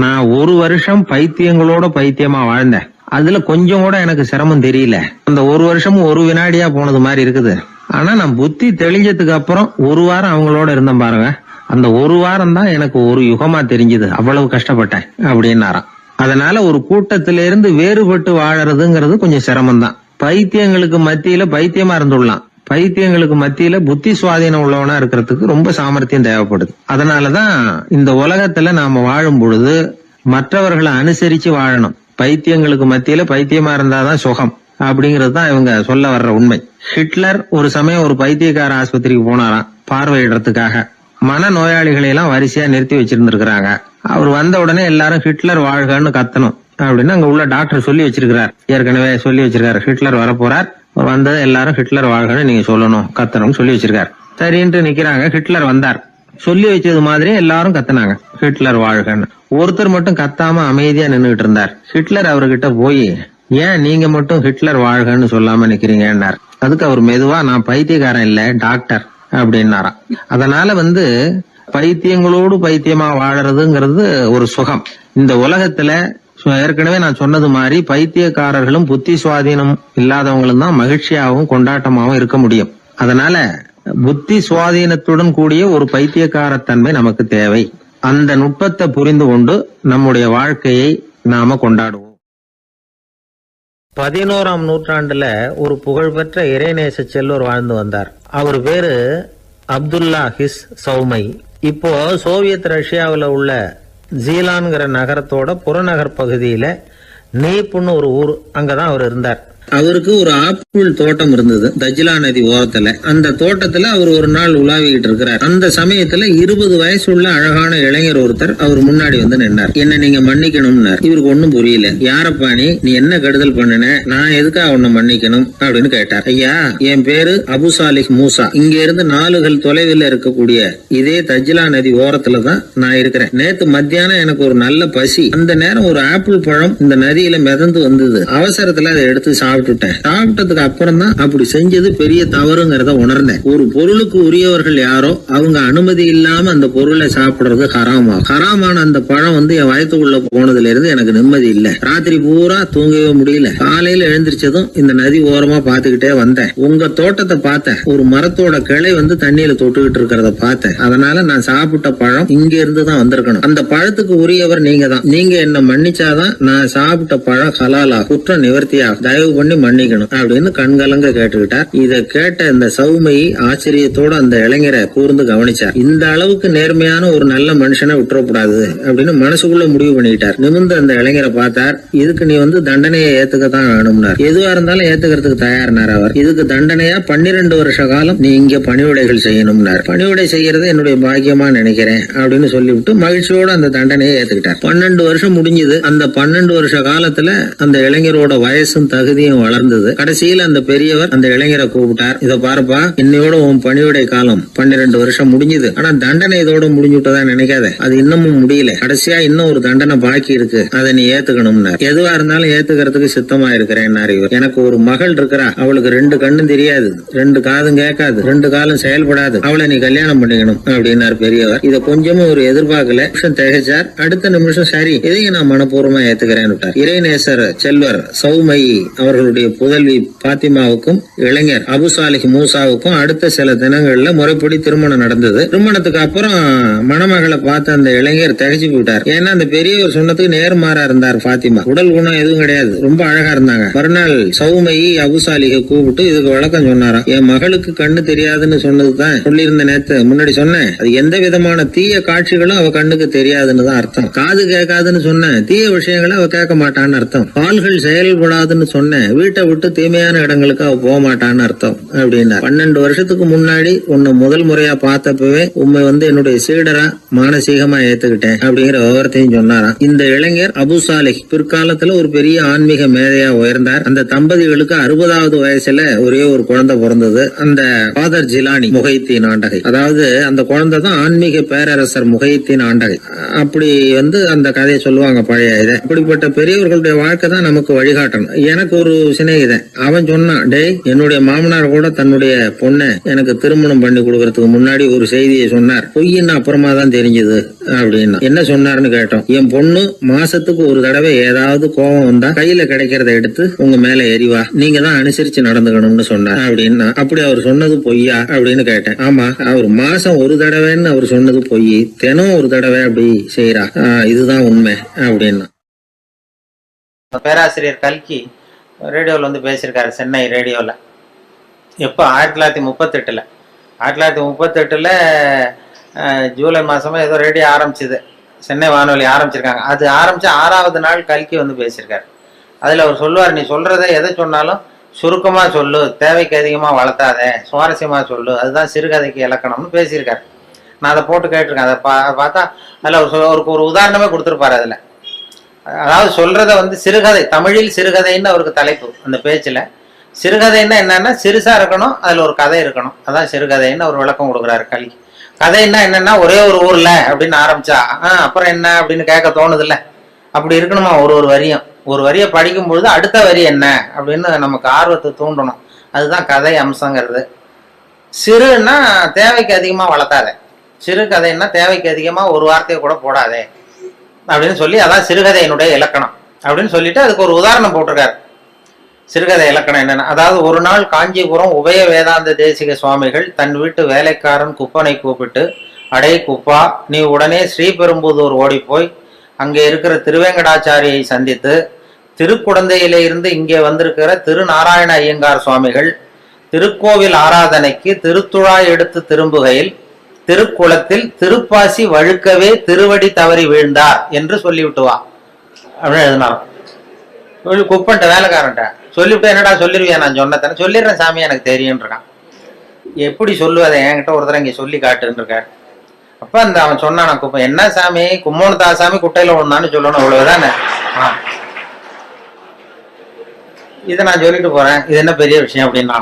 நான் 1 வருஷம் பைத்தியங்களோட பைத்தியமா வாழ்ந்தேன். அதுல கொஞ்சம் கூட எனக்கு சிரமம் தெரியல. அந்த 1 வருஷமும் 1 வினாடியா போனது மாதிரி இருக்குது. ஆனா நான் புத்தி தெளிஞ்சதுக்கு அப்புறம் 1 வாரம் அவங்களோட இருந்தேன் பாருங்க, அந்த 1 வாரம் தான் எனக்கு ஒரு யுகமா தெரிஞ்சது, அவ்வளவு கஷ்டப்பட்டேன் அப்படின்னாராம். அதனால ஒரு கூட்டத்திலிருந்து வேறுபட்டு வாழறதுங்கிறது கொஞ்சம் சிரமம் தான். பைத்தியங்களுக்கு மத்தியில பைத்தியமா இருந்துடலாம், பைத்தியங்களுக்கு மத்தியில புத்தி சுவாதீனம் உள்ளவனா இருக்கிறதுக்கு ரொம்ப சாமர்த்தியம் தேவைப்படுது. அதனாலதான் இந்த உலகத்துல நாம வாழும் பொழுது மற்றவர்களை அனுசரிச்சு வாழணும். பைத்தியங்களுக்கு மத்தியில பைத்தியமா இருந்தாதான் சுகம் அப்படிங்கிறது தான் இவங்க சொல்ல வர்ற உண்மை. ஹிட்லர் ஒரு சமயம் ஒரு பைத்தியக்கார ஆஸ்பத்திரிக்கு போனாராம் பார்வையிடறதுக்காக. மன நோயாளிகளை எல்லாம் வரிசையா நிறுத்தி வச்சிருந்திருக்கிறாங்க. அவர் வந்த உடனே எல்லாரும் ஹிட்லர் வாழ்கன்னு கத்தணும் அப்படின்னு அங்க உள்ள டாக்டர் சொல்லி வச்சிருக்கிறார். ஏற்கனவே சொல்லி வச்சிருக்காரு, ஹிட்லர் வரப்போறார், வந்தது எல்லாரும் ஹிட்லர் வாழ்கன்னு நீங்க சொல்லணும், கத்தணும் சொல்லி வச்சிருக்காரு. சரின்ட்டு நிக்கிறாங்க. ஹிட்லர் வந்தார். சொல்லி வச்சது மாதிரி எல்லாரும் கத்துனாங்க, ஹிட்லர் வாழ்கன்னு. ஒருத்தர் மட்டும் கத்தாம அமைதியா நின்றுட்டு இருந்தார். ஹிட்லர் அவர்கிட்ட போய், ஏன் நீங்க மட்டும் ஹிட்லர் வாழ்கன்னு சொல்லாம நிக்கிறீங்கன்னார். அதுக்கு அவர் மெதுவா, நான் பைத்தியக்காரன் இல்ல, டாக்டர் அப்படின்னாராம். அதனால பைத்தியங்களோடு பைத்தியமா வாழறதுங்கிறது ஒரு சுகம். இந்த உலகத்துல ஏற்கனவே நான் சொன்னது மாதிரி பைத்தியக்காரர்களும் புத்தி சுவாதீனம் இல்லாதவங்களும் தான் மகிழ்ச்சியாகவும் கொண்டாட்டமாகவும் இருக்க முடியும். அதனால புத்தி சுவாதீனத்துடன் கூடிய ஒரு பைத்தியக்காரத்தன்மை நமக்கு தேவை. அந்த நுட்பத்தை புரிந்து கொண்டு நம்முடைய வாழ்க்கையை நாம கொண்டாடுவோம். 11ஆம் நூற்றாண்டுல ஒரு புகழ்பெற்ற இறைநேச செல்வர் வாழ்ந்து வந்தார். அவர் பேரு அப்துல்லா ஹிஸ் சௌமை. இப்போ சோவியத் ரஷ்யாவில் உள்ள ஜீலான்கிற நகரத்தோட புறநகர் பகுதியில நீப்புன்னு ஒரு ஊர், அங்கதான் அவர் இருந்தார். அவருக்கு ஒரு ஆப்பிள் தோட்டம் இருந்தது தஜ்லா நதி ஓரத்துல. அந்த தோட்டத்துல அவர் ஒரு நாள் உலாவிக்கிட்டு இருக்கிறார். அந்த சமயத்துல 20 வயசு உள்ள அழகான இளைஞர் ஒருத்தர் அவர் முன்னாடி வந்து நின்னார். என்ன நீங்க மன்னிக்கணும்னார். இவருக்கு ஒன்னும் புரியல. யாரப்பா நீ என்ன கெடுதல் பண்ணுன, நான் எதுக்கா உன்னை மன்னிக்கணும் அப்படின்னு கேட்டார். ஐயா, என் பேரு அபு சாலிஹ் மூசா. இங்க இருந்து 4 கல் தொலைவில் இருக்கக்கூடிய இதே தஜ்லா நதி ஓரத்துல தான் நான் இருக்கிறேன். நேத்து மத்தியானம் எனக்கு ஒரு நல்ல பசி. அந்த நேரம் ஒரு ஆப்பிள் பழம் இந்த நதியில மிதந்து வந்தது. அவசரத்துல அதை எடுத்து சாப்பிட்டு சாப்பிட்டுட்டேன். சாப்பிட்டதுக்கு அப்புறம் தான் அப்படி செஞ்சது பெரிய தவறுங்கிறத உணர்ந்தேன். ஒரு பொருளுக்கு உரியவர்கள் யாரோ அவங்க அனுமதி இல்லாம அந்த பொருளை சாப்பிடுறது ஹராமாகும். ஹராமான அந்த பழம் என் வயத்துக்குள்ள போனதுல இருந்து எனக்கு நிம்மதி இல்ல. ராத்திரி பூரா தூங்கவே முடியல. காலையில எழுந்திரிச்சதும் இந்த நதி ஓரமா பாத்துக்கிட்டே வந்தேன். உங்க தோட்டத்தை பார்த்தேன். ஒரு மரத்தோட கிளை தண்ணியில தொட்டுக்கிட்டு இருக்கிறத பார்த்தேன். அதனால நான் சாப்பிட்ட பழம் இங்க இருந்து தான் வந்திருக்கணும். அந்த பழத்துக்கு உரியவர் நீங்க தான். நீங்க என்ன மன்னிச்சாதான் நான் சாப்பிட்ட பழம் ஹலாலா, குற்றம் நிவர்த்தியா, தயவு பண்ணி மன்னிக்கணும் அப்படின்னு கண்கலங்க கேட்டுக்கிட்டார். இத கேட்ட இந்த சௌமையை ஆச்சரியத்தோட அந்த இளைஞரை கூர்ந்து கவனிச்சார். இந்த அளவுக்கு நேர்மையான ஒரு நல்ல மனுஷனை விட்டுறக்கூடாது அப்படின்னு மனசுக்குள்ள முடிவு பண்ணிக்கிட்டார். நிமிர்ந்து அந்த இளைஞரை பார்த்தார். இதுக்கு நீ தண்டனையை ஏத்துக்கத்தான் வேணும்னார். எதுவா இருந்தாலும் ஏத்துக்கிறதுக்கு தயார்னார் அவர். இதுக்கு தண்டனையா 12 வருஷ காலம் நீ இங்க பணிவிடைகள் செய்யணும்னார். பணிவிடை செய்யறது என்னுடைய பாக்கியமா நினைக்கிறேன் அப்படின்னு சொல்லிவிட்டு மகிழ்ச்சியோட அந்த தண்டனையை ஏத்துக்கிட்டார். 12 வருஷம் முடிஞ்சது. அந்த 12 வருஷ காலத்துல அந்த இளைஞரோட வயசும் தகுதியும் வளர்ந்தது. கடைசியில அந்த பெரியவர் அந்த இளைஞரை கூப்பிட்டார். இத பாருப்பா, இன்னையோட உன் பணிவிடை காலம் 12 வருஷம் முடிஞ்சது. ஆனா தண்டனை இதோட முடிஞ்சுட்டதா நினைக்காத. அது இன்னமும் முடியல. கடைசியா இன்னும் ஒரு தண்டனை பாக்கி இருக்கு. அதை நீ ஏத்துக்கணும்னார். எதுவா இருந்தாலும் ஏத்துக்கிறதுக்கு சித்தமா இருக்கிறேன் இவர். எனக்கு ஒரு மகள் இருக்கிறா. அவளுக்கு 2 கண்ணும் தெரியாது, 2 காதும் கேட்காது, 2 காலும் செயல்படாது. அவளை நீ கல்யாணம் பண்ணிக்கணும் அப்படின்னார் பெரியவர். இத கொஞ்சமும் ஒரு எதிர்பார்க்கல. திகைச்சார். அடுத்த நிமிஷம் சரி, இதையும் நான் மனப்பூர்வமா ஏத்துக்கிறேன். இறைநேசர் செல்வர் சௌமயி அவர்களுடைய புதல்வி பாத்திமாவுக்கும் இளைஞர் அபுசாலிஹ் மூசாவுக்கும் அடுத்த சில தினங்கள்ல முறைப்படி திருமணம் நடந்தது. திருமணத்துக்கு அப்புறம் மணமகளை பார்த்த அந்த இளைஞர் திகைச்சு போயிட்டார். ஏன்னா அந்த பெரியவர் சொன்னதுக்கு நேர்மாறா இருந்தார் பாத்திமா. உடல் குணம் எதுவும் கிடையாது, ரொம்ப அழகா இருந்தாங்க. மறுநாள் சௌமயி அபுசாலிஹை கூப்பிட்டு இதுக்கு விளக்கம் சொன்னாராம். என் மகளுக்கு கண்ணு தெரியாதுன்னு சொன்னதுதான் சொல்லியிருந்த நேத்து முன்னாடி சொன்னேன். அது எந்த விதமான தீய காட்சிகளும் அவ கண்ணுக்கு தெரியாதுன்னு தான் அர்த்தம். காது கேட்காதுன்னு சொன்னேன், தீய விஷயங்களை அவ கேட்க மாட்டான்னு அர்த்தம். கால்கள் செயல்படாதுன்னு சொன்னேன், வீட்டை விட்டு தீமையான இடங்களுக்கு அவ போக மாட்டான்னு அர்த்தம் அப்படின்னா. 12 வருஷத்துக்கு முன்னாடி உன்னை முதல் முறையா பார்த்தப்பவே உண்மை என்னுடைய சீடரா மானசீகமா ஏத்துக்கிட்டேன் அப்படிங்கிற விவரத்தையும் சொன்னாராம். இந்த இளைஞர் அபுசாலிஹ் பிற்காலத்துல ஒரு பெரிய ஆன்மீக மேதையா உயர்ந்தார். அந்த தம்பதிகளுக்கு 60வது வயசுல ஒரே ஒரு குழந்தை பிறந்தது. அந்த ஃபாதர் ஜிலானி முஹைத்தீன் ஆண்டகை, அதாவது அந்த குழந்தை தான் ஆன்மீக பேரரசர் முஹைத்தீன் ஆண்டகை. அப்படி அந்த கதையை சொல்லுவாங்க பழைய இதை. அப்படிப்பட்ட பெரியவர்களுடைய வாழ்க்கை தான் நமக்கு வழிகாட்டணும். எனக்கு ஒரு சிநேகிதன், அவன் சொன்னான், டேய் என்னுடைய மாமனார் கூட தன்னுடைய பொண்ணை எனக்கு திருமணம் பண்ணி கொடுக்கறதுக்கு முன்னாடி ஒரு செய்தியை சொன்னார். பொய்ன்னு அப்புறமா தான் தெரிஞ்சது அப்படின்னா. என்ன சொன்னார்னு கேட்டோம். என் பொண்ணு மாசத்துக்கு ஒரு தடவை ஏதாவது கோபம் வந்தா கையில கிடைக்கிறத எடுத்து உங்க மேல எரிவா, நீங்க தான் அனுசரிச்சு நடந்துக்கணும்னு சொன்னார் அப்படின்னா. அப்படி அவர் சொன்னது பொய்யா அப்படின்னு கேட்டேன். ஆமா, அவர் மாசம் ஒரு தடவைன்னு அவர் சொன்னது பொய், தினம் ஒரு தடவை அப்படி செய்யறா, இதுதான் உண்மை அப்படின்னா. பேராசிரியர் கல்கி ரேடியோவில் பேசியிருக்காரு, சென்னை ரேடியோவில். எப்போ 1938 1938 ஜூலை மாசமா ஏதோ ரேடியோ ஆரம்பிச்சுது, சென்னை வானொலி ஆரம்பிச்சிருக்காங்க. அது ஆரம்பிச்ச 6வது நாள் கல்கி பேசியிருக்காரு. அதில் அவர் சொல்லுவார், நீ சொல்றத எதை சொன்னாலும் சுருக்கமா சொல்லு, தேவைக்கு அதிகமா வளர்த்தாத, சுவாரஸ்யமா சொல்லு, அதுதான் சிறுகதைக்கு இலக்கணம்னு பேசியிருக்காரு. நான் அதை போட்டு கேட்டிருக்கேன். அதை பார்த்தா அதில் அவருக்கு ஒரு உதாரணமே கொடுத்துருப்பாரு. அதில் அதாவது சொல்றத சிறுகதை, தமிழில் சிறுகதைன்னு அவருக்கு தலைப்பு. அந்த பேச்சில் சிறுகதைன்னா என்னன்னா சிறுசா இருக்கணும், அதுல ஒரு கதை இருக்கணும், அதான் சிறுகதைன்னு அவர் விளக்கம் கொடுக்குறாரு கல்கி. கதைன்னா என்னன்னா ஒரே ஒரு ஊர்ல அப்படின்னு ஆரம்பிச்சா அப்புறம் என்ன அப்படின்னு கேட்க தோணுது இல்ல, அப்படி இருக்கணுமா. ஒரு வரியை படிக்கும் பொழுது அடுத்த வரி என்ன அப்படின்னு நமக்கு ஆர்வத்தை தூண்டணும். அதுதான் கதை அம்சங்கிறது. சிறுன்னா தேவைக்கு அதிகமா வளர்த்தாத, சிறு கதைன்னா தேவைக்கு அதிகமா ஒரு வார்த்தையை கூட போடாதே அப்படின்னு சொல்லி, அதான் சிறுகதையினுடைய இலக்கணம் அப்படின்னு சொல்லிட்டு அதுக்கு ஒரு உதாரணம் போட்டிருக்காரு. சிறுகதை இலக்கணம் என்னன்னா, அதாவது ஒரு நாள் காஞ்சிபுரம் உபய வேதாந்த தேசிக சுவாமிகள் தன் வீட்டு வேலைக்காரன் குப்பனை கூப்பிட்டு, அடே குப்பா, நீ உடனே ஸ்ரீபெரும்புதூர் ஓடிப்போய் அங்கே இருக்கிற திருவேங்கடாச்சாரியை சந்தித்து, திருக்குடந்தையில இருந்து இங்கே வந்திருக்கிற திருநாராயண ஐயங்கார் சுவாமிகள் திருக்கோவில் ஆராதனைக்கு திருத்துழாய் எடுத்து திரும்புகையில் திருக்குளத்தில் திருப்பாசி வழுக்கவே திருவடி தவறி வீழ்ந்தார் என்று சொல்லிவிட்டு வா அப்படின்னு எழுதினார். குப்பன்ட்ட வேலைக்காரன்ட்ட சொல்லிவிட்டு, என்னடா சொல்லிருவியா, நான் சொன்னதானே, சொல்லிடுறேன் சாமி எனக்கு தெரியும் இருக்கான். எப்படி சொல்லுவதை என்கிட்ட ஒரு தடவை இங்கே சொல்லி காட்டுன்னு இருக்காரு. அப்ப அந்த அவன் சொன்னான், குப்பை என்ன சாமி, கும்மோனு தாசாமி குட்டையில ஒண்ணான்னு சொல்லணும், அவ்வளவுதானே. இதை நான் சொல்லிட்டு போறேன், இது என்ன பெரிய விஷயம் அப்படின்னா.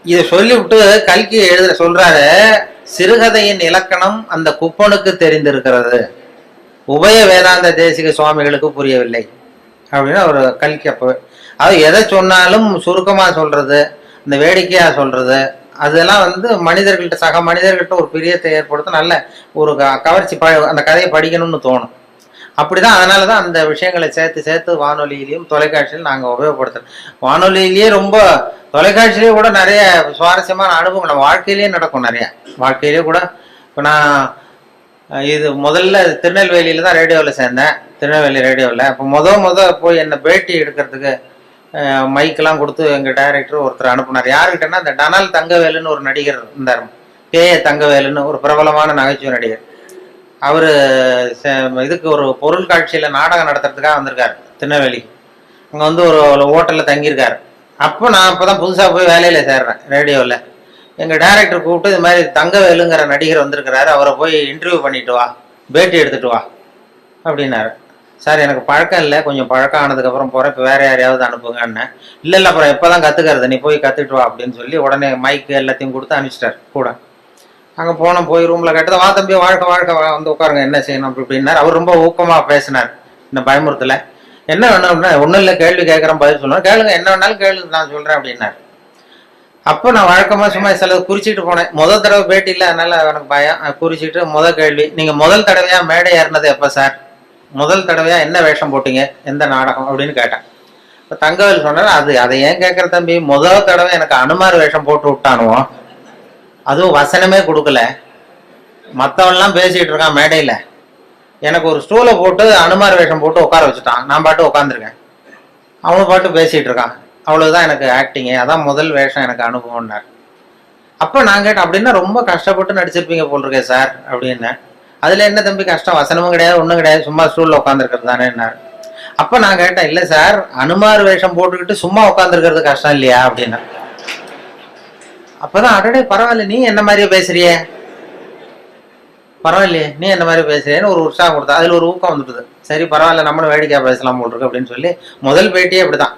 இதை சொல்லிவிட்டு கல்கி சொல்றாரு, சிறுகதையின் இலக்கணம் அந்த குப்பனுக்கு தெரிந்திருக்கிறது, உபய வேதாந்த தேசிக சுவாமிகளுக்கு புரியவில்லை அப்படின்னு ஒரு கல்கி. அப்ப அது எதை சொன்னாலும் சுருக்கமா சொல்றது, இந்த வேடிக்கையா சொல்றது, அதெல்லாம் வந்து மனிதர்கள்ட்ட சக மனிதர்கள்ட்ட ஒரு பிரியத்தை ஏற்படுத்தும். நல்ல ஒரு கவர்ச்சி அந்த கதையை படிக்கணும்னு தோணும். அப்படிதான். அதனாலதான் அந்த விஷயங்களை சேர்த்து சேர்த்து வானொலியிலையும் தொலைக்காட்சியிலும் நாங்க உபயோகப்படுத்துறோம். வானொலியிலேயே ரொம்ப, தொலைக்காட்சியிலேயே கூட நிறைய சுவாரஸ்யமான அனுபவம் நம்ம வாழ்க்கையிலேயே நடக்கும். நிறைய வாழ்க்கையிலேயே கூட. இப்போ நான் இது முதல்ல திருநெல்வேலியில தான் ரேடியோவில் சேர்ந்தேன், திருநெல்வேலி ரேடியோவில். அப்போ முத போய் என்னை பேட்டி எடுக்கிறதுக்கு மைக்கெல்லாம் கொடுத்து எங்கள் டைரக்டர் ஒருத்தர் அனுப்புனார். யாருக்கிட்டன்னா இந்த டனால் தங்கவேலுன்னு ஒரு நடிகர் இருந்தார், கே.ஏ. தங்கவேலுன்னு ஒரு பிரபலமான நகைச்சுவை நடிகர். அவரு இதுக்கு ஒரு பொருள் காட்சியில நாடகம் நடத்துறதுக்காக வந்திருக்காரு திருநெல்வேலிக்கு. அங்க வந்து ஒரு ஹோட்டல்ல தங்கியிருக்காரு. அப்போ நான் இப்பதான் புதுசா போய் வேலையில சேர்றேன் ரேடியோவில். எங்க டைரக்டர் கூப்பிட்டு இது மாதிரி தங்கவேலுங்கிற நடிகர் வந்திருக்கிறாரு, அவரை போய் இன்டர்வியூ பண்ணிட்டு வா, பேட்டி எடுத்துட்டு வா அப்படின்னாரு. சார் எனக்கு பழக்கம் இல்லை, கொஞ்சம் பழக்கம் ஆனதுக்கப்புறம் போகிறேன், இப்போ வேற யாரையாவது அனுப்புங்கன்னு. இல்லை அப்புறம் எப்போதான் கற்றுக்கிறது, நீ போய் கற்றுட்டு வா அப்படின்னு சொல்லி உடனே மைக்கு எல்லாத்தையும் கொடுத்து அனுப்பிச்சிட்டார் கூட. அங்கே போனோம், போய் ரூமில் கட்டுதான், வா தம்பி வாழ்க்கை வந்து உட்காருங்க, என்ன செய்யணும் அப்படி இப்படின்னார். அவர் ரொம்ப ஊக்கமாக பேசினார், இந்த பயமுறுத்தல. என்ன வேணும் அப்படின்னா, ஒன்றும் இல்லை, கேள்வி கேட்குறேன் பதில் சொல்லுவேன், கேளுங்க, என்ன வேணாலும் கேளு, நான் சொல்கிறேன் அப்படின்னார். அப்போ நான் வழக்கமாக சும்மா சில குறிச்சிட்டு போனேன். முதல் தடவை பேட்டி இல்லை, அதனால எனக்கு பயம். குறிச்சிட்டு கேள்வி, நீங்கள் முதல் தடவையாக மேடை ஏறினது எப்போ சார், முதல் தடவையா என்ன வேஷம் போட்டீங்க, எந்த நாடகம் அப்படின்னு கேட்டேன். இப்போ தங்கவேல் சொன்னார், அதை ஏன் கேட்குற தம்பி, முதல் தடவை எனக்கு அனுமார் வேஷம் போட்டு விட்டானுவோம், அதுவும் வசனமே கொடுக்கல, மற்றவன்லாம் பேசிகிட்டு இருக்கான் மேடையில், எனக்கு ஒரு ஸ்டூலை போட்டு அனுமார் வேஷம் போட்டு உட்கார வச்சுட்டான், நான் பாட்டு உட்காந்துருக்கேன், அவனு பாட்டு பேசிகிட்டு இருக்கான், அவ்வளோதான் எனக்கு ஆக்டிங்கு, அதான் முதல் வேஷம் எனக்கு அனுபவம்னார். அப்போ நான் கேட்டேன், அப்படின்னா ரொம்ப கஷ்டப்பட்டு நடிச்சிருப்பீங்க போல் இருக்கே சார் அப்படின்னேன். அதில் என்ன தம்பி கஷ்டம், வசனமும் கிடையாது, ஒன்றும் கிடையாது, சும்மா ஸ்டூலில் உட்காந்துருக்கிறது தானேன்னாரு. அப்போ நான் கேட்டேன், இல்லை சார், அனுமார் வேஷம் போட்டுக்கிட்டு சும்மா உட்காந்துருக்கிறது கஷ்டம் இல்லையா அப்படின்னா. அப்போதான் அடடே பரவாயில்ல, நீ என்ன மாதிரியே பேசுறியே, பரவாயில்லையே நீ என்ன மாதிரி பேசுறியேன்னு ஒரு உற்சாகம் கொடுத்தா. அதில் ஒரு ஊக்கம் வந்துட்டுது, சரி பரவாயில்ல நம்மளும் வேடிக்கையாக பேசலாம் போல் இருக்கு அப்படின்னு சொல்லி முதல் பேட்டியே அப்படிதான்.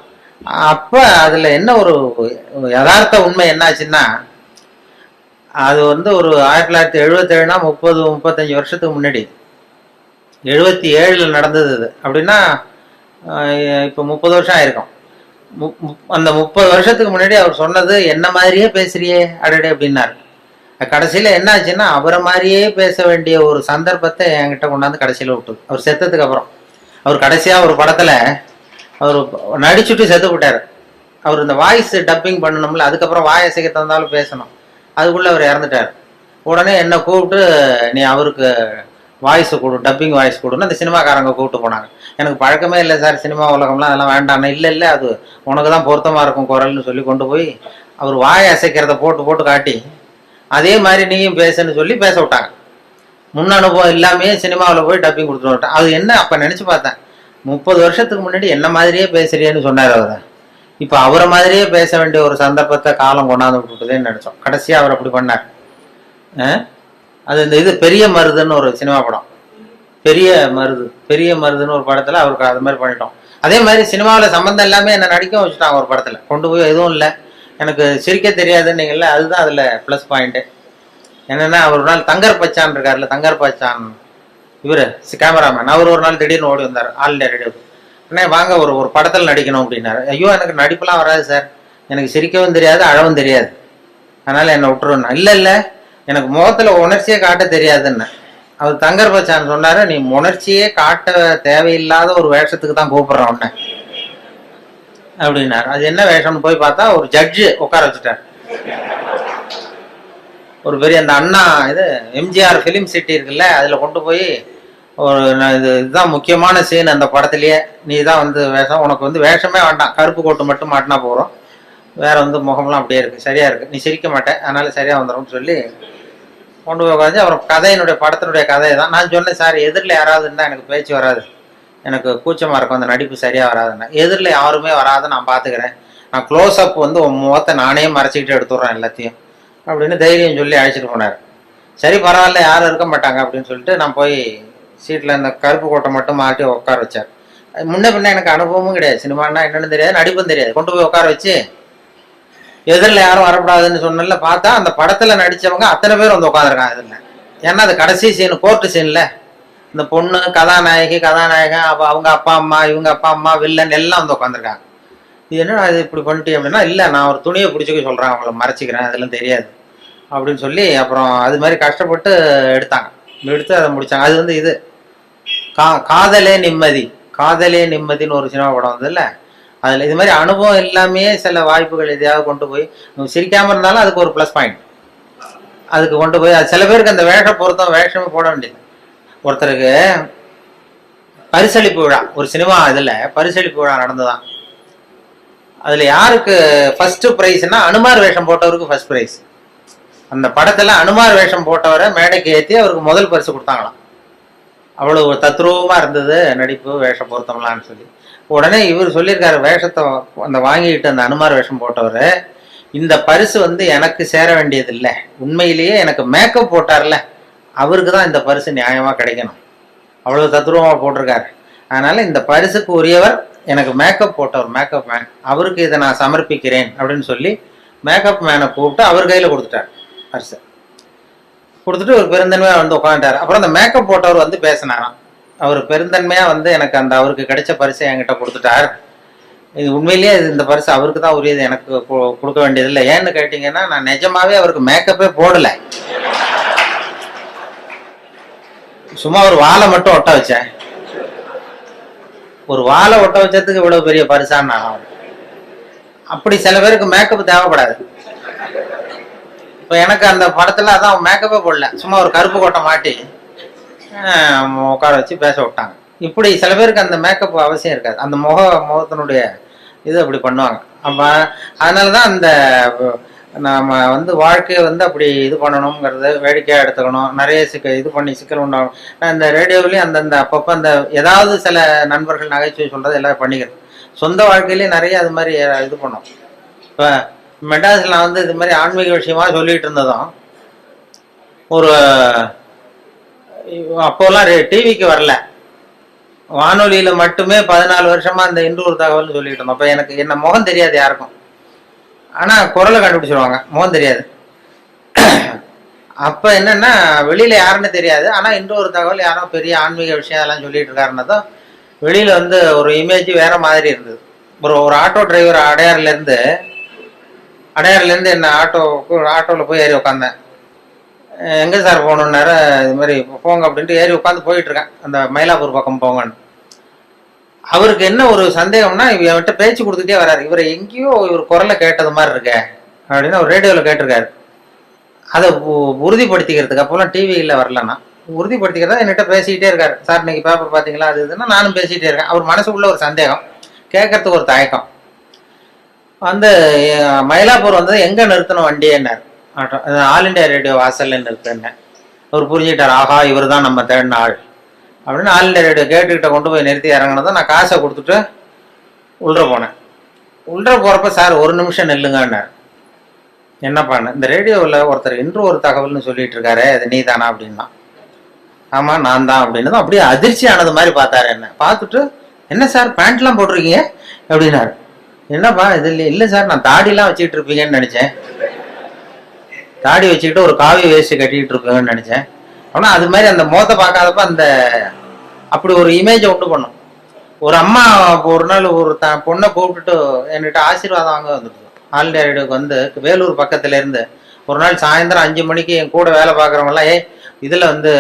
அப்போ அதில் என்ன ஒரு யதார்த்த உண்மை என்னாச்சுன்னா, அது வந்து ஒரு 1977னா 35 வருஷத்துக்கு முன்னாடி, 77ல் நடந்தது இது அப்படின்னா இப்போ 30 வருஷம் ஆயிருக்கும். அந்த 30 வருஷத்துக்கு முன்னாடி அவர் சொன்னது என்ன மாதிரியே பேசுறியே அடடே அப்படின்னாரு. கடைசியில் என்ன ஆச்சுன்னா, அவரை மாதிரியே பேச வேண்டிய ஒரு சந்தர்ப்பத்தை என்கிட்ட கொண்டாந்து கடைசியில் விட்டுது. அவர் செத்ததுக்கு அப்புறம், அவர் கடைசியாக ஒரு படத்தில் அவர் நடிச்சுட்டு செத்து விட்டார். அவர் இந்த வாய்ஸ் டப்பிங் பண்ணணும்ல, அதுக்கப்புறம் வாயசைக்க தந்தாலும் பேசணும், அதுக்குள்ளே அவர் இறந்துட்டார். உடனே என்னை கூப்பிட்டு நீ அவருக்கு வாய்ஸ் கொடு, டப்பிங் வாய்ஸ் கொடுன்னு அந்த சினிமாக்காரங்க கூப்பிட்டு போனாங்க. எனக்கு பழக்கமே இல்லை சார் சினிமா உலகம்லாம், அதெல்லாம் வேண்டாம். இல்லை அது உனக்கு தான் பொருத்தமாக இருக்கும் குரல்னு சொல்லி கொண்டு போய் அவர் வாய் அசைக்கிறத போட்டு காட்டி அதே மாதிரி நீயும் பேசுன்னு சொல்லி பேச விட்டாங்க. முன் அனுபவம் இல்லாமையே சினிமாவில் போய் டப்பிங் கொடுத்துட்டு விட்டேன். அது என்ன அப்போ நினச்சி பார்த்தேன், 30 வருஷத்துக்கு முன்னாடி என்ன மாதிரியே பேசுறியேன்னு சொன்னார் அவர். இப்போ அவரை மாதிரியே பேச வேண்டிய ஒரு சந்தர்ப்பத்தை காலம் கொண்டாந்து விட்டுட்டுதேன்னு நினைச்சோம். கடைசியாக அவர் அப்படி பண்ணார். அது இந்த இது பெரிய மருதுன்னு ஒரு சினிமா படம், பெரிய மருதுன்னு ஒரு படத்தில் அவருக்கு அது மாதிரி பண்ணிட்டோம். அதே மாதிரி சினிமாவில் சம்மந்தம் எல்லாமே என்னை நடிக்க வச்சுட்டாங்க ஒரு படத்தில் கொண்டு போய். எதுவும் இல்லை, எனக்கு சிரிக்க தெரியாதுன்னீங்கல்ல, அதுதான் அதில் ப்ளஸ் பாயிண்ட்டு. என்னென்னா, ஒரு நாள் தங்கர் பச்சான் இருக்கார்ல, தங்கர் பச்சான் இவர் கேமராமேன், அவர் ஒரு நாள் திடீர்னு ஓடி வந்தார் ஆல் இண்டியா ரேடியோக்கு. அண்ணே வாங்க ஒரு படத்தில் நடிக்கணும் அப்படின்னாரு. ஐயோ எனக்கு நடிப்புலாம் வராது சார், எனக்கு சிரிக்கவும் தெரியாது அழவும் தெரியாது, அதனால் என்னை விட்டுருவேன். இல்லை எனக்கு முகத்தில் உணர்ச்சியே காட்ட தெரியாதுன்னு. அவர் தங்கர் பச்சான் சொன்னார், நீ உணர்ச்சியே காட்ட தேவையில்லாத ஒரு வேஷத்துக்கு தான் கூப்பிட்றோம் உன்னை அப்படின்னாரு. அது என்ன வேஷம்னு போய் பார்த்தா ஒரு ஜட்ஜு உட்கார வச்சுட்டார். ஒரு பெரிய அந்த அண்ணா இது எம்ஜிஆர் ஃபிலிம் சிட்டி இருக்குல்ல, அதில் கொண்டு போய் ஒரு இதுதான் முக்கியமான சீன் அந்த படத்துலேயே, நீ தான் வந்து வேஷம், உனக்கு வந்து வேஷமே வேண்டாம், கருப்பு கோட்டு மட்டும் மாட்டினா போகிறோம், வேற வந்து முகம்லாம் அப்படியே இருக்குது, சரியா இருக்குது, நீ சிரிக்க மாட்டேன், அதனால சரியா வந்துடும்னு சொல்லி கொண்டு போய் உட்காந்து. அப்புறம் கதையினுடைய படத்தினுடைய கதையை தான் நான் சொன்னேன், சார் எதிரில் யாராவது இருந்தால் எனக்கு பேச்சு வராது, எனக்கு கூச்சமாக இருக்கும், அந்த நடிப்பு சரியாக வராதுன்னா. எதிரில் யாருமே வராது, நான் பார்த்துக்கிறேன், நான் க்ளோஸ் அப் வந்து முகத்தை நானே மறைச்சிக்கிட்டு எடுத்துடுறேன் எல்லாத்தையும் அப்படின்னு தைரியம் சொல்லி அழைச்சிட்டு போனார். சரி பரவாயில்ல யாரும் இருக்க மாட்டாங்க அப்படின்னு சொல்லிட்டு நான் போய் சீட்டில் அந்த கருப்பு கோட்டை மட்டும் மாட்டி உட்கார வச்சார். முன்ன பின்ன எனக்கு அனுபவமும் கிடையாது, சினிமான்னா என்னன்னு தெரியாது, நடிப்பும் தெரியாது. கொண்டு போய் உட்கார வச்சு எதிரில் யாரும் வரக்கூடாதுன்னு சொன்னல, பார்த்தா அந்த படத்தில் நடித்தவங்க அத்தனை பேர் வந்து உட்காந்துருக்காங்க எதிரில். ஏன்னா அது கடைசி சீன், கோர்ட்டு சீனில் இந்த பொண்ணு கதாநாயகன், அவங்க அப்பா அம்மா, இவங்க அப்பா அம்மா, வில்லன் எல்லாம் வந்து உட்காந்துருக்காங்க. இது என்ன அது இப்படி பண்ணிட்டே அப்படின்னா, இல்லை நான் ஒரு துணியை பிடிச்சிக்க சொல்கிறேன், அவங்கள மறைச்சிக்கிறேன், அதெல்லாம் தெரியாது அப்படின்னு சொல்லி அப்புறம் அது மாதிரி கஷ்டப்பட்டு எடுத்தாங்க. எடுத்து அதை முடித்தாங்க. அது வந்து இது காதலே நிம்மதி, காதலே நிம்மதின்னு ஒரு சினிமா படம் வந்து இல்லை, அதில் இது மாதிரி அனுபவம் எல்லாமே சில வாய்ப்புகள் எதையாவது கொண்டு போய் சிரிக்காமல் இருந்தாலும் அதுக்கு ஒரு ப்ளஸ் பாயிண்ட் அதுக்கு கொண்டு போய் அது சில பேருக்கு அந்த வேஷ பொருத்தம் வேஷமே போட வேண்டியது. ஒருத்தருக்கு பரிசளிப்பு விழா, ஒரு சினிமா இதில் பரிசளிப்பு விழா நடந்துதான். அதில் யாருக்கு ஃபர்ஸ்ட் ப்ரைஸ்னா அனுமார் வேஷம் போட்டவருக்கு ஃபர்ஸ்ட் ப்ரைஸ். அந்த படத்தில் அனுமார் வேஷம் போட்டவரை மேடைக்கு ஏற்றி அவருக்கு முதல் பரிசு கொடுத்தாங்களாம். அவ்வளோ தத்ரூபமாக இருந்தது நடிப்பு வேஷ பொருத்தம்லான்னு சொல்லி. உடனே இவர் சொல்லியிருக்காரு, வேஷத்தை அந்த வாங்கிட்டு அந்த அனுமார் வேஷம் போட்டவர், இந்த பரிசு வந்து எனக்கு சேர வேண்டியது இல்லை, உண்மையிலேயே எனக்கு மேக்கப் போட்டார்ல அவருக்கு தான் இந்த பரிசு நியாயமாக கிடைக்கணும், அவ்வளோ தத்ரூபமாக போட்டிருக்காரு, அதனால இந்த பரிசுக்கு உரியவர் எனக்கு மேக்கப் போட்டவர், மேக்கப் மேன், அவருக்கு இதை நான் சமர்ப்பிக்கிறேன் அப்படின்னு சொல்லி மேக்கப் மேனை கூப்பிட்டு அவர் கையில் கொடுத்துட்டார். பரிசு கொடுத்துட்டு ஒரு பெருந்தன்மையாக வந்து உட்காந்துட்டார். அப்புறம் அந்த மேக்கப் போட்டவர் வந்து பேசினாராம். அவர் பெருந்தன்மையாக வந்து எனக்கு அந்த அவருக்கு கிடைச்ச பரிசை என்கிட்ட கொடுத்துட்டார், இது உண்மையிலேயே இந்த பரிசு அவருக்கு தான் உரியது, எனக்கு கொடுக்க வேண்டியதில்லை. ஏன்னு கேட்டிங்கன்னா நான் நிஜமாவே அவருக்கு மேக்கப்பே போடலை, சும்மா ஒரு வாழை மட்டும் ஒட்ட வச்சேன். ஒரு வாழை ஒட்ட வச்சதுக்கு இவ்வளவு பெரிய பரிசான்னு நான். அப்படி சில பேருக்கு மேக்கப் தேவைப்படாது. இப்போ எனக்கு அந்த படத்தில் அதான் மேக்கப்பே போடல, சும்மா ஒரு கருப்பு கோட்டை மாட்டி உட்கார வச்சு பேச விட்டாங்க. இப்படி சில பேருக்கு அந்த மேக்கப் அவசியம் இருக்காது, அந்த முகத்தினுடைய இது அப்படி பண்ணுவாங்க. அப்போ அதனால தான் அந்த நம்ம வந்து வாழ்க்கையை வந்து அப்படி இது பண்ணணுங்கிறது வேடிக்கையாக எடுத்துக்கணும், நிறைய இது பண்ணி சிக்கல் உண்டாகும். நான் இந்த ரேடியோவிலையும் அந்தந்த அப்பப்போ அந்த ஏதாவது சில நண்பர்கள் நகைச்சுவை சொல்கிறது எல்லாம் பண்ணிக்கிறேன். சொந்த வாழ்க்கையிலேயே நிறைய அது மாதிரி இது பண்ணோம். இப்போ மெட்ராஸில் நான் வந்து இது மாதிரி ஆன்மீக விஷயமா சொல்லிகிட்டு இருந்ததும், ஒரு அப்போலாம் டிவிக்கு வரல, வானொலியில் மட்டுமே 14 வருஷமா இந்த இன்றொரு தகவல்னு சொல்லிட்டு இருந்தோம். அப்போ எனக்கு என்ன முகம் தெரியாது யாருக்கும், ஆனால் குரலை கண்டுபிடிச்சிருவாங்க, முகம் தெரியாது. அப்போ என்னன்னா வெளியில யாருன்னு தெரியாது, ஆனால் இன்றொரு தகவல் யாரோ பெரிய ஆன்மீக விஷயம் அதெல்லாம் சொல்லிட்டு இருக்காருன்னதும் வெளியில வந்து ஒரு இமேஜ் வேற மாதிரி இருந்தது. ஒரு ஆட்டோ டிரைவர் அடையாறுலேருந்து என்ன ஆட்டோவில் போய் ஏறி உட்காந்தேன். எங்கே சார் போகணுன்னாரு, இது மாதிரி போங்க அப்படின்ட்டு ஏறி உட்காந்து போயிட்டு இருக்கேன், அந்த மயிலாப்பூர் பக்கம் போங்கன்னு. அவருக்கு என்ன ஒரு சந்தேகம்னா, இவன்கிட்ட பேச்சு கொடுத்துட்டே வர்றாரு, இவர் எங்கேயோ இவர் குரலை கேட்டது மாதிரி இருக்க அப்படின்னு அவர் ரேடியோவில் கேட்டிருக்காரு. அதை உறுதிப்படுத்திக்கிறதுக்கு அப்போலாம் டிவியில் வரலன்னா உறுதிப்படுத்திக்கிறதா என்கிட்ட பேசிக்கிட்டே இருக்காரு. சார் இன்னைக்கு பேப்பர் பார்த்தீங்களா அது இதுன்னா நானும் பேசிகிட்டே இருக்கேன். அவர் மனசுக்குள்ள ஒரு சந்தேகம், கேட்கறதுக்கு ஒரு தயக்கம். வந்து மயிலாப்பூர் வந்தது எங்கே நிறுத்தணும் வண்டியேன்னார். ஆல் இண்டியா ரேடியோ வாசல்ல நிறுத்தினேன். அவர் புரிஞ்சுக்கிட்டார், ஆஹா இவர் தான் நம்ம தேடின ஆள் அப்படின்னு. ஆல் இண்டியா ரேடியோ கேட்டுக்கிட்ட கொண்டு போய் நிறுத்தி இறங்கினதும் நான் காசை கொடுத்துட்டு உள்ள போனேன். உள்ள போகிறப்ப சார் ஒரு நிமிஷம் நில்லுங்கன்னார். என்னப்பான்னு, இந்த ரேடியோவில் ஒருத்தர் இன்று ஒரு தகவல்னு சொல்லிட்டு இருக்காரு, அது நீ தானா அப்படின்னா. ஆமாம் நான் தான் அப்படின்னு. அப்படியே அதிர்ச்சி ஆனது மாதிரி பார்த்தாரு. என்ன பார்த்துட்டு, என்ன சார் பேண்ட்லாம் போட்டிருக்கீங்க அப்படின்னாரு. என்னப்பா இது இல்லை சார், நான் தாடிலாம் வச்சுக்கிட்டு இருப்பீங்கன்னு நினச்சேன், தாடி வச்சுக்கிட்டு ஒரு காவி வேஸ்ட் கட்டிக்கிட்டு இருப்பீங்கன்னு நினச்சேன். ஆனால் அது மாதிரி அந்த முகத்தை பார்க்காதப்ப அந்த அப்படி ஒரு இமேஜை உண்டு பண்ணும். ஒரு அம்மா ஒரு நாள் ஒரு பொண்ணை கூப்பிட்டுட்டு என்கிட்ட ஆசீர்வாதம் வாங்க வந்துட்டு ஆல் இண்டியா ரேடியோக்கு வந்து வேலூர் பக்கத்துல இருந்து ஒரு நாள் சாயந்தரம் 5 மணிக்கு என் கூட வேலை பார்க்குறவங்களாம், இதில் வந்து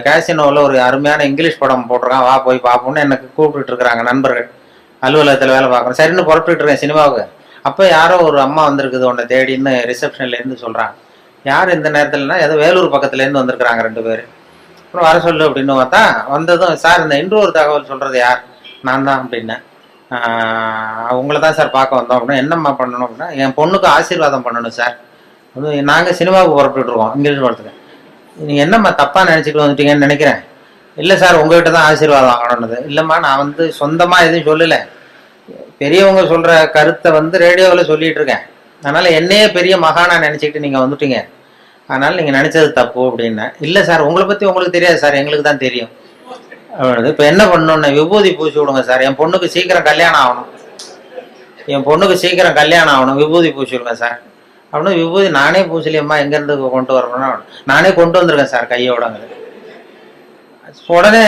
கேசினோவில் ஒரு அருமையான இங்கிலீஷ் படம் போட்டிருக்கான், வா போய் பார்ப்போம்னு எனக்கு கூப்பிட்டு இருக்கிறாங்க நண்பர்கள். அலுவலகத்தில் வேலை பார்க்குறேன், சரின்னு புறப்பட்டு இருக்கேன் சினிமாவுக்கு. அப்போ யாரோ ஒரு அம்மா வந்திருக்குது உன்னை தேடின்னு ரிசப்ஷன்லேருந்து சொல்கிறாங்க. யார் இந்த நேரத்துலனா ஏதோ வேலூர் பக்கத்துலேருந்து வந்திருக்கிறாங்க 2 பேர். அப்புறம் வர சொல்லு அப்படின்னு பார்த்தா வந்ததும், சார் இந்த இன்று ஒரு தகவல் சொல்கிறது யார்? நான் தான் அப்படின்னேன். உங்களை தான் சார் பார்க்க வந்தோம் அப்படின்னா. என்னம்மா பண்ணணும் அப்படின்னா, என் பொண்ணுக்கு ஆசீர்வாதம் பண்ணணும் சார், நாங்கள் சினிமாவுக்கு புறப்பட்டு இருக்கோம் இங்கிலீஷ் படத்துக்கு, நீங்கள் என்னம்மா தப்பாக நினச்சிட்டு வந்துட்டீங்கன்னு நினைக்கிறேன். இல்லை சார் உங்கள்கிட்ட தான் ஆசீர்வாதம் வாங்கணும்னது. இல்லைம்மா நான் வந்து சொந்தமாக எதுவும் சொல்லலை, பெரியவங்க சொல்கிற கருத்தை வந்து ரேடியோவில் சொல்லிகிட்டு இருக்கேன், அதனால் என்னையே பெரிய மகானா நினச்சிக்கிட்டு நீங்கள் வந்துட்டீங்க, அதனால் நீங்கள் நினச்சது தப்பு அப்படின்னா. இல்லை சார் உங்களை பற்றி உங்களுக்கு தெரியாது சார், எங்களுக்கு தான் தெரியும். இப்போ என்ன பண்ணணும்னு, விபூதி பூசி விடுங்க சார், என் பொண்ணுக்கு சீக்கிரம் கல்யாணம் ஆகணும், விபூதி பூசி விடுங்க சார் அப்படின்னு. விபூதி நானே பூசலியம்மா, எங்கேருந்து கொண்டு வரணும்னா நானே கொண்டு வந்திருக்கேன் சார் கையோடங்குது. உடனே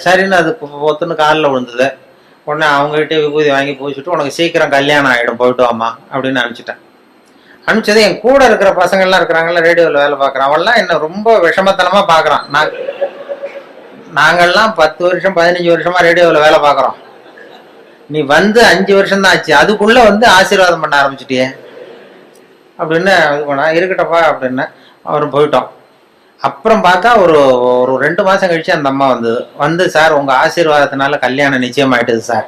சரின்னு அது ஒத்துன்னு காலில் விழுந்தது. உடனே அவங்ககிட்டே விபூதி வாங்கி பூசிட்டு உனக்கு சீக்கிரம் கல்யாணம் ஆகிடும் போயிட்டு வாமா அப்படின்னு அனுப்பிச்சிட்டேன். அனுப்பிச்சது என் கூட இருக்கிற பசங்கள்லாம் இருக்கிறாங்கல்ல, ரேடியோவில் வேலை பார்க்குறான், அவன்லாம் என்ன ரொம்ப விஷமத்தனமாக பார்க்குறான். நாங்கள்லாம் 10 வருஷம் 15 வருஷமா ரேடியோவில் வேலை பார்க்குறோம், நீ வந்து 5 வருஷம் தான் ஆச்சு, அதுக்குள்ளே வந்து ஆசீர்வாதம் பண்ண ஆரம்பிச்சிட்டியே அப்படின்னு இது பண்ணா. இருக்கட்டப்பா அப்படின்னு அவரும் போயிட்டோம். அப்புறம் பார்த்தா ஒரு ஒரு 2 மாதம் கழிச்சு அந்த அம்மா வந்து சார் உங்கள் ஆசீர்வாதத்தினால கல்யாணம் நிச்சயமாயிட்டுது சார்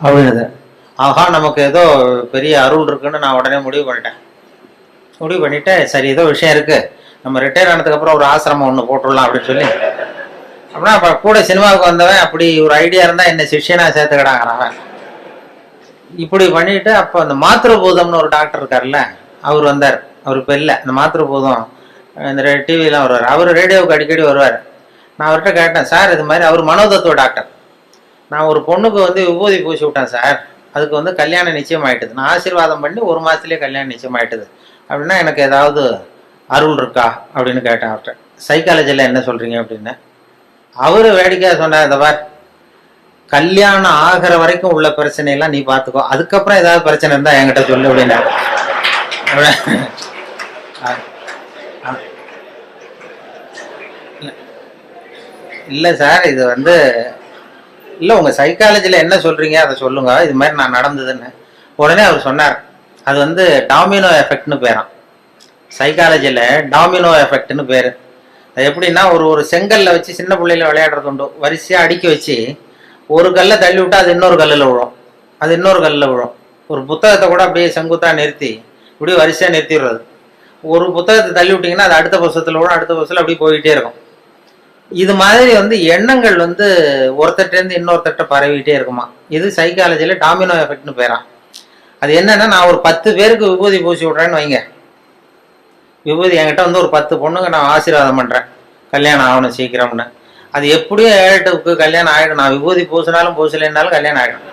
அப்படின்னுது. ஆஹா, நமக்கு ஏதோ பெரிய அருள் இருக்குன்னு நான் உடனே முடிவு பண்ணிட்டேன். சரி, ஏதோ விஷயம் இருக்கு, நம்ம ரிட்டையர் ஆனதுக்கு அப்புறம் ஒரு ஆசிரமம் ஒன்று போட்டுடலாம் அப்படின்னு சொல்லி, அப்படின்னா அப்போ கூட சினிமாவுக்கு வந்தவன் அப்படி ஒரு ஐடியா இருந்தால் என்ன சிஷ்யனா சேர்த்துக்கிடாங்கிறான். இப்படி பண்ணிட்டு அப்போ அந்த மாத்திருபூதம்னு ஒரு டாக்டர் இருக்கார்ல, அவர் வந்தார். அவர் இப்போ இல்லை, இந்த மாத்திருபூதம் இந்த டிவிலாம் வருவார், அவர் ரேடியோவுக்கு அடிக்கடி வருவார். நான் அவர்கிட்ட கேட்டேன், சார் இது மாதிரி, அவர் மனோதத்துவ டாக்டர், நான் ஒரு பொண்ணுக்கு வந்து விபூதி பூசி விட்டேன் சார், அதுக்கு வந்து கல்யாணம் நிச்சயம் ஆயிட்டுது, நான் ஆசீர்வாதம் பண்ணி 1 மாதத்துலேயே கல்யாணம் நிச்சயம் ஆயிட்டுது அப்படின்னா எனக்கு ஏதாவது அருள் இருக்கா அப்படின்னு கேட்டேன் அவர்கிட்ட. சைக்காலஜியில் என்ன சொல்கிறீங்க அப்படின்னு. அவரு வேடிக்கையாக சொன்னார், இந்த பார், கல்யாணம் ஆகிற வரைக்கும் உள்ள பிரச்சனையெல்லாம் நீ பார்த்துக்கோ, அதுக்கப்புறம் ஏதாவது பிரச்சனை இருந்தால் என்கிட்ட சொல்லு அப்படின்னா. இல்லை சார், இது வந்து இல்லை, உங்கள் சைக்காலஜியில் என்ன சொல்கிறீங்க அதை சொல்லுங்க, இது மாதிரி நான் நடந்ததுன்னு. உடனே அவர் சொன்னார், அது வந்து டாமினோ எஃபெக்ட்னு பேரான். சைக்காலஜியில் டாமினோ எஃபெக்ட்னு பேர். அது எப்படின்னா, ஒரு செங்கல்ல வச்சு சின்ன பிள்ளையில விளையாடுறது உண்டு, வரிசையாக அடுக்கி வச்சு ஒரு கல்லை தள்ளி விட்டா அது இன்னொரு கல்லில் விழும், அது இன்னொரு கல்லில் விழும். ஒரு புத்தகத்தை கூட அப்படியே செங்குத்தாக நிறுத்தி இப்படி வரிசையாக நிறுத்திடுறது. ஒரு புத்தகத்தை தள்ளி விட்டிங்கன்னா அது அடுத்த புத்தகத்தில் விழும், அடுத்த புத்தகத்தில் அப்படி போயிட்டே இருக்கும். இது மாதிரி வந்து எண்ணங்கள் வந்து ஒருத்தட்டேருந்து இன்னொருத்தட்ட பரவிட்டே இருக்குமா. இது சைக்காலஜியில் டாமினோ எஃபெக்ட்னு பேரான். அது என்னன்னா, நான் ஒரு 10 பேருக்கு விபூதி பூசி விட்றேன்னு வைங்க, விபூதி என்கிட்ட வந்து ஒரு 10 பொண்ணுங்க நான் ஆசீர்வாதம் பண்ணுறேன் கல்யாணம் ஆகணும் சீக்கிரம்னு. அது எப்படியும் 7-8க்கு கல்யாணம் ஆகிடும். நான் விபூதி பூசினாலும் பூசலைன்னாலும் கல்யாணம் ஆகிடும்.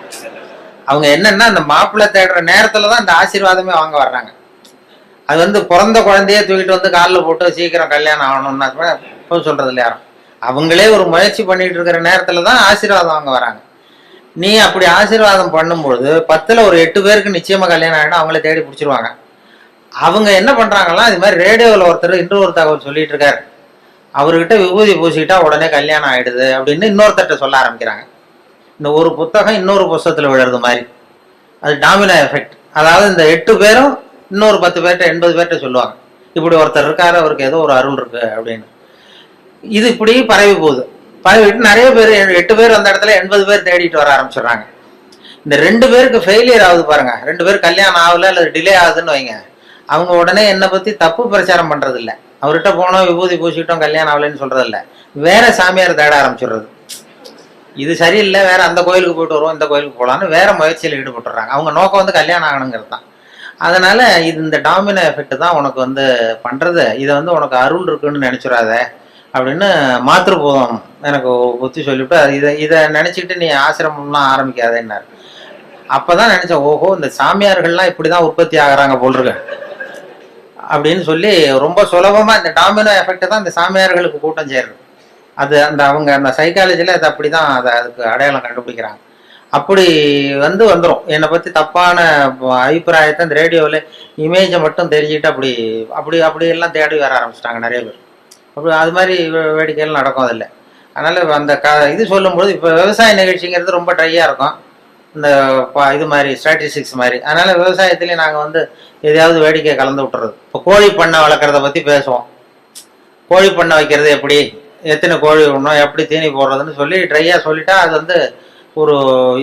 அவங்க என்னன்னா, அந்த மாப்பிள்ளை தேடுற நேரத்தில் தான் இந்த ஆசீர்வாதமே வாங்க வர்றாங்க. அது வந்து பிறந்த குழந்தையே தூக்கிட்டு வந்து காலில் போட்டு சீக்கிரம் கல்யாணம் ஆகணும்னா போய் சொல்கிறது இல்லை யாரும். அவங்களே ஒரு முயற்சி பண்ணிட்டு இருக்கிற நேரத்தில் தான் ஆசீர்வாதம் வாங்க வராங்க. நீ அப்படி ஆசீர்வாதம் பண்ணும்போது 10ல் ஒரு 8 பேருக்கு நிச்சயமாக கல்யாணம் ஆகிடும், அவங்கள தேடி பிடிச்சிருவாங்க. அவங்க என்ன பண்ணுறாங்கன்னா, இது மாதிரி ரேடியோவில் ஒருத்தர் இன்னொரு தகவல் சொல்லிட்டு இருக்காரு, அவர்கிட்ட விபூதி பூசிக்கிட்டா உடனே கல்யாணம் ஆகிடுது அப்படின்னு இன்னொருத்தட்ட சொல்ல ஆரம்பிக்கிறாங்க. இந்த ஒரு புத்தகம் இன்னொரு புத்தகத்தில் விழுறது மாதிரி, அது டாமினோ எஃபெக்ட். அதாவது இந்த 8 பேரும் இன்னொரு 10 பேர்கிட்ட 80 பேர்கிட்ட சொல்லுவாங்க, இப்படி ஒருத்தர் இருக்காரு, அவருக்கு ஏதோ ஒரு அருள் இருக்கு அப்படின்னு. இது இப்படி பரவி போகுது. பரவிட்டு நிறைய பேர் 8 பேர் அந்த இடத்துல 80 பேர் தேடிட்டு வர ஆரம்பிச்சிடுறாங்க. இந்த 2 பேருக்கு ஃபெயிலியர் ஆகுது பாருங்க, 2 பேர் கல்யாணம் ஆகல அல்லது டிலே ஆகுதுன்னு வைங்க, அவங்க உடனே என்னை பற்றி தப்பு பிரச்சாரம் பண்ணுறது இல்லை, அவர்கிட்ட போனோம் விபூதி பூசிக்கிட்டோம் கல்யாணம் ஆகலைன்னு சொல்கிறது இல்லை, வேற சாமியார் தேட ஆரம்பிச்சிடுறது. இது சரியில்லை, வேற அந்த கோயிலுக்கு போயிட்டு வருவோம், இந்த கோயிலுக்கு போகலான்னு வேற முயற்சியில் ஈடுபட்டுறாங்க. அவங்க நோக்கம் வந்து கல்யாணம் ஆகணுங்கிறது தான். அதனால இது இந்த டாமினோ எஃபெக்ட் தான் உனக்கு வந்து பண்ணுறது. இதை வந்து உனக்கு அருள் இருக்குன்னு நினச்சிடாத அப்படின்னு மாத்திருபூதம் எனக்கு புத்தி சொல்லிவிட்டு, இதை நினச்சிக்கிட்டு நீ ஆசிரமம்லாம் ஆரம்பிக்காதேன்னாரு. அப்போ தான் நினச்சேன், ஓஹோ, இந்த சாமியார்கள்லாம் இப்படி தான் உற்பத்தி ஆகிறாங்க போல் இருக்கு அப்படின்னு சொல்லி, ரொம்ப சுலபமாக இந்த டாமினோ எஃபெக்ட் தான் இந்த சாமியார்களுக்கு கூட்டம் சேருது. அது அவங்க அந்த சைக்காலஜியில் அது அப்படி தான் அதுக்கு அடையாளம் கண்டுபிடிக்கிறாங்க. அப்படி வந்துடும். என்னை பற்றி தப்பான அபிப்பிராயத்தை இந்த ரேடியோவில் இமேஜை மட்டும் தெரிஞ்சுக்கிட்டு அப்படி எல்லாம் தேடி வர ஆரம்பிச்சிட்டாங்க நிறைய பேர். அப்படி அது மாதிரி வேடிக்கைகள் நடக்கும் அதில். அதனால் அந்த இது சொல்லும்போது, இப்போ விவசாய நிகழ்ச்சிங்கிறது ரொம்ப ட்ரையாக இருக்கும், இந்த இது மாதிரி ஸ்ட்ராட்டிஸ்டிக்ஸ் மாதிரி. அதனால் விவசாயத்துலேயும் நாங்கள் வந்து எதையாவது வேடிக்கை கலந்து விட்டுறது. இப்போ கோழி பண்ணை வளர்க்குறத பற்றி பேசுவோம். கோழி பண்ணை வைக்கிறது எப்படி, எத்தனை கோழி விடணும், எப்படி தீனி போடுறதுன்னு சொல்லி ட்ரையாக சொல்லிட்டா அது வந்து ஒரு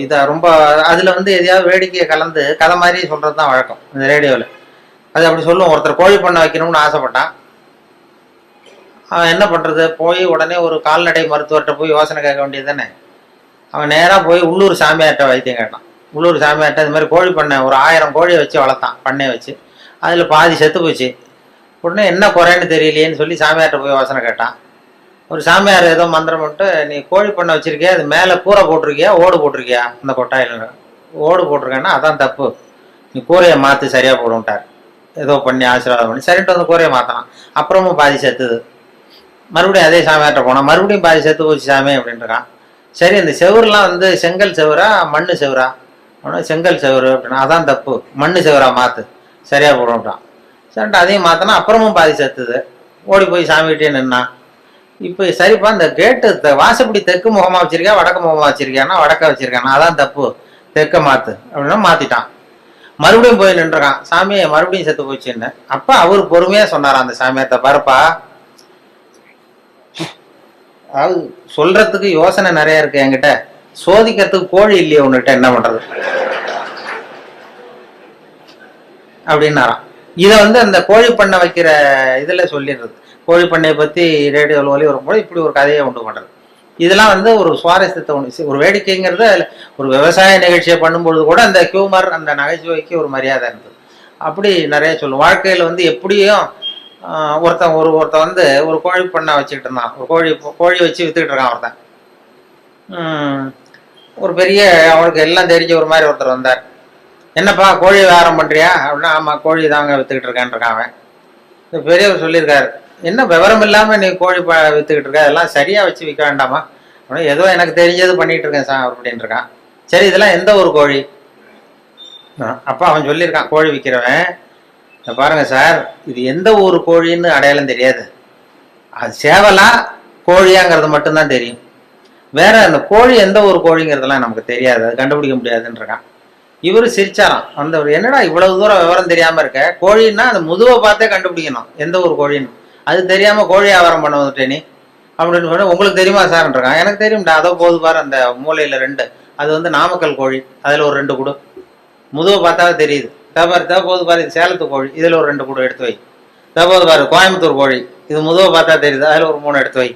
இதாக ரொம்ப, அதில் வந்து எதையாவது வேடிக்கையை கலந்து கதை மாதிரி சொல்கிறது தான் வழக்கம் இந்த ரேடியோவில். அது அப்படி சொல்லுவோம். ஒருத்தர் கோழி பண்ணை வைக்கணும்னு ஆசைப்பட்டான். அவன் என்ன பண்ணுறது, போய் உடனே ஒரு கால்நடை மருத்துவர்கிட்ட போய் யோசனை கேட்க வேண்டியது தானே. அவன் நேராக போய் உள்ளூர் சாமியார்கிட்ட வைத்தியம் கேட்டான். உள்ளூர் சாமியார்கிட்ட இது மாதிரி கோழி பண்ணை ஒரு 1000 கோழியை வச்சு வளர்த்தான், பண்ணையை வச்சு. அதில் பாதி செத்து போச்சு. உடனே என்ன குறைன்னு தெரியலையேன்னு சொல்லி சாமியார்கிட்ட போய் யோசனை கேட்டான். ஒரு சாமியார் ஏதோ மந்திரம் பண்ணிட்டு, நீ கோழி பண்ணை வச்சிருக்கியா, அது மேலே கூரை போட்டிருக்கியா, ஓடு போட்டிருக்கியா, அந்த கொட்டாயில் ஓடு போட்டிருக்கேன்னா அதான் தப்பு, நீ கூரையை மாற்றி சரியாக போடுன்ட்டார். ஏதோ பண்ணி ஆசீர்வாதம் பண்ணி சரின்ட்டு வந்து கூரையை மாற்றினான். அப்புறமும் பாதி செத்துது. மறுபடியும் அதே சாமியார்கிட்ட போனான், மறுபடியும் பாதி செத்து போச்சு சாமி அப்படின்ட்டுருக்கான். சரி இந்த செவுருலாம் வந்து செங்கல் செவரா மண்ணு செவரா அப்படின்னா செங்கல் செவரு அப்படின்னா அதான் தப்பு, மண்ணு செவரா மாற்று சரியா போடும்ட்டான். சரின்ட்டு அதையும் மாற்றினா அப்புறமும் பாதி செத்துது. ஓடி போய் சாமிகிட்டே நின்னான். இப்போ சரிப்பா இந்த கேட்டு வாசப்படி தெற்கு முகமாக வச்சிருக்கியா வடக்கு முகமாக வச்சிருக்கியானா வடக்க வச்சிருக்கானா அதான் தப்பு, தெற்க மாற்று அப்படின்னா மாற்றிட்டான். மறுபடியும் போய் நின்றுறான். சாமியை மறுபடியும் செத்து போச்சுன்னு. அப்போ அவர் பொறுமையாக சொன்னாராம் அந்த சாமியார்த்த, பாருப்பா அதாவது சொல்றதுக்கு யோசனை நிறைய இருக்கு என்கிட்ட, சோதிக்கிறதுக்கு கோழி இல்லையே உன்கிட்ட, என்ன பண்றது அப்படின்னாராம். இதை வந்து அந்த கோழி பண்ணை வைக்கிற இதுல சொல்லிடுறது, கோழி பண்ணையை பத்தி ரேடியோவில் ஒலி வரும்போது இப்படி ஒரு கதையை உண்டு பண்றது. இதெல்லாம் வந்து ஒரு சுவாரஸ்யத்தை உண்டு, ஒரு வேடிக்கைங்கிறது. ஒரு விவசாய நிகழ்ச்சியை பண்ணும்பொழுது கூட அந்த ஹியூமர், அந்த நகைச்சுவைக்கு ஒரு மரியாதை இருந்தது. அப்படி நிறைய சொல்லும். வாழ்க்கையில வந்து எப்படியும் ஒருத்தன் வந்து ஒரு கோழி பண்ணை வச்சுக்கிட்டு இருந்தான். ஒரு கோழி வச்சு வித்துக்கிட்டு இருக்கான் ஒருத்தன். ஒரு பெரிய அவனுக்கு எல்லாம் தெரிஞ்ச ஒரு மாதிரி ஒருத்தர் வந்தார். என்னப்பா கோழி வியாபாரம் பண்றியா அப்படின்னா, ஆமா கோழி தாங்க வித்துக்கிட்டு இருக்கான் அவன். இந்த பெரியவர் சொல்லியிருக்காரு, என்ன விவரம் இல்லாம நீ கோழி வித்துக்கிட்டு இருக்க, அதெல்லாம் சரியா வச்சு விற்க வேண்டாமா அப்படின்னா, ஏதோ எனக்கு தெரிஞ்சது பண்ணிட்டு இருக்கேன் சார் அப்படின்னு இருக்கான். சரி இதெல்லாம் எந்த ஒரு கோழி? அப்ப அவன் சொல்லியிருக்கான், கோழி விற்கிறவன், பாருங்க சார் இது எந்த ஊர் கோழின்னு அடையாளம் தெரியாது, அது சேவலா கோழியாங்கிறது மட்டும்தான் தெரியும், வேற அந்த கோழி எந்த ஒரு கோழிங்கிறதெல்லாம் நமக்கு தெரியாது, அது கண்டுபிடிக்க முடியாதுன்றான். இவரு சிரிச்சாராம். அந்த என்னடா இவ்வளவு தூரம் விவரம் தெரியாம இருக்க, கோழின்னா அந்த முதுவை பார்த்தே கண்டுபிடிக்கணும் எந்த ஒரு கோழின்னு, அது தெரியாம கோழி வியாபாரம் பண்ண வந்துட்டே நீ அப்படின்னு சொன்ன. உங்களுக்கு தெரியுமா சார்ன்றான். எனக்கு தெரியும்டா, அதோ போது பாரு அந்த மூலையில 2, அது வந்து நாமக்கல் கோழி, அதுல ஒரு 2 கூடு, முதுவை பார்த்தாவே தெரியுது. போது பாரு இது சேலத்து கோழி, இதுல ஒரு 2 கூடு எடுத்து வை. போது பாரு கோயம்புத்தூர் கோழி, இது முதுவை பார்த்தா தெரியுது, அதுல ஒரு 3 எடுத்து வை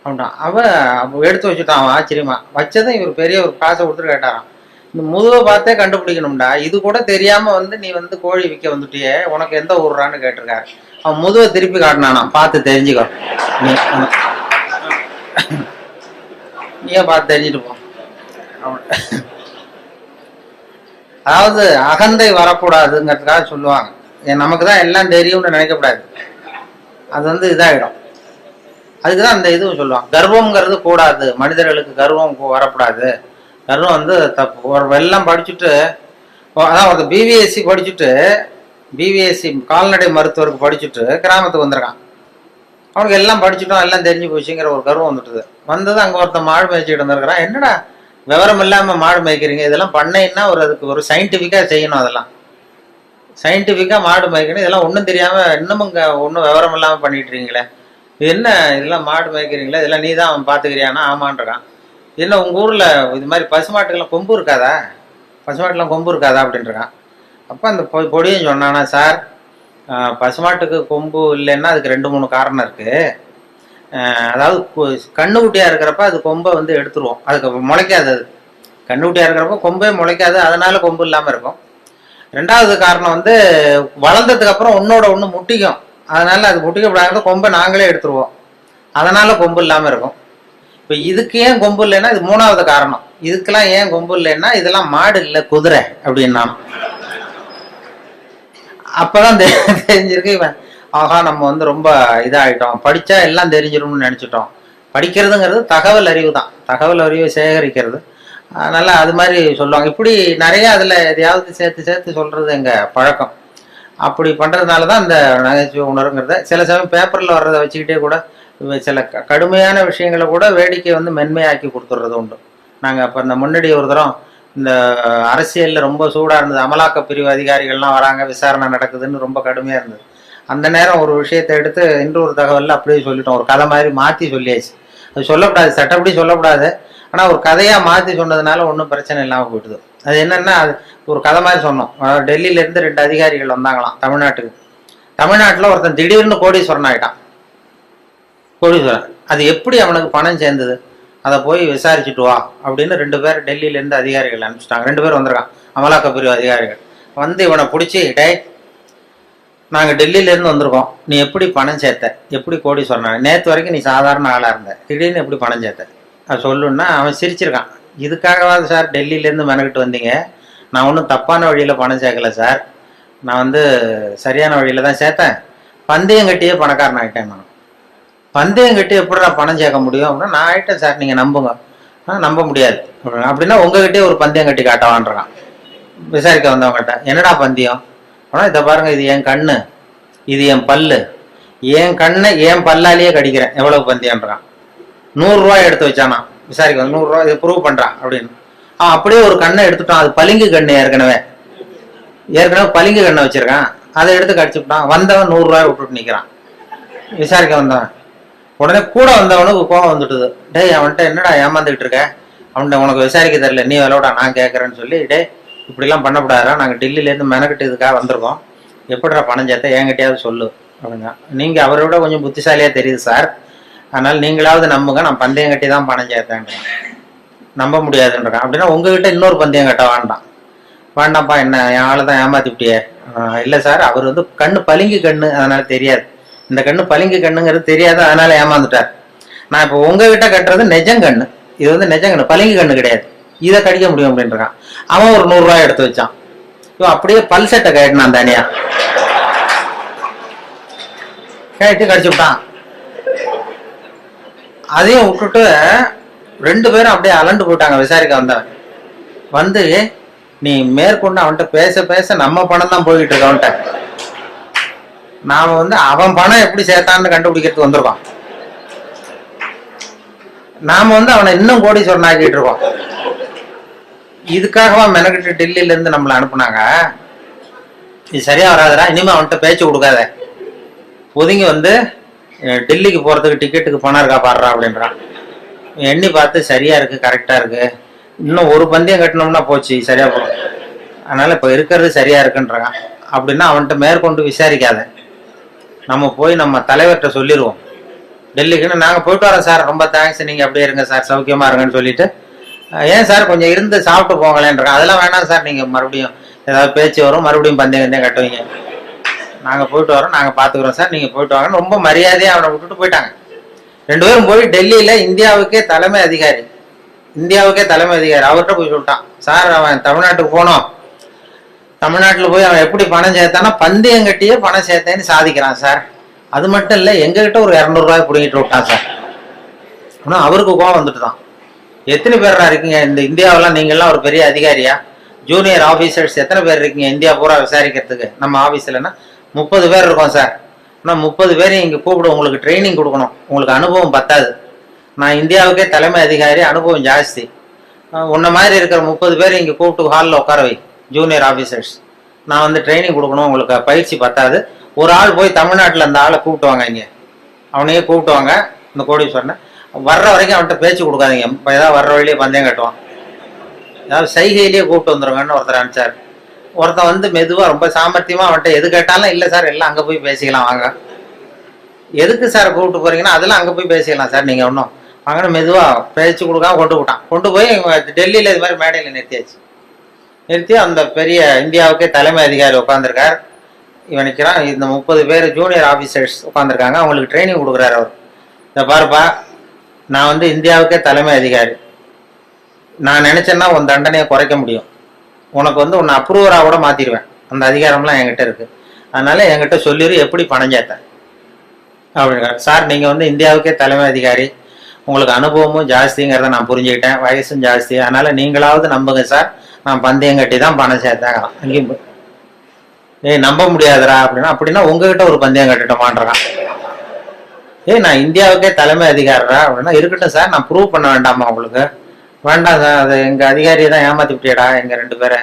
அப்படின்ட்டான். அவன் எடுத்து வச்சுட்டான். அவன் ஆச்சரியமா வச்சதும் இவர் பெரிய ஒரு காசை கொடுத்துட்டு கேட்டாராம், இந்த முதுவை பார்த்தே கண்டுபிடிக்கணும்டா, இது கூட தெரியாம வந்து நீ வந்து கோழி விற்க வந்துட்டியே, உனக்கு எந்த ஊர்றான்னு கேட்டிருக்காரு. அவன் முதுவை திருப்பி காட்டினானா, பார்த்து தெரிஞ்சுக்கோ நீயே பார்த்து தெரிஞ்சுட்டு போ. அதாவது அகந்தை வரக்கூடாதுங்கிறதுக்காக சொல்லுவாங்க. நமக்கு தான் எல்லாம் தெரியும்னு நினைக்கக்கூடாது, அது வந்து இதாகிடும். அதுக்குதான் அந்த இதுவும் சொல்லுவாங்க, கர்வம்ங்கிறது கூடாது, மனிதர்களுக்கு கர்வம் வரக்கூடாது, கர்வம் வந்து தப்பு. ஒரு வெள்ளம் படிச்சுட்டு, அதான் ஒரு பிவிஎஸ்சி படிச்சுட்டு, பிவிஎஸ்சி கால்நடை மருத்துவருக்கு படிச்சுட்டு கிராமத்துக்கு வந்திருக்கான். அவனுக்கு எல்லாம் படிச்சுட்டோம் எல்லாம் தெரிஞ்சு போச்சுங்கிற ஒரு கர்வம் வந்துட்டுது. வந்தது அங்கே ஒருத்தன் மாடு மேய்ச்சிட்டு இருந்திருக்கிறான். என்னடா விவரம் இல்லாமல் மாடு மேய்க்கிறீங்க, இதெல்லாம் பண்ணைன்னா அதுக்கு ஒரு சயின்டிஃபிக்காக செய்யணும், அதெல்லாம் சயின்டிஃபிக்காக மாடு மேய்க்கணும், இதெல்லாம் ஒன்றும் தெரியாமல் இன்னமும் இங்கே ஒன்றும் விவரம் இல்லாமல் பண்ணிட்டு இருக்கீங்களே, இது என்ன இதெல்லாம் மாடு மேய்க்கிறீங்களே, இதெல்லாம் நீ தான் பார்த்துக்கிறியானா? ஆமான்றான். என்ன உங்கள் ஊரில் இது மாதிரி பசுமாட்டுக்கெல்லாம் கொம்பு இருக்காதா, பசுமாட்டுலாம் கொம்பு இருக்காதா அப்படின்றான். அப்போ அந்த பொடியும் சொன்னானா, சார் பசுமாட்டுக்கு கொம்பு இல்லைன்னா அதுக்கு 2-3 காரணம் இருக்குது. அதாவது கண்ணுக்குட்டியாக இருக்கிறப்ப அது கொம்பை வந்து எடுத்துருவோம், அதுக்கு முளைக்காது, அது கண்ணுக்குட்டியாக இருக்கிறப்ப கொம்பே முளைக்காது, அதனால கொம்பு இல்லாமல் இருக்கும். 2வது காரணம் வந்து வளர்ந்ததுக்கு அப்புறம் ஒன்னோட ஒன்று முட்டிக்கும், அதனால அது முட்டிக்கப்படாத கொம்பை நாங்களே எடுத்துருவோம், அதனால கொம்பு இல்லாமல் இருக்கும். இப்போ இதுக்கு ஏன் கொம்பு இல்லைன்னா இது 3வது காரணம். இதுக்கெல்லாம் ஏன் கொம்பு இல்லைன்னா இதெல்லாம் மாடு இல்லை குதிரை அப்படின்னா. அப்பதான் தெரிஞ்சிருக்கு இவன், ஆஹா நம்ம வந்து ரொம்ப இதாகிட்டோம், படிச்சா எல்லாம் தெரிஞ்சிடும்னு நினைச்சிட்டோம். படிக்கிறதுங்கிறது தகவல் அறிவு தான், தகவல் அறிவை சேகரிக்கிறது. அதனால அது மாதிரி சொல்லுவாங்க. இப்படி நிறைய அதுல எதையாவது சேர்த்து சொல்றது எங்க பழக்கம். அப்படி பண்றதுனாலதான் இந்த நகைச்சுவை உணர்வுங்கிறத சில சமயம் பேப்பர்ல வர்றதை வச்சுக்கிட்டே கூட சில கடுமையான விஷயங்களை கூட வேடிக்கை வந்து மென்மையாக்கி கொடுத்துட்றது உண்டு. நாங்கள் அப்போ இந்த முன்னாடி ஒரு தரம் இந்த அரசியலில் ரொம்ப சூடாக இருந்தது, அமலாக்க பிரிவு அதிகாரிகள்லாம் வராங்க, விசாரணை நடக்குதுன்னு ரொம்ப கடுமையாக இருந்தது. அந்த நேரம் ஒரு விஷயத்தை எடுத்து இன்னொரு தகவலில் அப்படியே சொல்லிட்டோம், ஒரு கதை மாதிரி மாற்றி சொல்லியாச்சு. அது சொல்லக்கூடாது, சட்டப்படி சொல்லக்கூடாது, ஆனால் ஒரு கதையாக மாற்றி சொன்னதுனால ஒன்றும் பிரச்சனை இல்லாமல் போயிடுது. அது என்னென்னா, அது ஒரு கதை மாதிரி சொன்னோம். டெல்லியிலேருந்து 2 அதிகாரிகள் வந்தாங்களாம் தமிழ்நாட்டுக்கு. தமிழ்நாட்டில் ஒருத்தன் திடீர்னு கோடீஸ்வரன் ஆகிட்டான். கோடீஸ்வரன், அது எப்படி அவனுக்கு பணம் சேர்ந்தது, அதை போய் விசாரிச்சுட்டு வா அப்படின்னு 2 பேர் டெல்லியிலேருந்து அதிகாரிகள் அனுப்பிச்சிட்டாங்க. 2 பேர் வந்திருக்கான், அமலாக்க பிரிவு அதிகாரிகள். வந்து இவனை பிடிச்சி, டே நாங்கள் டெல்லியிலேருந்து வந்திருக்கோம், நீ எப்படி பணம் சேர்த்த, எப்படி கோடீஸ்வரன், நேற்று வரைக்கும் நீ சாதாரண ஆளாக இருந்த, திடீர்னு எப்படி பணம் சேர்த்த, அது சொல்லுன்னா அவன் சிரிச்சிருக்கான். இதுக்காகவாது சார் டெல்லியிலேருந்து மெனக்கிட்டு வந்தீங்க, நான் ஒன்றும் தப்பான வழியில் பணம் சேர்க்கல சார், நான் வந்து சரியான வழியில் தான் சேர்த்தேன், பந்தயம் கட்டியே பணக்காரன் ஆகிட்டேன். நான் பந்தயம் கட்டி எப்படிடா பணம் சேர்க்க முடியும் அப்படின்னா, நான் ஆகிட்டேன் சார் நீங்கள் நம்புங்க நம்ப முடியாது அப்படின்னா உங்ககிட்டயே ஒரு பந்தயம் கட்டி காட்டவான்றான். விசாரிக்க வந்தவங்ககிட்ட என்னடா பந்தயம்? ஆனால் இதை பாருங்க, இது என் கண்ணு, இது என் பல்லு, என் கண்ணை என் பல்லாலேயே கடிக்கிறேன், எவ்வளவு பந்தயம்ன்றான். 100 ரூபாய் எடுத்து வச்சானா விசாரிக்க வந்து, 100 ரூபாய் இதை ப்ரூவ் பண்றான் அப்படின்னு. அப்படியே ஒரு கண்ணை எடுத்துட்டான். அது பளிங்கு கண்ணு, ஏற்கனவே பளிங்கு கண்ணை வச்சிருக்கான். அதை எடுத்து கடிச்சுட்டான். வந்தவன் 100 ரூபாய் விட்டுட்டு நிக்கிறான். விசாரிக்க வந்தவன் உடனே கூட வந்தவனுக்கு கோவம் வந்துட்டுது. டேய், அவன்கிட்ட என்னடா ஏமாந்துக்கிட்டு இருக்க, அவன்கிட்ட உனக்கு விசாரிக்க தெரியல, நீ விளையாடா, நான் கேட்கறேன்னு சொல்லி, டே இப்படிலாம் பண்ணக்கூடாதா, நாங்கள் டெல்லியிலேருந்து மெனக்கிட்டு இதுக்காக வந்திருக்கோம், எப்படிடா பணம் சேர்த்த என்கிட்டயாவது சொல்லு அப்படின்னா. நீங்க அவரை விட கொஞ்சம் புத்திசாலியா தெரியுது சார், அதனால நீங்களாவது நம்புங்க, நான் பந்தயம் கட்டி தான் பணம் சேர்த்தேன். நம்ப முடியாதுன்றான். அப்படின்னா உங்ககிட்ட இன்னொரு பந்தயம் கட்ட வேண்டாம்ப்பா, என்ன என் ஆளை தான் ஏமாத்தி விட்டியே. இல்லை சார், அவர் வந்து கண்ணு பளிங்கு கண்ணு, அதனால தெரியாது, இந்த கண்ணு பளிங்கு கண்ணுங்கிறது தெரியாது, அதனால ஏமாந்துட்டார். நான் இப்போ உங்ககிட்ட கட்டுறது நெஜங்கண்ணு, இது வந்து நெஜங்கண்ணு, பளிங்கு கண்ணு கிடையாது, இதை கடிக்க முடியும் அப்படின்றான். அவன் ஒரு 100 ரூபாய் எடுத்து வச்சான். இவன் அப்படியே பல் செட்டை கட்டினான், தனியா கட்டி கடிச்சு விட்டான். அதையும் விட்டுட்டு 2 பேரும் அப்படியே அலண்டு போயிட்டாங்க. விசாரிக்க வந்தவன் வந்து, நீ மேற்கொண்டு அவன்கிட்ட பேச பேச நம்ம பணம் தான் போய்கிட்டு இருக்க, அவன்கிட்ட நாம வந்து அவன் பணம் எப்படி சேர்த்தான்னு கண்டுபிடிக்கிறதுக்கு வந்திருக்கோம், நாம வந்து அவனை இன்னும் கோடீஸ்வரன் ஆக்கிட்டு இருக்கோம். இதுக்காகவா மெனக்கிட்டு டெல்லியில இருந்து நம்மளை அனுப்புனாங்க. இது சரியா வராதுடா, இனிமே அவன்கிட்ட பேச்சு கொடுக்காத, ஒதுங்கி வந்து டெல்லிக்கு போறதுக்கு டிக்கெட்டுக்கு பணம் இருக்கா பாடுறா அப்படின்றான். எண்ணி பார்த்து சரியா இருக்கு, கரெக்டா இருக்கு, இன்னும் ஒரு பந்தயம் கட்டினோம்னா போச்சு, சரியா போகும், அதனால இப்ப இருக்கிறது சரியா இருக்குன்றான். அப்படின்னா அவன்கிட்ட மேற்கொண்டு விசாரிக்காத, நம்ம போய் நம்ம தலைவர்கிட்ட சொல்லிடுவோம், டெல்லிக்குன்னு நாங்க போயிட்டு வரோம் சார், ரொம்ப தேங்க்ஸ், நீங்க அப்படியே இருங்க சார், சௌக்கியமா இருங்கன்னு சொல்லிட்டு, ஏன் சார் கொஞ்சம் இருந்து சாப்பிட்டு போங்களேன்றான். அதெல்லாம் வேணாம் சார், நீங்க மறுபடியும் ஏதாவது பேச்சு வரும், மறுபடியும் பந்தயம் கட்டுவீங்க, நாங்க போயிட்டு வரோம், நாங்க பாத்துக்கிறோம் சார், நீங்க போயிட்டு வாங்க, ரொம்ப மரியாதையா அவனை விட்டுட்டு போயிட்டாங்க. 2 பேரும் போய் டெல்லியில இந்தியாவுக்கே தலைமை அதிகாரி அவர்கிட்ட போய் சொல்லிட்டான், சார் அவன் தமிழ்நாட்டுக்கு போனோம், தமிழ்நாட்டுல போய் அவன் எப்படி பணம் சேர்த்தானா பந்தயம் கட்டியே பணம் சேர்த்தேன்னு சாதிக்கிறான் சார், அது மட்டும் இல்ல எங்ககிட்ட ஒரு 200 ரூபாய் பிடிங்கிட்டு விட்டான் சார். ஆனா அவருக்கு கோவம் வந்துட்டு தான், எத்தனை பேரா இருக்கீங்க இந்த இந்தியாவெல்லாம், நீங்கெல்லாம் ஒரு பெரிய அதிகாரியா, ஜூனியர் ஆபீசர்ஸ் எத்தனை பேர் இருக்கீங்க இந்தியா பூரா விசாரிக்கிறதுக்கு, நம்ம ஆபீஸ்லன்னா 30 பேர் இருக்கோம் சார், ஆனால் 30 பேரையும் இங்கே கூப்பிடு, உங்களுக்கு ட்ரைனிங் கொடுக்கணும், உங்களுக்கு அனுபவம் பத்தாது, நான் இந்தியாவுக்கே தலைமை அதிகாரி, அனுபவம் ஜாஸ்தி, உன்ன மாதிரி இருக்கிற 30 பேரை இங்கே கூப்பிட்டு ஹாலில் உட்கார வை, ஜூனியர் ஆஃபீஸர்ஸ், நான் வந்து ட்ரைனிங் கொடுக்கணும், உங்களுக்கு பயிற்சி பத்தாது, ஒரு ஆள் போய் தமிழ்நாட்டில் அந்த ஆளை கூப்பிட்டு வாங்க, இங்கே அவனையே கூப்பிட்டு வாங்க, இந்த கோடீஸ்வரனை வர்ற வரைக்கும் அவன்கிட்ட பேச்சு கொடுக்காதீங்க, இப்போ ஏதாவது வர்ற வழியிலே பந்தயம் கட்டுவான், ஏதாவது சைகையிலேயே கூப்பிட்டு வந்துருங்கன்னு ஒருத்தர் அனுப்பிச்சார். ஒருத்தன் வந்து மெதுவாக ரொம்ப சாமர்த்தியமாக அவன்கிட்ட எது கேட்டாலும், இல்லை சார் எல்லாம் அங்கே போய் பேசிக்கலாம் வாங்க, எதுக்கு சார் கூப்பிட்டு போறீங்கன்னா, அதெல்லாம் அங்கே போய் பேசிக்கலாம் சார், நீங்கள் ஒன்றும் வாங்கன்னு மெதுவாக பேச்சு கொடுக்காம கொண்டு போய் டெல்லியில் இது மாதிரி மேடையில் நிறுத்தி அந்த பெரிய இந்தியாவுக்கே தலைமை அதிகாரி உட்காந்துருக்கார், இவன் நிற்கிறான், இந்த 30 பேர் ஜூனியர் ஆஃபீஸர்ஸ் உட்காந்துருக்காங்க, அவங்களுக்கு ட்ரைனிங் கொடுக்குறாரு அவர். இதை பாருப்பா, நான் வந்து இந்தியாவுக்கே தலைமை அதிகாரி, நான் நினைச்சேன்னா உன் தண்டனையை குறைக்க முடியும், உனக்கு வந்து உன்னை அப்ரூவராக கூட மாத்திடுவேன், அந்த அதிகாரம்லாம் என்கிட்ட இருக்கு, அதனால என்கிட்ட சொல்லிடு எப்படி பணம் சேர்த்தேன் அப்படின்னா. சார் நீங்க வந்து இந்தியாவுக்கே தலைமை அதிகாரி, உங்களுக்கு அனுபவமும் ஜாஸ்திங்கிறத நான் புரிஞ்சுக்கிட்டேன், வயசும் ஜாஸ்தி, அதனால நீங்களாவது நம்புங்க சார், நான் பந்தயம் கட்டி தான் பணம் சேர்த்தேன். அங்கேயும் நம்ப முடியாதுரா அப்படின்னா உங்ககிட்ட ஒரு பந்தயம் கட்டிட்டோமான்றான். நான் இந்தியாவுக்கே தலைமை அதிகாரா அப்படின்னா, இருக்கட்டும் சார், நான் ப்ரூவ் பண்ண வேண்டாமா உங்களுக்கு? வேண்டாம் சார், அது எங்க அதிகாரியை தான் ஏமாத்தி விட்டியடா எங்க 2 பேரை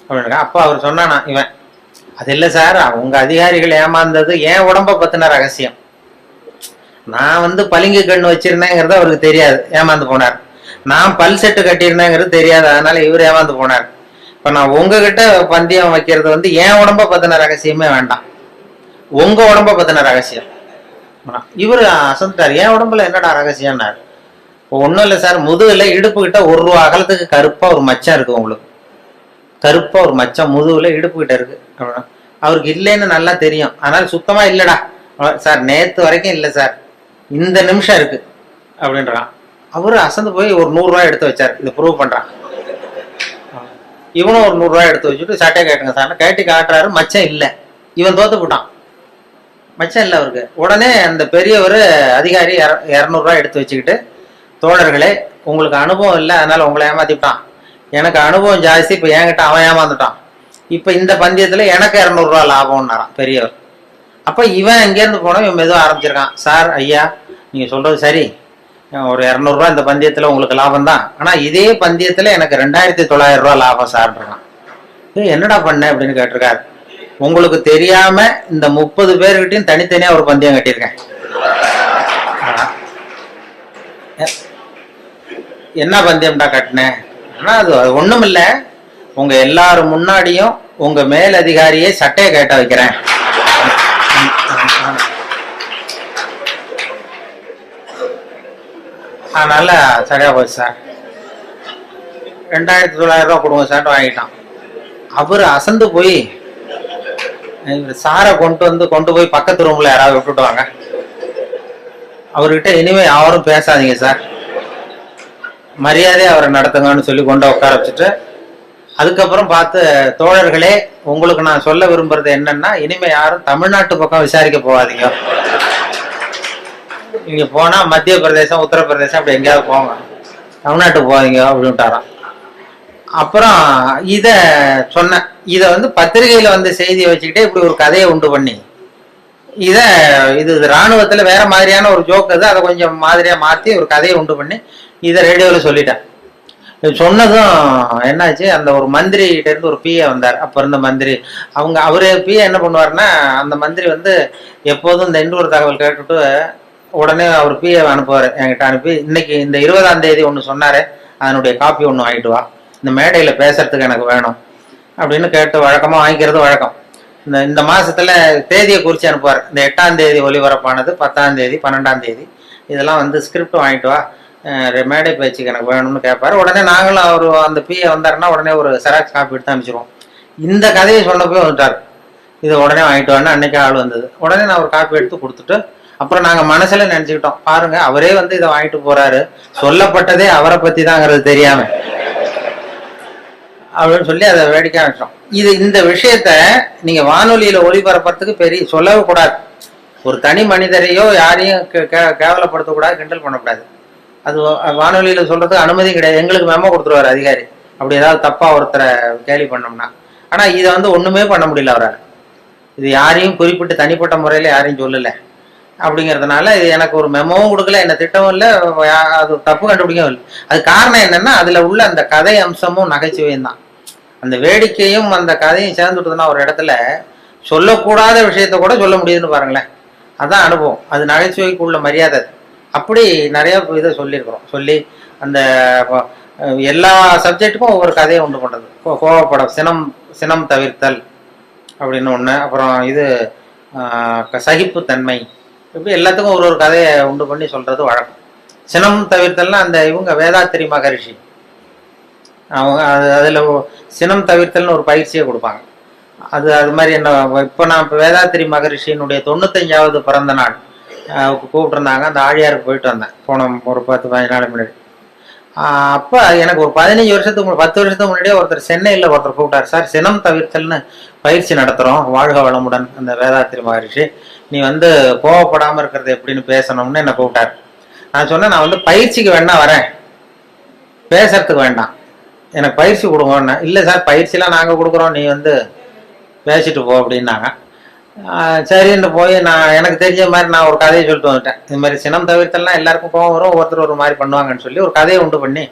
அப்படின்னா. அப்போ அவர் சொன்னானா, இவன் அது இல்லை சார், உங்க அதிகாரிகள் ஏமாந்தது என் உடம்ப பத்தின ரகசியம், நான் வந்து பளிங்கு கண்ணு வச்சிருந்தேங்கிறது அவருக்கு தெரியாது, ஏமாந்து போனார், நான் பல் செட்டு கட்டியிருந்தேங்கிறது தெரியாது, அதனால இவர் ஏமாந்து போனார். இப்ப நான் உங்ககிட்ட பந்தயம் வைக்கிறது வந்து என் உடம்ப பத்தின ரகசியமே வேண்டாம், உங்க உடம்ப பத்தின ரகசியம். இவரு அசந்துட்டார், என் உடம்புல என்னடா ரகசியம்னாரு. ஒன்றும் இல்லை சார், முதுகுல இடுப்பு கிட்ட 1 ரூபா அகலத்துக்கு கருப்பா ஒரு மச்சம் இருக்கு, உங்களுக்கு கருப்பா ஒரு மச்சம் முதுகுல இடுப்பு கிட்ட இருக்கு அப்படின்னா. அவருக்கு இல்லைன்னு நல்லா தெரியும், அதனால சுத்தமா இல்லடா சார், நேத்து வரைக்கும் இல்லை சார், இந்த நிமிஷம் இருக்கு அப்படின்றான். அவரு அசந்து போய் ஒரு 100 ரூபாய் எடுத்து வச்சார், இதை ப்ரூவ் பண்றான். இவனும் ஒரு 100 ரூபாய் எடுத்து வச்சுட்டு சட்டையை கேட்டுங்க சார், கேட்டி காட்டுறாரு, மச்சம் இல்லை, இவன் தோத்து போட்டான், மச்சம் இல்லை அவருக்கு. உடனே அந்த பெரியவர் அதிகாரி 200 ரூபாய் எடுத்து வச்சுக்கிட்டு தோழர்களே, உங்களுக்கு அனுபவம் இல்லை, அதனால உங்களை ஏமாத்திட்டான். எனக்கு அனுபவம் ஜாஸ்தி, இப்போ என்கிட்ட அவன் ஏமாந்துட்டான். இப்போ இந்த பந்தயத்தில் எனக்கு 200 ரூபா லாபம்னாரான் பெரியவர். அப்போ இவன் இங்கேருந்து போனோம், இவன் மெதுவாக ஆரம்பிச்சிருக்கான். சார் ஐயா, நீங்கள் சொல்கிறது சரி, ஒரு 200 ரூபா இந்த பந்தயத்தில் உங்களுக்கு லாபம் தான். ஆனால் இதே பந்தயத்தில் எனக்கு 2900 ரூபா லாபம் சார்ன்றான். என்னடா பண்ண அப்படின்னு கேட்டிருக்காரு. உங்களுக்கு தெரியாம இந்த 30 பேர்கிட்டையும் தனித்தனியா ஒரு பந்தயம் கட்டியிருக்கேன். என்ன பந்தயம்டா கட்டினேன்? ஆனா அது ஒண்ணும் இல்ல, உங்க எல்லாரும் முன்னாடியும் உங்க மேல் அதிகாரியே சட்டையை கேட்ட வைக்கிறேன். அதனால சரியா போச்சு சார், 2900 ரூபா கொடுங்க சார் வாங்கிட்டான். அவரு அசந்து போய் சாரை கொண்டு போய் பக்கத்து ரூம்ல யாராவது விட்டுட்டு வாங்க, அவர்கிட்ட இனிமே யாரும் பேசாதீங்க சார், மரியாதையை அவரை நடத்துங்கன்னு சொல்லி கொண்டு உட்கார வச்சுட்டு, அதுக்கப்புறம் பார்த்து, தோழர்களே உங்களுக்கு நான் சொல்ல விரும்புறது என்னன்னா, இனிமே யாரும் தமிழ்நாட்டு பக்கம் விசாரிக்க போகாதீங்க, நீங்க போனா மத்திய பிரதேசம் உத்தரப்பிரதேசம் அப்படி எங்கேயாவது போங்க, தமிழ்நாட்டுக்கு போகாதீங்க அப்படின்ட்டாராம். அப்புறம் இத சொன்ன, இத பத்திரிகையில செய்தியை வச்சுக்கிட்டே இப்படி ஒரு கதையை உண்டு பண்ணி, இது ராணுவத்துல வேற மாதிரியான ஒரு ஜோக், அதை கொஞ்சம் மாதிரியா மாத்தி ஒரு கதையை உண்டு பண்ணி இதை ரேடியோல சொல்லிட்டேன். சொன்னதும் என்னாச்சு, அந்த ஒரு மந்திரி கிட்ட இருந்து ஒரு பிஏ வந்தார். அப்ப இருந்த மந்திரி அவரு பிஏ என்ன பண்ணுவாருன்னா, அந்த மந்திரி எப்போதும் இந்த இன்னொரு தகவல் கேட்டுட்டு உடனே அவர் பிஏ அனுப்புவாரு, என்கிட்ட அனுப்பி, இன்னைக்கு இந்த 20ஆம் தேதி ஒன்று சொன்னாரு, அதனுடைய காப்பி ஒன்று வாங்கிட்டு வா, இந்த மேடையில பேசுறதுக்கு எனக்கு வேணும் அப்படின்னு கேட்டு வழக்கமா வாங்கிக்கிறது வழக்கம். இந்த மாசத்துல தேதியை குறிச்சு அனுப்புவார். இந்த 8ஆம் தேதி ஒலிபரப்பானது, 10ஆம் தேதி, 12ஆம் தேதி, இதெல்லாம் ஸ்கிரிப்ட் வாங்கிட்டு வா, மேடை பேச்சுக்கு எனக்கு வேணும்னு கேட்பாரு. உடனே நாங்களும் அவர் அந்த பிஏ வந்தாருன்னா உடனே ஒரு செராக்ஸ் காப்பி எடுத்து அனுப்பிச்சிருவோம். இந்த கதையை சொன்னப்போ வந்துட்டார், இதை உடனே வாங்கிட்டு வான்னு அன்னைக்கு ஆள் வந்தது. உடனே நான் ஒரு காப்பி எடுத்து கொடுத்துட்டு, அப்புறம் நாங்க மனசுல நினைச்சுக்கிட்டோம், பாருங்க அவரே இதை வாங்கிட்டு போறாரு, சொல்லப்பட்டதே அவரை பத்தி தாங்கிறது தெரியாம அப்படின்னு சொல்லி அதை வேடிக்கை வச்சோம். இந்த விஷயத்த நீங்க வானொலியில ஒளிபரப்புறதுக்கு பெரிய சொல்லவே கூடாது. ஒரு தனி மனிதரையோ யாரையும் கேவலப்படுத்தக்கூடாது, கிண்டல் பண்ணக்கூடாது. அது வானொலியில சொல்றதுக்கு அனுமதி கிடையாது. எங்களுக்கு மெமோ கொடுத்துருவாரு அதிகாரி, அப்படி ஏதாவது தப்பா ஒருத்தரை கேலி பண்ணோம்னா. ஆனா இதை ஒண்ணுமே பண்ண முடியல அவரால். இது யாரையும் குறிப்பிட்டு தனிப்பட்ட முறையில யாரையும் சொல்லல அப்படிங்கிறதுனால இது எனக்கு ஒரு மெமோவும் கொடுக்கல, என்ன திட்டமும் இல்லை, அது தப்பு கண்டுபிடிக்கவும் இல்லை. அது காரணம் என்னன்னா, அதுல உள்ள அந்த கதை அம்சமும் நகைச்சுவையும் தான். அந்த வேடிக்கையும் அந்த கதையும் சேர்ந்துட்டுதுன்னா ஒரு இடத்துல சொல்லக்கூடாத விஷயத்த கூட சொல்ல முடியுதுன்னு பாருங்களேன். அதான் அனுபவம், அது நகைச்சுவைக்கு உள்ள மரியாதை. அப்படி நிறைய இதை சொல்லியிருக்கிறோம். சொல்லி அந்த எல்லா சப்ஜெக்டுக்கும் ஒவ்வொரு கதையை உண்டு பண்றது. கோவப்படம், சினம் தவிர்த்தல் அப்படின்னு ஒண்ணு, அப்புறம் சகிப்புத்தன்மை, இப்படி எல்லாத்துக்கும் ஒரு கதையை உண்டு பண்ணி சொல்றது வழக்கம். சினம் தவிர்த்தல்னா அந்த வேதாத்திரி மகரிஷி அதுல சினம் தவிர்த்தல்னு ஒரு பயிற்சியை கொடுப்பாங்க. அது மாதிரி என்ன, இப்போ நான் வேதாத்திரி மகரிஷியினுடைய 95வது பிறந்த நாள் கூப்பிட்டுருந்தாங்க. அந்த ஆழியாருக்கு போயிட்டு வந்தேன் போன ஒரு 10-15 நாள் முன்னாடி. அப்போ எனக்கு ஒரு 15 வருஷத்துக்கு 10 வருஷத்துக்கு முன்னாடியே ஒருத்தர் சென்னையில் கூப்பிட்டார். சார், சினம் தவிர்த்தல்னு பயிற்சி நடத்துகிறோம், வாழ்க வளமுடன் அந்த வேதாத்திரி மகரிஷி, நீ கோவப்படாமல் இருக்கிறது எப்படின்னு பேசணும்னு என்னை கூப்பிட்டார். நான் சொன்னேன், நான் பயிற்சிக்கு வேணா வரேன், பேசுறதுக்கு வேண்டாம், எனக்கு பயிற்சி கொடுங்கன்னு. இல்லை சார், பயிற்சிலாம் நாங்கள் கொடுக்குறோம், நீ பேசிட்டு போ அப்படின்னாங்க. சரின்னு போய் எனக்கு தெரிஞ்ச மாதிரி நான் ஒரு கதையை சொல்லிட்டு வந்துட்டேன். இது மாதிரி சினம் தவிர்த்தல்னா எல்லாருக்கும் கோவம் வரும், ஒவ்வொருத்தர் ஒரு மாதிரி பண்ணுவாங்கன்னு சொல்லி ஒரு கதையை உண்டு பண்ணி,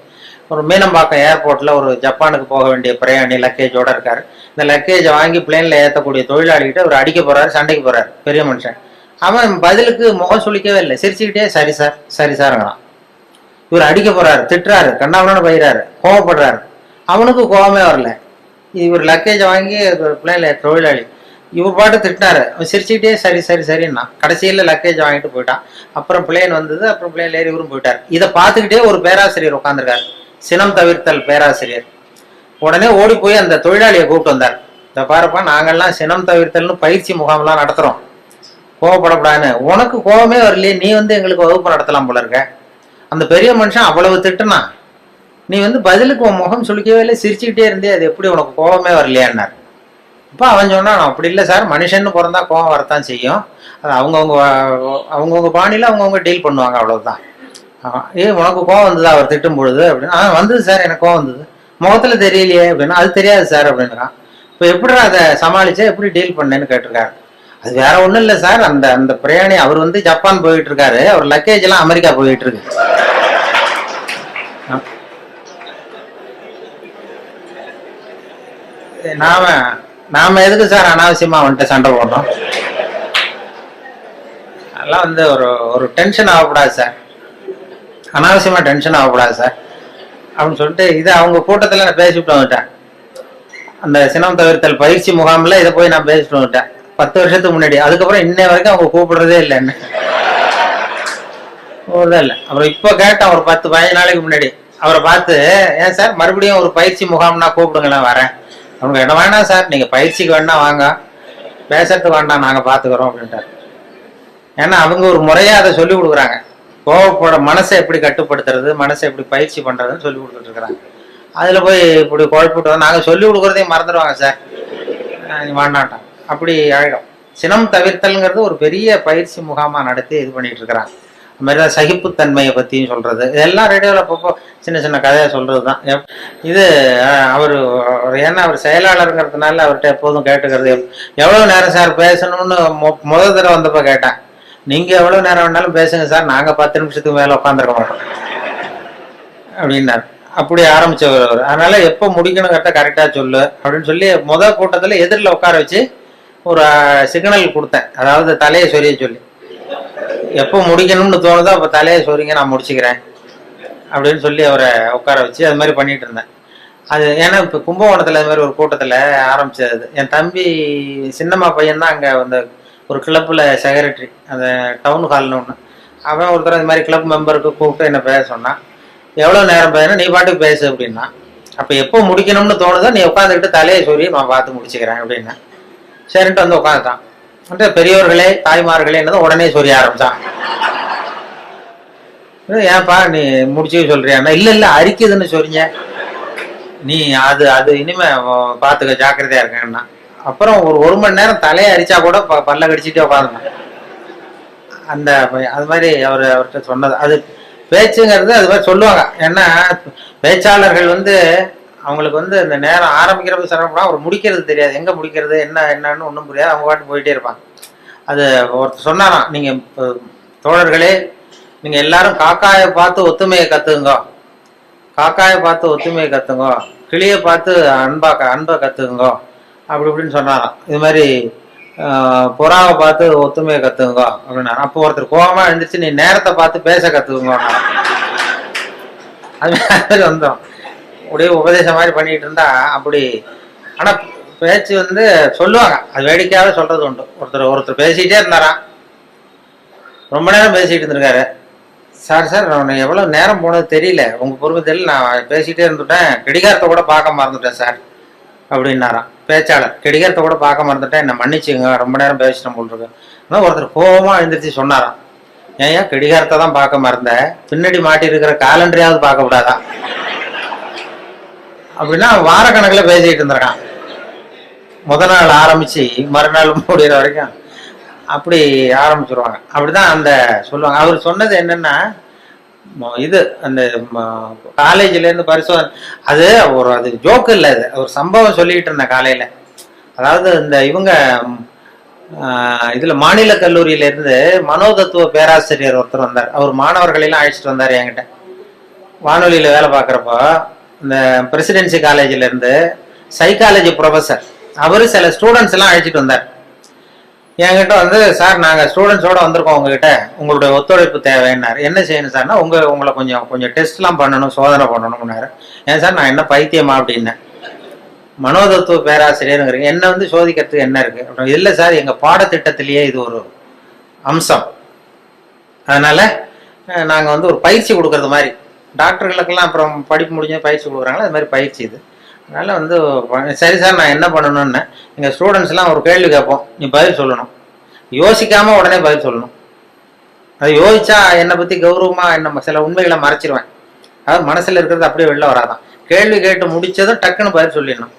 ஒரு மீனம்பாக்கம் ஏர்போர்ட்ல ஒரு ஜப்பானுக்கு போக வேண்டிய பிரயாணி லக்கேஜோட இருக்காரு. இந்த லக்கேஜை வாங்கி பிளேன்ல ஏற்றக்கூடிய தொழிலாளிகிட்ட அவர் அடிக்க போறாரு, சண்டைக்கு போறாரு, பெரிய மனுஷன். அவன் பதிலுக்கு முகம் சுளிக்கவே இல்லை, சிரிச்சுக்கிட்டே சரி சார் சரி சாருங்கிறான். இவர் அடிக்க போறாரு, திட்டுறாரு, கண்ணாமண்ணு பயிறாரு, கோவப்படுறாரு. அவனுக்கு கோவமே வரல. இவர் லக்கேஜை வாங்கி பிளேன்ல தொழிலாளி இவர் பாட்டு திட்டினாரு, சிரிச்சுக்கிட்டே சரி சரி சரின்னா கடைசியில லக்கேஜ் வாங்கிட்டு போயிட்டான். அப்புறம் பிளேன் வந்தது, அப்புறம் பிளேன்ல ஏறி இவரும் போயிட்டார். இதை பார்த்துக்கிட்டே ஒரு பேராசிரியர் உட்காந்துருக்காரு, சினம் தவிர்த்தல் பேராசிரியர். உடனே ஓடி போய் அந்த தொழிலாளியை கூப்பிட்டு வந்தார். இதை பாருப்பா, நாங்கள்லாம் சினம் தவிர்த்தல்னு பயிற்சி முகாம்லாம் நடத்துறோம், கோவப்படக்கூடாதுன்னு. உனக்கு கோவமே வரலையே, நீ எங்களுக்கு வகுப்பு நடத்தலாம் போல இருக்க. அந்த பெரிய மனுஷன் அவ்வளவு திட்டுனா, நீ பதிலுக்கு உன் முகம் சுளிக்கவே இல்லை, சிரிச்சுக்கிட்டே இருந்தே, அது எப்படி உனக்கு கோவமே வரலையான்னார். இப்போ அவன் சொன்னான், அப்படி இல்லை சார், மனுஷன்னு பிறந்தா கோவம் வரத்தான் செய்யும், அது அவங்கவுங்க பாணியில் அவங்கவுங்க டீல் பண்ணுவாங்க, அவ்வளவுதான். உனக்கு கோவம் வந்தது அவர் திட்டும் பொழுது அப்படின்னு. வந்தது சார், எனக்கு கோவம் வந்தது. முகத்துல தெரியலையே அப்படின்னா, அது தெரியாது சார் அப்படின்றான். இப்போ எப்படி அதை சமாளிச்சா, எப்படி டீல் பண்ணேன்னு கேட்டிருக்காரு. அது வேற ஒண்ணும் இல்லை சார், அந்த அந்த பிரயாணி அவர் வந்து ஜப்பான் போயிட்டு இருக்காரு, அவர் லக்கேஜ் எல்லாம் அமெரிக்கா போயிட்டு இருக்கு. நாம எதுக்கு சார் அனாவசியமா வந்துட்டு சண்டை போடுறோம்? அதெல்லாம் வந்து ஒரு ஒரு டென்ஷன் ஆகக்கூடாது சார், அனாவசியமா டென்ஷன் ஆகக்கூடாது சார் அப்படின்னு சொல்லிட்டு இதை அவங்க கூட்டத்தில் நான் பேசிவிட்டு வந்துட்டேன். அந்த சினம் தவிர்த்தல் பயிற்சி முகாமில் இதை போய் நான் பேசிட்டு வந்துட்டேன் 10 வருஷத்துக்கு முன்னாடி. அதுக்கப்புறம் இன்னை வரைக்கும் அவங்க கூப்பிடுறதே இல்லை என்ன, இல்லை. அப்புறம் இப்போ கேட்டேன் ஒரு 10-15 நாளைக்கு முன்னாடி அவரை பார்த்து, ஏன் சார் மறுபடியும் ஒரு பயிற்சி முகாம்னா கூப்பிடுங்களேன் வரேன். அவங்க என்ன வேணாம் சார், நீங்கள் பயிற்சிக்கு வேணா வாங்க, பேசுறதுக்கு வேண்டாம், நாங்கள் பார்த்துக்கிறோம் அப்படின்ட்டார். ஏன்னா அவங்க ஒரு முறையாக அதை சொல்லி கொடுக்குறாங்க. கோவப்பட மனசை எப்படி கட்டுப்படுத்துறது, மனசை எப்படி பயிற்சி பண்றதுன்னு சொல்லி கொடுத்துட்டு இருக்கிறாங்க. அதுல போய் இப்படி குழப்பிட்டு நாங்க சொல்லி கொடுக்குறதையும் மறந்துடுவாங்க சார், நீ வேண்டாட்டான், அப்படி ஆயிடும். சினம் தவிர்த்தல்ங்கிறது ஒரு பெரிய பயிற்சி முகாமா நடத்தி இது பண்ணிட்டு இருக்கிறாங்க. அது மாதிரிதான் சகிப்புத்தன்மையை பத்தியும் சொல்றது, இதெல்லாம் ரேடியோவில் அப்பப்போ சின்ன சின்ன கதையை சொல்றது தான் இது. அவர் ஏன்னா அவர் செயலாளருங்கிறதுனால அவர்கிட்ட எப்போதும் கேட்டுக்கிறது, எவ்வளவு நேரம் சார் பேசணும்னு முதல் தடவை வந்தப்ப கேட்டேன். நீங்க எவ்வளவு நேரம் வேணாலும் பேசுங்க சார், நாங்க 10 நிமிஷத்துக்கு மேல உட்காந்துருக்க மாட்டோம் அப்படின்னாரு. அப்படி ஆரம்பிச்சவர் அவர். அதனால எப்போ முடிக்கணுங்கிறத கரெக்டா சொல்லு அப்படின்னு சொல்லி முதல் கூட்டத்துல எதிரில் உட்கார வச்சு ஒரு சிக்னல் கொடுத்தேன். அதாவது தலையை சொரிய சொல்லி, எப்போ முடிக்கணும்னு தோணுதோ அப்போ தலையை சொரிங்க, நான் முடிச்சுக்கிறேன் அப்படின்னு சொல்லி அவரை உட்கார வச்சு அது மாதிரி பண்ணிட்டு இருந்தேன். அது ஏன்னா இப்போ கும்பகோணத்துல அது மாதிரி ஒரு கூட்டத்துல ஆரம்பிச்சது. என் தம்பி சின்னம்மா பையன் தான் அங்கே அந்த ஒரு கிளப்பில் செக்ரட்டரி, அந்த டவுன் ஹால்னு ஒன்று. அவன் ஒருத்தர் இந்த மாதிரி கிளப் மெம்பருக்கு கூப்பிட்டு என்ன பேச சொன்னான். எவ்வளோ நேரம் பேசணும், நீ பாட்டுக்கு பேசு அப்படின்னா. அப்போ எப்போ முடிக்கணும்னு தோணுதோ நீ உட்காந்துக்கிட்டு தலையை சொல்லி நான் பார்த்து முடிச்சுக்கிறேன் அப்படின்னா. சரின்ட்டு வந்து உட்காந்துட்டான். பெரியவர்களே தாய்மார்களே என்னதான் உடனே சொல்லி ஆரம்பிச்சான். ஏன்ப்பா நீ முடிச்சு சொல்றியான்னா, இல்லை இல்லை அரிக்குதுன்னு சொல்றீங்க, நீ அது அது இனிமே பார்த்துக்க ஜாக்கிரதையா இருக்கேன்னா. அப்புறம் ஒரு மணி நேரம் தலையை அரிச்சா கூட பல்ல கடிச்சிட்டே உட்காந்துருந்தேன். அந்த அது மாதிரி அவர்கிட்ட சொன்னது அது பேச்சுங்கிறது அது மாதிரி சொல்லுவாங்க. ஏன்னா பேச்சாளர்கள் வந்து அவங்களுக்கு வந்து இந்த நேரம் ஆரம்பிக்கிறப்ப சிரமப்படா, அவர் முடிக்கிறது தெரியாது, எங்க முடிக்கிறது என்னன்னு ஒன்றும் புரியாது, அவங்க பாட்டு போயிட்டே இருப்பாங்க. அது ஒருத்தர் சொன்னாராம், நீங்க தோழர்களே நீங்க எல்லாரும் காக்காயை பார்த்து ஒத்துமையை கத்துக்குங்க, காக்காயை பார்த்து ஒத்துமையை கத்துங்க, கிளியை பார்த்து அன்பை கத்துக்குங்க அப்படி இப்படின்னு சொன்னாராம். இது மாதிரி புறாவை பார்த்து ஒத்துமையை கத்துக்குங்க அப்படின்னா. அப்போ ஒருத்தர் கோபமா எழுந்திரிச்சு, நீ நேரத்தை பார்த்து பேச கத்துக்குங்க, அது மாதிரி வந்தோம். அப்படியே உபதேசம் மாதிரி பண்ணிட்டு இருந்தா அப்படி. ஆனா பேச்சு வந்து சொல்லுவாங்க, அது வேடிக்கையாவே சொல்றது உண்டு. ஒருத்தர் பேசிட்டே இருந்தாராம், ரொம்ப நேரம் பேசிட்டு இருந்திருக்காரு. சார் நான் எவ்வளவு நேரம் போனது தெரியல, உங்க பொறுமை தெரியல, நான் பேசிட்டே இருந்துட்டேன், கடிகாரத்தை கூட பார்க்க மறந்துட்டேன் சார் அப்படின்னாராம் பேச்சாளர். கடிகாரத்தை கூட பார்க்க மறந்துட்டேன், என்ன மன்னிச்சுங்க, ரொம்ப நேரம் பேசிட்டேன் போல் இருக்கு. ஆனால் ஒருத்தர் கோபமா எழுந்திரிச்சு சொன்னாராம், ஏன் கடிகாரத்தை தான் பார்க்க மறந்த, பின்னாடி மாட்டி இருக்கிற காலண்டரையாவது பார்க்க கூடாதா அப்படின்னா. வார கணக்கில் பேசிட்டு இருந்திருக்கான், முதல் நாள் ஆரம்பிச்சு மறுநாள் முடிகிற வரைக்கும் அப்படி ஆரம்பிச்சிருவாங்க. அப்படிதான் அந்த சொல்லுவாங்க. அவர் சொன்னது என்னன்னா, இது அந்த காலேஜ்ல இருந்து பரிசோதனை, அது ஜோக்கு இல்லை, அது ஒரு சம்பவம் சொல்லிட்டு இருந்தேன் காலையில. அதாவது இந்த இவங்க இதுல மாநில கல்லூரியில இருந்து மனோதத்துவ பேராசிரியர் ஒருத்தர் வந்தார். அவர் மாணவர்களெல்லாம் அழைச்சிட்டு வந்தார் என்கிட்ட. வானொலியில வேலை பார்க்குறப்போ இந்த பிரசிடென்சி காலேஜ்ல இருந்து சைக்காலஜி ப்ரொஃபஸர் அவரு சில ஸ்டூடெண்ட்ஸ் எல்லாம் அழைச்சிட்டு வந்தார் என்கிட்ட. வந்து சார் நாங்க ஸ்டூடெண்ட்ஸோட வந்திருக்கோம், உங்ககிட்ட உங்களுடைய ஒத்துழைப்பு தேவைன்னாரு. என்ன செய்யணும் சார்னா, உங்களை கொஞ்சம் டெஸ்ட் எல்லாம் பண்ணணும், சோதனை பண்ணணும்னாரு. ஏன் சார் நான் என்ன பைத்தியமா அப்படின்னேன். மனோதத்துவ பேராசிரியருங்கிறீங்க, என்ன வந்து சோதிக்கிறதுக்கு என்ன இருக்கு அப்படின்னு. இல்லை சார், எங்க பாடத்திட்டத்திலேயே இது ஒரு அம்சம், அதனால நாங்க வந்து ஒரு பயிற்சி கொடுக்கறது மாதிரி, டாக்டர்களுக்கெல்லாம் அப்புறம் படிப்பு முடிஞ்ச பயிற்சி கொடுக்குறாங்களா, அது மாதிரி பயிற்சி இது. அதனால வந்து சரி சார் நான் என்ன பண்ணணும்னு, எங்கள் ஸ்டூடெண்ட்ஸ் எல்லாம் ஒரு கேள்வி கேட்போம், நீ பதில் சொல்லணும், யோசிக்காம உடனே பதில் சொல்லணும். அது யோசிச்சா என்னை பத்தி கௌரவமா என்ன சில உண்மைகளை மறைச்சிருவேன், அதாவது மனசுல இருக்கிறது அப்படியே வெளில வராதான். கேள்வி கேட்டு முடிச்சதும் டக்குன்னு பதில் சொல்லிடணும்.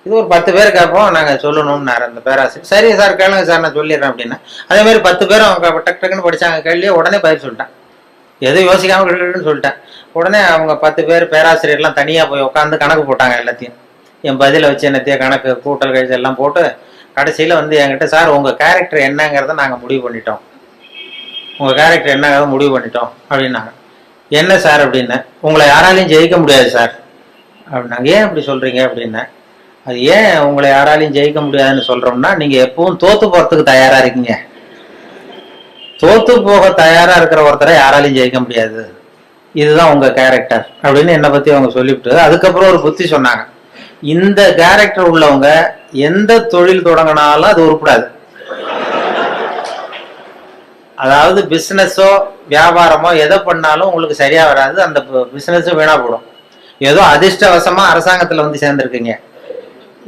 இது ஒரு 10 பேர் கேட்போம், நாங்கள் சொல்லணும்னாரு அந்த பேராசிரியர். சரி சார் கேளுங்க சார் நான் சொல்லிடுறேன் அப்படின்னா. அதே மாதிரி 10 பேரும் அவங்க டக்குன்னு படிச்சாங்க கேள்வியை, உடனே பதில் சொல்லிட்டேன். எதுவும் யோசிக்காம கிட்டுன்னு சொல்லிட்டேன். உடனே அவங்க 10 பேர் பேராசிரியர்லாம் தனியாக போய் உட்காந்து கணக்கு போட்டாங்க. எல்லாத்தையும் என் பதிலை வச்சு என்னத்தையும் கணக்கு கூட்டல் கழிச்சு எல்லாம் போட்டு கடைசியில் வந்து என்கிட்ட, சார் உங்கள் கேரக்டர் என்னங்கிறத நாங்கள் முடிவு பண்ணிட்டோம், உங்கள் கேரக்டர் என்னங்கிறத முடிவு பண்ணிட்டோம் அப்படின்னாங்க. என்ன சார் அப்படின்னு, உங்களை யாராலையும் ஜெயிக்க முடியாது சார் அப்படின்னாங்க. ஏன் அப்படி சொல்கிறீங்க அப்படின்னேன். அது ஏன் உங்களை யாராலையும் ஜெயிக்க முடியாதுன்னு சொல்கிறோம்னா, நீங்கள் எப்பவும் தோற்று போகிறதுக்கு தயாராக இருக்கீங்க. தோற்று போக தயாராக இருக்கிற ஒருத்தரை யாராலையும் ஜெயிக்க முடியாது, இதுதான் உங்கள் கேரக்டர் அப்படின்னு என்னை பற்றி அவங்க சொல்லிவிட்டு அதுக்கப்புறம் ஒரு புத்தி சொன்னாங்க. இந்த கேரக்டர் உள்ளவங்க எந்த தொழில் தொடங்கினாலும் அது உருப்படாது. அதாவது பிசினஸோ வியாபாரமோ எதை பண்ணாலும் உங்களுக்கு சரியா வராது, அந்த பிசினஸும் வீணா போடும். ஏதோ அதிர்ஷ்டவசமா அரசாங்கத்துல வந்து சேர்ந்துருக்கீங்க,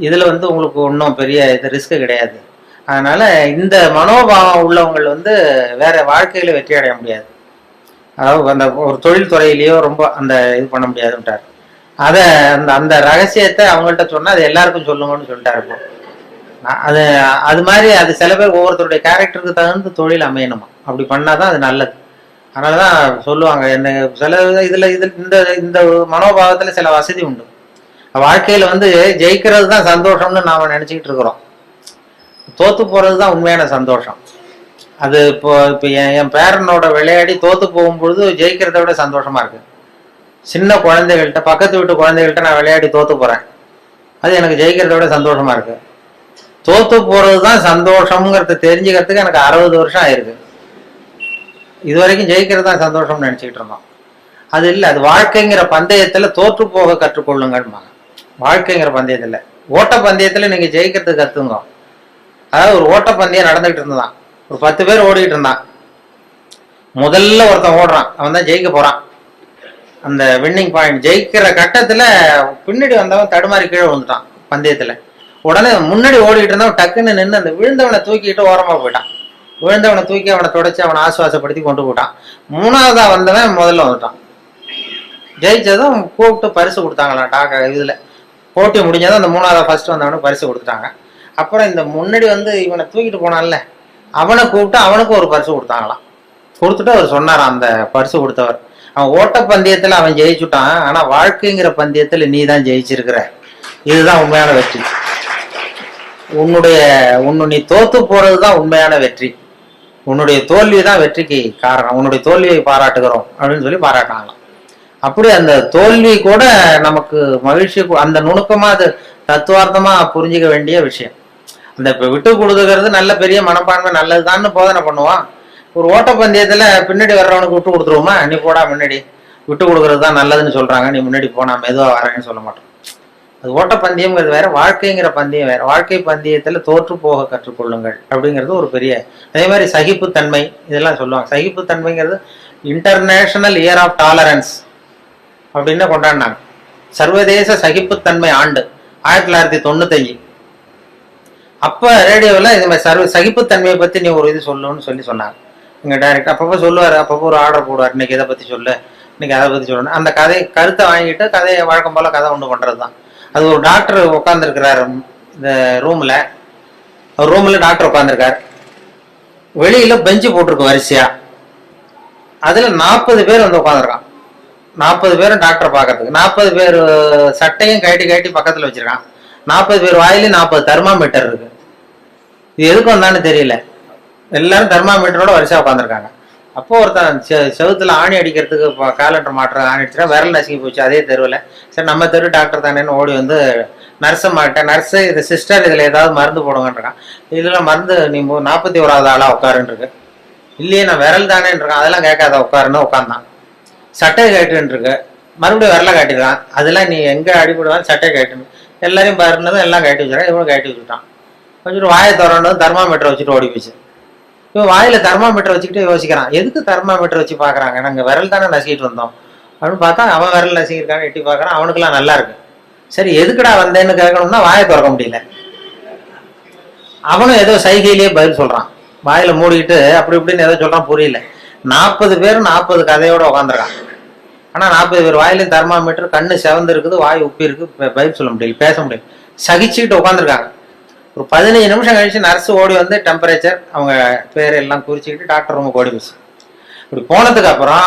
இதுல வந்து உங்களுக்கு ஒன்றும் பெரிய இது ரிஸ்க் கிடையாது. அதனால இந்த மனோபாவம் உள்ளவங்க வந்து வேற வாழ்க்கையில வெற்றி அடைய முடியாது. அதாவது அந்த ஒரு தொழில் துறையிலேயோ ரொம்ப அந்த இது பண்ண முடியாதுன்ட்டார். அதை அந்த ரகசியத்தை அவங்கள்ட்ட சொன்னா அது எல்லாருக்கும் சொல்லுங்கன்னு சொல்லிட்டாரு. அது அது மாதிரி அது சில பேர் ஒவ்வொருத்தருடைய கேரக்டருக்கு தகுந்த தொழில் அமையணுமா, அப்படி பண்ணாதான் அது நல்லது. அதனாலதான் சொல்லுவாங்க, என்ன சில இதுல இந்த இந்த மனோபாவத்துல சில வசதி உண்டு. வாழ்க்கையில வந்து ஜெயிக்கிறது தான் சந்தோஷம்னு நாம நினைச்சுக்கிட்டு இருக்கிறோம். தோத்து போறது தான் உண்மையான சந்தோஷம். அது இப்போ என் பேரனோட விளையாடி தோத்து போகும்பொழுது ஜெயிக்கிறத விட சந்தோஷமா இருக்கு. சின்ன குழந்தைகள்கிட்ட, பக்கத்து வீட்டு குழந்தைகள்கிட்ட நான் விளையாடி தோத்து போறேன், அது எனக்கு ஜெயிக்கிறத விட சந்தோஷமா இருக்கு. தோத்து போறது தான் சந்தோஷம்ங்கிறத தெரிஞ்சுக்கிறதுக்கு எனக்கு 60 வருஷம் ஆயிருக்கு. இது வரைக்கும் ஜெயிக்கிறது தான் சந்தோஷம்னு நினைச்சுக்கிட்டு இருந்தோம். அது இல்லை, அது வாழ்க்கைங்கிற பந்தயத்துல தோற்று போக கற்றுக்கொள்ளுங்கம்பாங்க. வாழ்க்கைங்கிற பந்தயத்துல, ஓட்ட பந்தயத்துல நீங்க ஜெயிக்கிறதுக்கு கத்துங்க. அதாவது ஒரு ஓட்ட பந்தயம் நடந்துகிட்டு இருந்ததான், ஒரு 10 பேர் ஓடிட்டு இருந்தான். முதல்ல ஒருத்தன் ஓடுறான், அவன் தான் ஜெயிக்க போறான். அந்த வின்னிங் பாயிண்ட் ஜெயிக்கிற கட்டத்துல பின்னாடி வந்தவன் தடுமாறி கீழே விழுந்துட்டான் பந்தயத்துல. உடனே முன்னாடி ஓடிட்டு இருந்தவன் டக்குன்னு நின்று அந்த விழுந்தவனை தூக்கிட்டு ஓரமா போயிட்டான். விழுந்தவனை தூக்கி அவனை தொடச்சி அவனை ஆசுவாசப்படுத்தி கொண்டு போட்டான். 3வதா வந்தவன் முதல்ல வந்துட்டான். ஜெயிச்சதும் கூப்பிட்டு பரிசு கொடுத்தாங்களாம். இதுல போட்டி முடிஞ்சதும் அந்த 3வதா ஃபர்ஸ்ட் வந்தவனுக்கு பரிசு கொடுத்துட்டாங்க. அப்புறம் இந்த முன்னாடி வந்து இவனை தூக்கிட்டு போனான்ல, அவனை கூப்பிட்டு அவனுக்கு ஒரு பரிசு கொடுத்தாங்களாம். கொடுத்துட்டு அவர் சொன்னாராம், அந்த பரிசு கொடுத்தவர், அவன் ஓட்ட பந்தயத்துல அவன் ஜெயிச்சுட்டான், ஆனா வாழ்க்கைங்கிற பந்தயத்துல நீ தான் ஜெயிச்சிருக்கிற, இதுதான் உண்மையான வெற்றி. நீ தோத்து போறதுதான் உண்மையான வெற்றி, உன்னுடைய தோல்வி தான் வெற்றிக்கு காரணம், உன்னுடைய தோல்வியை பாராட்டுகிறோம் அப்படின்னு சொல்லி பாராட்டினாங்களாம். அப்படி அந்த தோல்வி கூட நமக்கு மகிழ்ச்சி, அந்த நுணுக்கமா அது தத்துவார்த்தமா புரிஞ்சிக்க வேண்டிய விஷயம். அந்த விட்டு கொடுத்துக்கிறது நல்ல பெரிய மனப்பான்மை நல்லதுதான்னு போதனை பண்ணுவான். ஒரு ஓட்டப்பந்தயத்துல பின்னாடி வர்றவனுக்கு விட்டு கொடுத்துருவோமா, நீ போடா முன்னாடி, விட்டு கொடுக்கறது தான் நல்லதுன்னு சொல்றாங்க, நீ முன்னாடி போனா மெதுவா வரேன்னு சொல்ல மாட்டோம். அது ஓட்டப்பந்தயம்ங்கிறது வேற, வாழ்க்கைங்கிற பந்தயம் வேற. வாழ்க்கை பந்தயத்துல தோற்று போக கற்றுக்கொள்ளுங்கள் அப்படிங்கிறது ஒரு பெரிய. அதே மாதிரி சகிப்புத்தன்மை இதெல்லாம் சொல்லுவாங்க. சகிப்புத்தன்மைங்கிறது இன்டர்நேஷனல் இயர் ஆஃப் டாலரன்ஸ் அப்படின்னு கொண்டாடினாங்க. சர்வதேச சகிப்புத்தன்மை ஆண்டு 1995. அப்ப ரேடியோவில் இது மாதிரி சகிப்புத்தன்மையை பத்தி நீ ஒரு இது சொல்லுன்னு சொன்னாங்க. எங்க டைரக்டர் அப்பப்போ சொல்லுவாரு, அப்பப்போ ஒரு ஆர்டர் போடுவார், இன்னைக்கு இதை பத்தி சொல்லு, இன்னைக்கு அதை பத்தி சொல்லணும். அந்த கருத்தை வாங்கிட்டு கதையை வழக்கம் போல கதை ஒன்று பண்றதுதான். அது ஒரு டாக்டர் உட்காந்துருக்கிறாரு இந்த ரூம்ல, ஒரு ரூம்ல டாக்டர் உட்காந்துருக்காரு. வெளியில பெஞ்சு போட்டிருக்கு வரிசையா, அதுல 40 பேர் வந்து உட்காந்துருக்கான். 40 பேரும் டாக்டரை பார்க்கறதுக்கு. 40 பேர் சட்டையும் கட்டி பக்கத்துல வச்சிருக்கான். 40 பேர் வாயிலையும் 40 தெர்மாமீட்டர் இருக்கு. இது எதுக்கு வந்தான்னு தெரியல, எல்லாரும் தெர்மாமீட்டரோட வரிசையா உட்காந்துருக்காங்க. அப்போ ஒருத்தன் செவுத்துல ஆணி அடிக்கிறதுக்கு காலண்டர் மாட்டுற ஆணி அடிச்சுனா விரல் நசுக்கி போச்சு அதே தெருவில். சரி நம்ம தெரு டாக்டர் தானேன்னு ஓடி வந்து நர்ஸை மாட்டேன், நர்ஸு இது சிஸ்டர் இதில் ஏதாவது மருந்து போடுங்கன்றான். இதெல்லாம் மருந்து நீ 41வது ஆளா உட்காருன்னு இருக்கு. இல்லையே நான் விரல் தானேன்னு இருக்கான். அதெல்லாம் கேட்காத உட்காருன்னு உட்காந்தான். சட்டை கேட்டுன்னு இருக்கு, மறுபடியும் விரலை காட்டிடுறான். அதெல்லாம் நீ எங்க அடிபடுவான்னு சட்டை கேட்டுன்னு எல்லாரையும் பாருனதும் எல்லாம் கட்டி வச்சுறான். இவனும் கட்டி வச்சுட்டான். வச்சுட்டு வாயை திறந்ததும் தெர்மாமீட்டர் வச்சுட்டு ஓடி போச்சு. இவன் வாயில தெர்மாமீட்டர் வச்சுக்கிட்டே யோசிக்கிறான், எதுக்கு தெர்மாமீட்டர் வச்சு பாக்குறாங்க, நாங்க விரல் தானே நசுக்கிட்டு வந்தோம் அப்படின்னு பார்த்தா அவன் விரல் நசுக்கிருக்கான்னு எட்டி பாக்குறான். அவனுக்குலாம் நல்லா இருக்கு. சரி எதுக்குடா வந்தேன்னு கேட்கணும்னா வாயை திறக்க முடியல. அவனும் ஏதோ சைகையிலேயே பதில் சொல்றான், வாயில மூடிக்கிட்டு அப்படி இப்படின்னு ஏதோ சொல்றான், புரியல. 40 பேரும் 40 கதையோட உட்காந்துருக்கான். ஆனா 40 பேர் வாயிலும் தெர்மாமீட்டர், கண்ணு செவந்து இருக்குது, வாய் உப்பி இருக்கு, பதில் சொல்ல முடியல, பேச முடியல, சகிச்சுக்கிட்டு உட்காந்துருக்காங்க. ஒரு 15 நிமிஷம் கழிச்சு நர்ஸ் ஓடி வந்து டெம்பரேச்சர் அவங்க பேர் எல்லாம் குறிச்சுக்கிட்டு டாக்டர் ரூமுக்கு ஓடி போச்சு. இப்படி போனதுக்கு அப்புறம்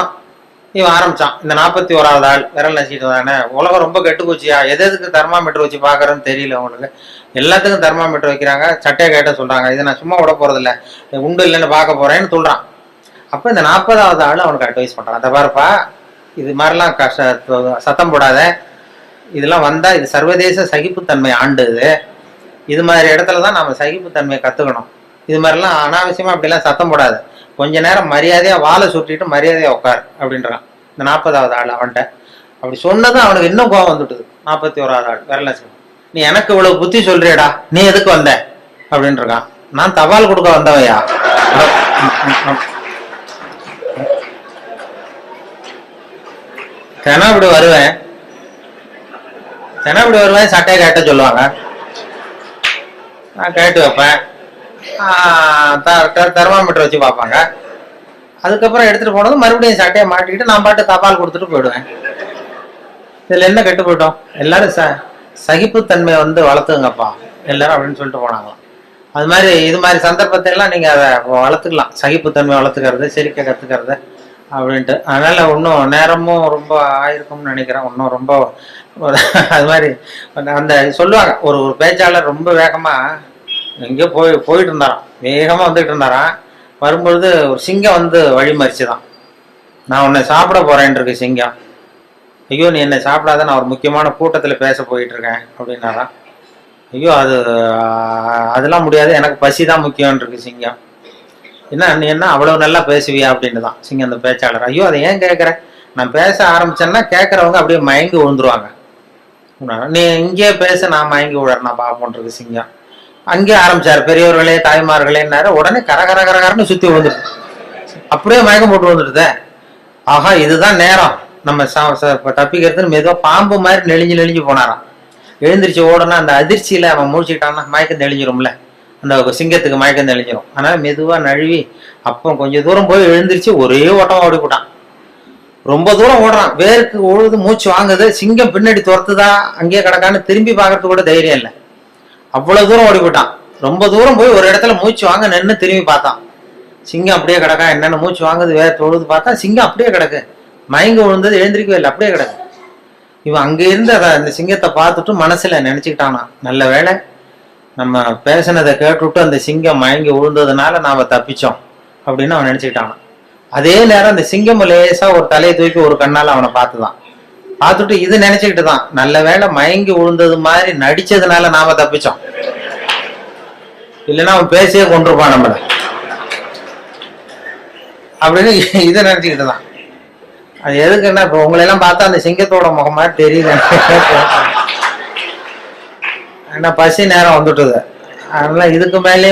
இவன் ஆரம்பிச்சான். இந்த 41வது ஆள் விரல் நசிட்டு தானே, உலகம் ரொம்ப கெட்டு போச்சியா, எதுக்கு தெர்மாமீட்டர் வச்சு பாக்குறேன்னு தெரியல அவங்களுக்கு. எல்லாத்துக்கும் தெர்மாமீட்டர் வைக்கிறாங்க, சட்டையை கேட்ட சொல்றாங்க. இதை நான் சும்மா விட போறது இல்லை, உண்டு இல்லைன்னு பார்க்க போறேன்னு சொல்றான். அப்ப இந்த 40வது ஆள் அவனுக்கு அட்வைஸ் பண்றான். அதை பாருப்பா, இது மாதிரிலாம் சத்தம் போடாத, இதெல்லாம் வந்தா இது சர்வதேச சகிப்புத்தன்மை ஆண்டு, இது மாதிரி இடத்துலதான் நாம சகிப்புத்தன்மையை கத்துக்கணும். இது மாதிரிலாம் அனாவசியமா அப்படிலாம் சத்தம் போடாது, கொஞ்ச நேரம் மரியாதையா வாழை சுட்டிட்டு மரியாதையா உட்கார் அப்படின்றான் இந்த 40வது ஆள் அவன்கிட்ட. அப்படி சொன்னதும் அவனுக்கு இன்னும் கோபம் வந்துட்டுது. 41வது ஆள் விரல நீ எனக்கு இவ்வளவு புத்தி சொல்றியடா, நீ எதுக்கு வந்த அப்படின்னு இருக்கான். நான் தபால் கொடுக்க வந்தவையா, தினம் இப்படி வருவேன் சட்டையை கேட்ட சொல்லுவாங்க, நான் கேட்டு வைப்பேன், தெர்மாமீட்டர் வச்சு பார்ப்பாங்க. அதுக்கப்புறம் எடுத்துட்டு போனதும் மறுபடியும் சட்டையை மாட்டிக்கிட்டு நான் பாட்டு தபால் கொடுத்துட்டு போயிடுவேன். இதுல என்ன கெட்டு போயிட்டோம்? எல்லாரும் சகிப்புத்தன்மையை வளர்த்துங்கப்பா எல்லாரும் அப்படின்னு சொல்லிட்டு போனாங்களாம். அது மாதிரி இது மாதிரி சந்தர்ப்பத்தை எல்லாம் நீங்க அதை வளர்த்துக்கலாம், சகிப்புத்தன்மை வளர்த்துக்கிறது, சிரிக்க கத்துக்கிறது அப்படின்ட்டு. அதனால இன்னும் நேரமும் ரொம்ப ஆயிருக்கும்னு நினைக்கிறேன். இன்னும் ரொம்ப அது மாதிரி அந்த சொல்லுவாங்க, ஒரு பேச்சாளர் ரொம்ப வேகமா எங்கேயோ போயிட்டு இருந்தாராம், வேகமா வந்துட்டு இருந்தாராம். வரும்பொழுது ஒரு சிங்கம் வழிமறிச்சுதான், நான் உன்னை சாப்பிட போறேன் இருக்கு சிங்கம். ஐயோ நீ என்னை சாப்பிடாத, நான் ஒரு முக்கியமான கூட்டத்துல பேச போயிட்டு இருக்கேன் அப்படின்னாராம். ஐயோ அதெல்லாம் முடியாது, எனக்கு பசி தான் முக்கியம் இருக்கு சிங்கம். என்ன நீ என்ன அவ்வளவு நல்லா பேசுவியா அப்படின்னு தான் சிங்கம் அந்த பேச்சாளர். ஐயோ அதை ஏன் கேட்குற, நான் பேச ஆரம்பிச்சேன்னா கேட்கறவங்க அப்படியே மயங்கி விழுந்துருவாங்க, நீ இங்கேயே பேச, நான் மயங்கி விழறேன் நான் பார்ப்போன்றது சிங்கம். அங்கே ஆரம்பிச்சாரு, பெரியவர்களே தாய்மார்களேன்னாரு, உடனே கரகரன்னு சுத்தி விழுந்துட்டு அப்படியே மயக்கம் போட்டு வந்துடுத. ஆஹா இதுதான் நேரம் நம்ம தப்பிக்கிறதுன்னு மெதுவா பாம்பு மாதிரி நெளிஞ்சு போனாராம். எழுந்திரிச்சு ஓடனா அந்த அதிர்ச்சியில அவன் முடிச்சுக்கிட்டான்னா மயக்கம் தெளிஞ்சிரும்ல, அந்த சிங்கத்துக்கு மயக்கம் தெளிஞ்சிரும். அதனால மெதுவா நழுவி அப்போ கொஞ்சம் தூரம் போய் எழுந்திரிச்சு ஒரே ஓட்டமா ஓடி போட்டான். ரொம்ப தூரம் ஓடுறான், வேருக்கு ஓடுது, மூச்சு வாங்குது, சிங்கம் பின்னாடி துரத்துதா அங்கேயே கிடக்கான்னு திரும்பி பார்க்கறதுக்கு கூட தைரியம் இல்லை, அவ்வளவு தூரம் ஓடி போட்டான். ரொம்ப தூரம் போய் ஒரு இடத்துல மூச்சு வாங்க நின்று திரும்பி பார்த்தான், சிங்கம் அப்படியே கிடக்கா. என்னென்ன மூச்சு வாங்குது, வேற தொழுது பார்த்தா சிங்கம் அப்படியே கிடக்கு, மயங்க விழுந்தது, எழுந்திரிக்கவே இல்லை, அப்படியே கிடக்கு. இவன் அங்க இருந்து அந்த சிங்கத்தை பார்த்துட்டு மனசுல நினைச்சுக்கிட்டானா, நல்ல வேளை நம்ம பேசினதை கேட்டுவிட்டு அந்த சிங்கம் மயங்கி விழுந்ததுனால நாம தப்பிச்சோம் அப்படின்னு அவன் நினைச்சுக்கிட்டானா. அதே நேரம் அந்த சிங்கம் லேசா ஒரு தலையை தூக்கி ஒரு கண்ணால அவனை பார்த்துட்டு இது நினைச்சுக்கிட்டு தான், நல்ல வேளை மயங்கி விழுந்தது மாதிரி நடிச்சதுனால நாம தப்பிச்சோம், இல்லைன்னா அவன் பேசியே கொண்டிருப்பான் நம்மள அப்படின்னு இதை நினைச்சுக்கிட்டு தான். அது எதுக்குன்னா இப்ப உங்களை எல்லாம் பார்த்தா அந்த சிங்கத்தோட முகம் மாதிரி தெரியுது, ஏன்னா பசி நேரம் வந்துட்டுது. அதனால இதுக்கு மேலே